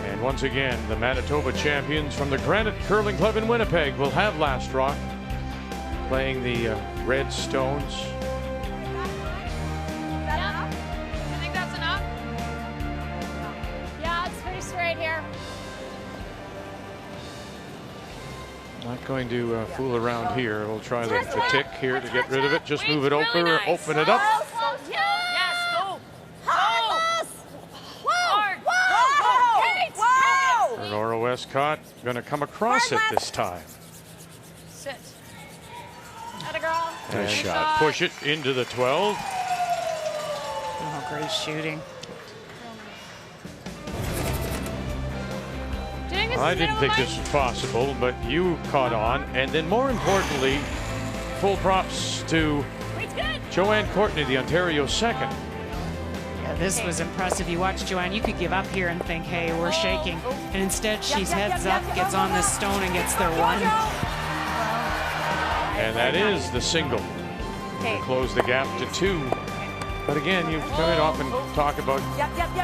And once again, the Manitoba champions from the Granite Curling Club in Winnipeg will have last rock, playing the Red Stones. I think that's enough. Yeah, it's pretty straight here. Not going to fool around here. We'll try the tick here to get rid of it. Just move it over, open it up. Yes, go. Nora Westcott going to come across it this time. Sit. Atta girl. Nice shot. Push it into the 12. Oh, great shooting. I didn't think this was possible, but you caught on. And then more importantly, full props to Joanne Courtney, the Ontario second. Yeah, this was impressive. You watch Joanne, you could give up here and think, hey, we're shaking. And instead, she's heads up, gets on this stone and gets their 1. And that is the single. To close the gap to 2. But again, you quite often talk about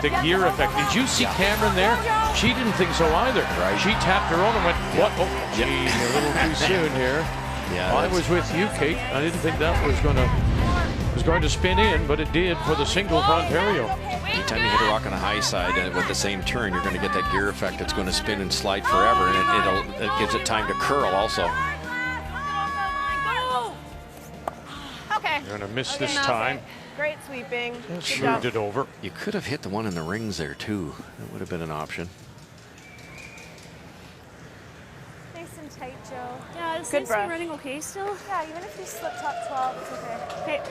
the gear effect. Did you see Cameron there? She didn't think so either. Right. She tapped her own and went, what? Oh, gee, a little too soon here. Yeah, I was with you, Kate. I didn't think that was going to spin in, but it did for the single for Ontario. Anytime you hit a rock on the high side with the same turn, you're going to get that gear effect. It's going to spin and slide forever, and it gives it time to curl also. Okay. You're going to miss this time. Great sweeping. Moved it over. You could have hit the one in the rings there too. That would have been an option. Nice and tight, Joe. Yeah, is Good this brush. running okay still? Yeah, even if you slip top 12, it's okay. Okay.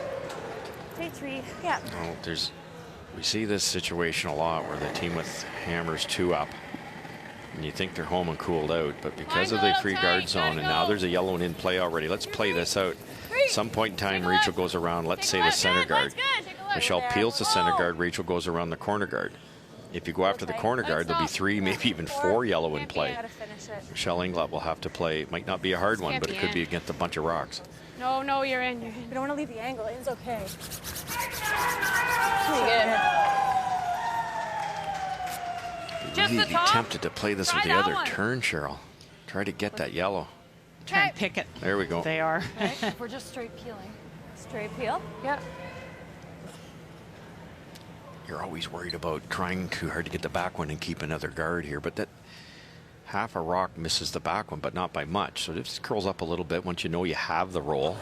Take 3. Yeah. Well, we see this situation a lot where the team with hammers 2 up. And you think they're home and cooled out, but because of the free guard zone, and now there's a yellow in play already. Let's play this out. Some point in time, Rachel goes around, let's say the center guard. Michelle peels the center guard, Rachel goes around the corner guard. If you go after the corner guard, there'll be 3, maybe even 4 yellow in play. Michelle Englot will have to play. It might not be a hard one, but it could be against a bunch of rocks. No, no, you're in. We don't want to leave the angle. It's okay. Just Really the be top. tempted to play this with the Try that other one. turn, Cheryl. Try to get that yellow. Try and pick it. There we go. They are. We're just straight peeling. Straight peel? Yep. You're always worried about trying too hard to get the back one and keep another guard here, but that half a rock misses the back one, but not by much. So this curls up a little bit once you know you have the roll.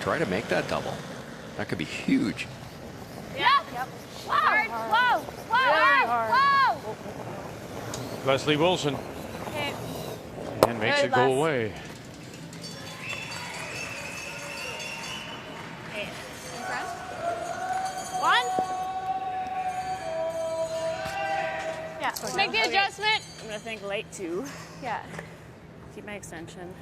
Try to make that double. That could be huge. Yeah. Yep. Whoa, whoa. Leslie Wilson. Okay. And makes Good, it go Les. away. Okay. One. Yeah. Make the adjustment. I'm gonna think light 2. Yeah. Keep my extension.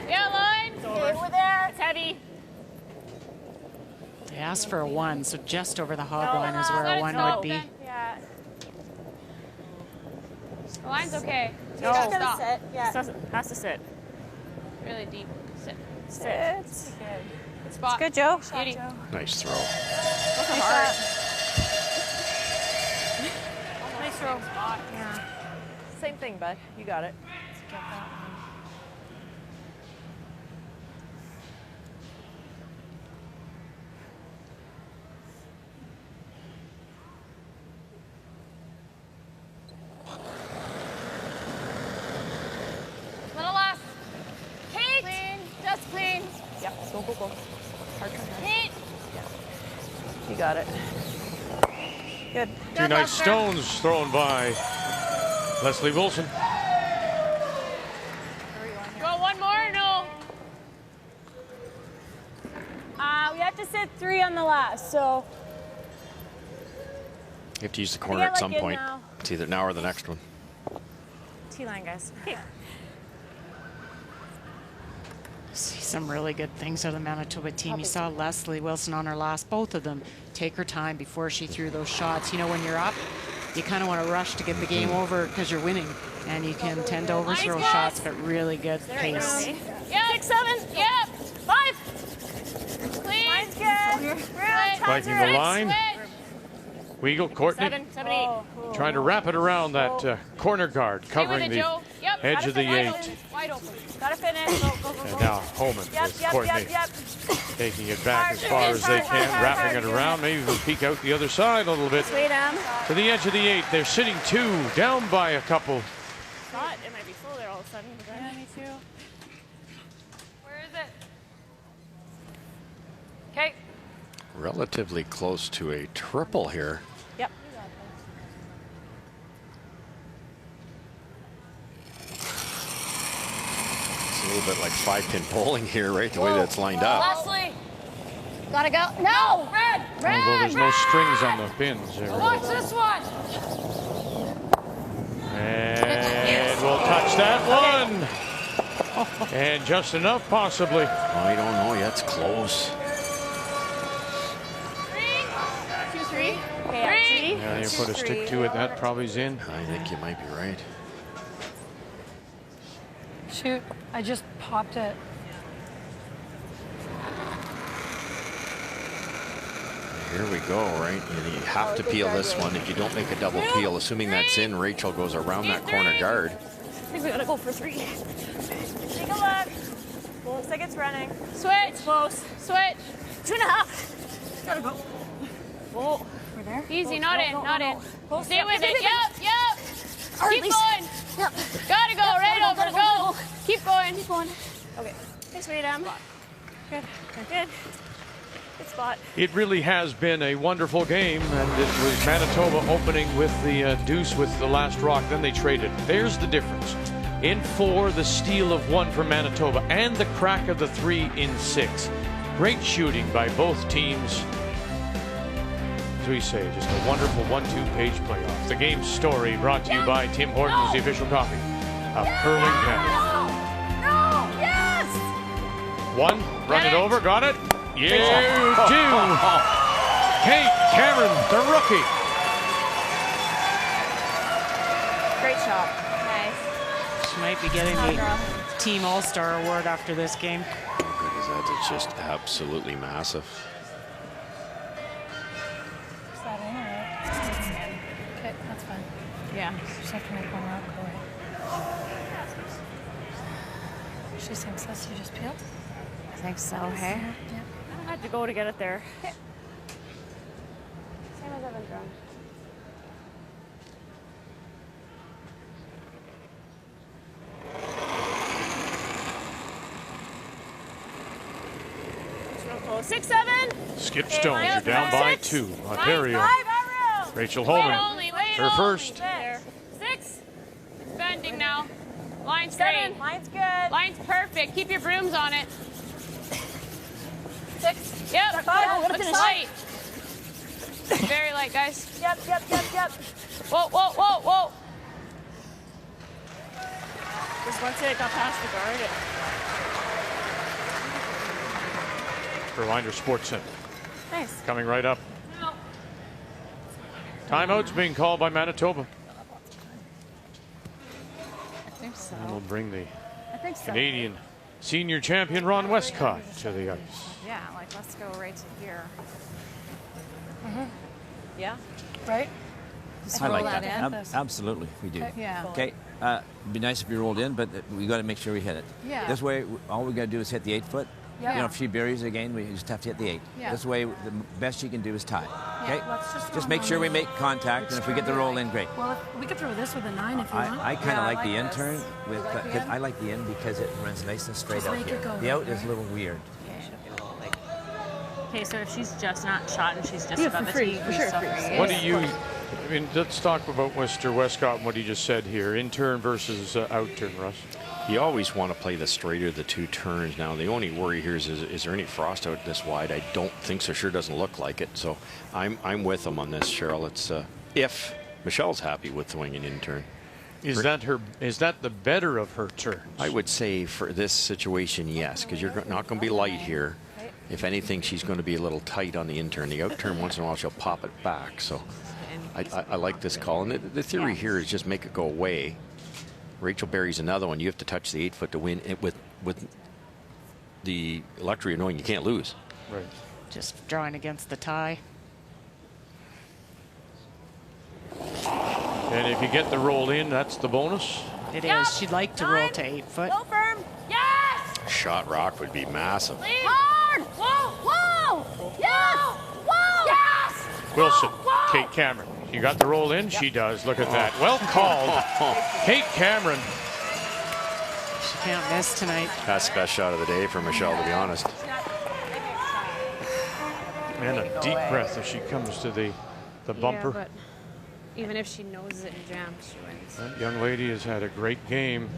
Yeah, line. Okay, we're there. It's heavy. They asked for a 1, so just over the hog line is where a 1 would be. Yeah. The line's okay. So No. you Just gotta gotta stop. sit. Yeah. Has to sit. Really deep. Sit. Sit. Good spot. Good, Joe. Beauty. Nice throw. Nice shot. Nice throw. Yeah. Same thing, bud. You got it. Go, go, go. Hard turn. Hit. You got it. Good. Two nice stones thrown by Leslie Wilson. Go one more or no? We have to sit 3 on the last, so. You have to use the corner at some point. Now. It's either now or the next one. T-line, guys. See some really good things out of the Manitoba team. You saw Leslie Wilson on her last, both of them take her time before she threw those shots. You know, when you're up, you kind of want to rush to get the game over because you're winning, and you can tend to overthrow shots, but really good pace. Yeah, 6, 7, yeah, 5. Clean. Mine's good. Striking the line. Weagle, Courtney, 7, 8. trying to wrap it around that corner guard, covering the edge of the 8. Wide open. Gotta finish. Go, go, go, And go. now Homan with Courtney taking it back as far as they can, wrapping it around. Maybe they'll peek out the other side a little bit. Sweet, To the edge of the 8. They're sitting 2, down by a couple. Thought it might be full there all of a sudden. Yeah, me too. Where is it? Okay. Relatively close to a triple here. Yep. It's a little bit like 5-pin bowling here, right? The way that's lined up. Leslie. Gotta go. No! Red! Red! Although there's no strings on the pins there. Watch this one! And we'll touch that one. And just enough, possibly. I don't know yet. It's close. 2, 3. Okay, Yeah, you put a stick to it. That probably's in. I think you might be right. Shoot, I just popped it. Here we go, right? And you have to peel this one. If you don't make a double peel, assuming that's in, Rachel goes around that corner guard. I think we gotta go for 3. Take a look. Looks like it's running. Switch. Close. Switch. 2.5. Gotta go. Oh. We're there. Easy, Go, not go, in, go, not go, in. go. Stay with it. Yep, yep. Or Keep at least- going. Yep. Gotta go, right over, gotta go. Keep going. Keep going. Okay. Thanks, Madam. Good. Good. Good spot. It really has been a wonderful game, and it was Manitoba opening with the deuce with the last rock. Then they traded. There's the difference. In 4, the steal of 1 for Manitoba, and the crack of the 3 in 6. Great shooting by both teams. As we say, just a wonderful 1-2-page playoff. The game story brought to you by Tim Hortons, the official coffee of Curling Canada. No! Yes! 1, run it over, got it. You do. Kate Cameron, the rookie. Great shot. Nice. She might be getting the Team All-Star Award after this game. How good is that? It's just absolutely massive. Is that in, right? Okay, that's fine. Yeah. Just have to make one rock go away. She thinks that's you just peeled? I think so, hey? Yeah. I had to go to get it there. Same as Evan's run. It's real close. 6, 7. Skip Stones, you're down by 2. Ontario. 5, Arrow. Rachel Wait Homan, only, wait her only. first. There. 6. Bending now. Line's 7. great. Line's good. Line's perfect. Keep your brooms on it. 6. Yep. 5. We're gonna Looks finish. light. Very light, guys. Yep, yep, yep, yep. Whoa, whoa, whoa, whoa. Just once it got past the guard, it... Verlander Sports Center. Nice. Coming right up. Timeout's being called by Manitoba. I think so. And will bring the I think so. Canadian senior champion Ron Westcott to the ice. Yeah, like let's go right to here. Yeah. Right? Just I roll like that that. in. Absolutely, we do. Yeah. Okay. It'd be nice if you rolled in, but we got to make sure we hit it. Yeah. This way, all we got to do is hit the 8 foot. Yeah. You know, if she buries it again, we just have to hit the 8. Yeah. This way, the best she can do is tie. Okay. let's just Just roll make sure we on. make contact, and if we get the roll in, great. Well, we could throw this with a 9 if you want. I kind of like the in this. turn with. You like the in? I like the in because it runs nice and straight Just out make here. it go The out right, is a little weird. Okay, so if she's just not shot and she's just Yeah, about for the free, tee, for we sure, still free. free. What do you, I mean, let's talk about Mr. Westcott and what he just said here. In turn versus out turn, Russ. You always want to play the straighter the two turns. Now, the only worry here is there any frost out this wide? I don't think so. Sure doesn't look like it. So I'm with him on this, Cheryl. It's if Michelle's happy with throwing an in turn. Is that the better of her turns? I would say for this situation, yes, because you're not going to be light here. If anything, she's going to be a little tight on the in turn. The out turn, once in a while, she'll pop it back. So I like this call. And the theory here is just make it go away. Rachel buries another one. You have to touch the 8 foot to win it with the luxury of knowing you can't lose. Right. Just drawing against the tie. And if you get the roll in, that's the bonus. It is. She'd like to roll to 8 foot. Go firm. Yes. Shot rock would be massive. Hard. Whoa. Whoa. Yes. Whoa. Yes. Wilson, Kate Cameron. You got the roll in? She does. Look at that. Well called. Kate Cameron. She can't miss tonight. That's the best shot of the day for Michelle, to be honest. And a deep breath as she comes to the bumper. Yeah, but even if she knows it and jams, she wins. That young lady has had a great game.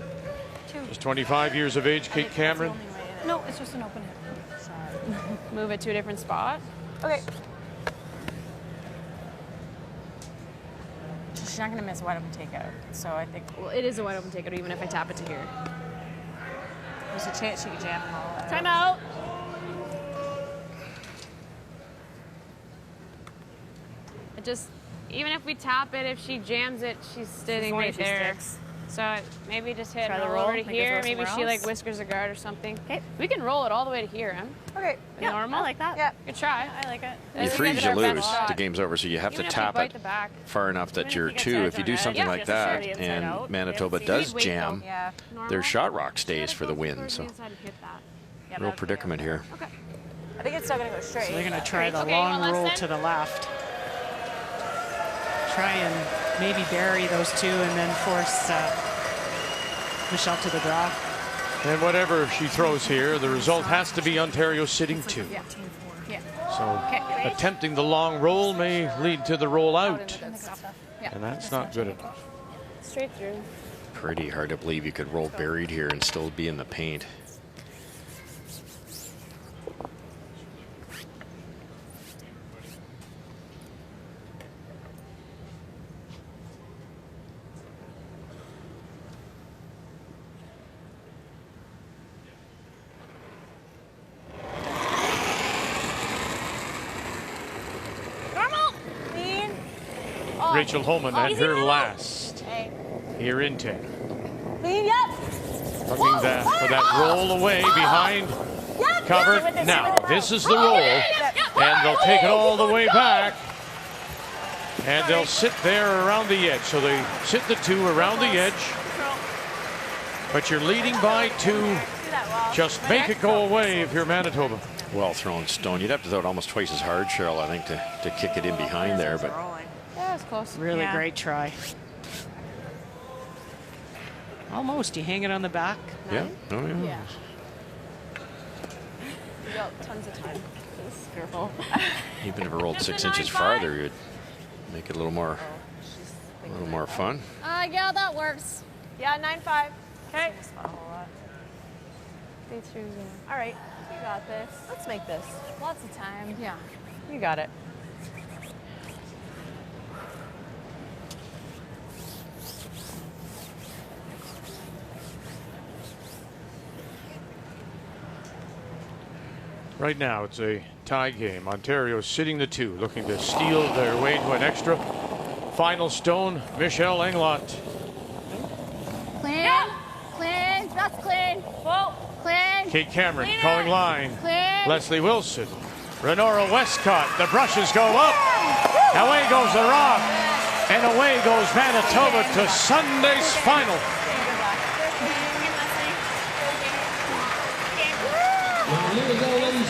She's 25 years of age, Kate Cameron. No, it's just an open hit. Sorry. Move it to a different spot. Okay. She's not going to miss a wide open takeout, so I think. Well, it is a wide open takeout, even if I tap it to here. There's a chance she could jam and roll it. Time out. It just, even if we tap it, if she jams it, she's sitting right there. So maybe just hit Try and the roll roll, over to make it here. go Maybe somewhere she like else. whiskers a guard or something. Okay. We can roll it all the way to here, huh? Okay. Yeah, normal. I like that. Yeah. Good try. I like it. You This freeze, is you our best lose. shot. The game's over, so you have Even to if tap we bite it the back. far enough that you're gets two. edge If you on do it. something Yeah, like just that, inside and out. Manitoba Yeah, does wait, jam, though. Yeah. their shot rock stays for the win. So real predicament here. Okay. I think it's still going to go straight. So they're going to try the Okay, long one less roll then? to the left. Try and maybe bury those two and then force Michelle to the draw. And whatever she throws here, the result has to be Ontario sitting 2. Yeah. Yeah. So attempting the long roll may lead to the roll out. Yeah. And that's not good enough. Straight through. Pretty hard to believe you could roll buried here and still be in the paint. Normal. Clean. Rachel Homan at easy her now. last Okay. here in 10. Clean. Yep. Looking for that roll away behind cover. Now, this is the roll, and they'll take it all the way back, and they'll sit there around the edge. So they sit the 2 around the edge, but you're leading by 2. Just make it go away if you're Manitoba. Well thrown stone. You'd have to throw it almost twice as hard, Cheryl, I think, to kick it in behind there. But Yeah, it's close. Really great try. Almost. You hang it on the back. yeah, oh yeah. Yeah. We got tons of time. Just careful. Even if it rolled 6 inches farther, you'd make it a little more fun. Yeah, that works. Yeah, 9-5. Okay. All right. You got this. Let's make this. Lots of time. Yeah. You got it. Right now, it's a tie game. Ontario sitting the 2, looking to steal their way to an extra. Final stone, Michelle Englot. Clean. Clean. That's clean. Whoa. Clean. Kate Cameron Clean calling it. line. Clean. Leslie Wilson. Renora Westcott. The brushes go up. Away goes the rock. And away goes Manitoba to Sunday's final.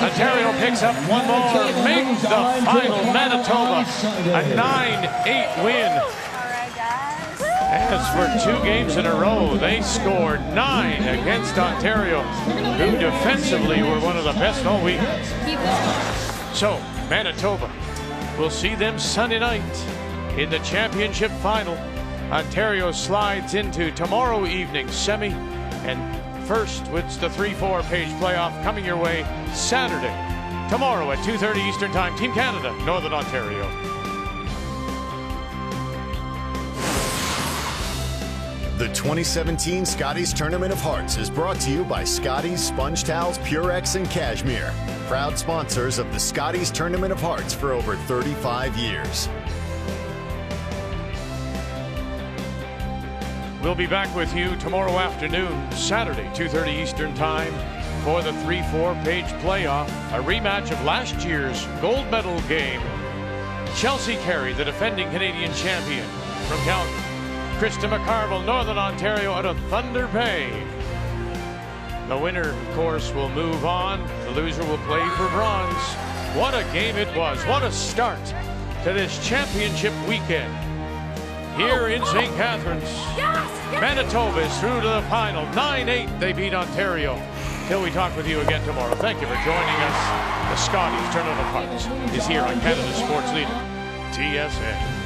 Ontario picks up one more, make the final Manitoba a 9-8 win. As for 2 games in a row, they scored 9 against Ontario, who defensively were one of the best all week. Keep it. So, Manitoba, we'll see them Sunday night in the championship final. Ontario slides into tomorrow evening's semi, and first, it's the 3-4 page playoff coming your way Saturday, tomorrow at 2:30 Eastern Time. Team Canada, Northern Ontario. The 2017 Scotties Tournament of Hearts is brought to you by Scotties Sponge Towels, Purex, and Cashmere. Proud sponsors of the Scotties Tournament of Hearts for over 35 years. We'll be back with you tomorrow afternoon, Saturday, 2:30 Eastern Time, for the 3-4 page playoff, a rematch of last year's gold medal game. Chelsea Carey, the defending Canadian champion from Calgary. Krista McCarville, Northern Ontario, out of Thunder Bay. The winner, of course, will move on. The loser will play for bronze. What a game it was. What a start to this championship weekend. Here in St. Catharines, Manitoba is through to the final. 9-8, they beat Ontario. Till we talk with you again tomorrow. Thank you for joining us. The Scotties Tournament of Hearts is here on Canada's Sports Leader, TSN.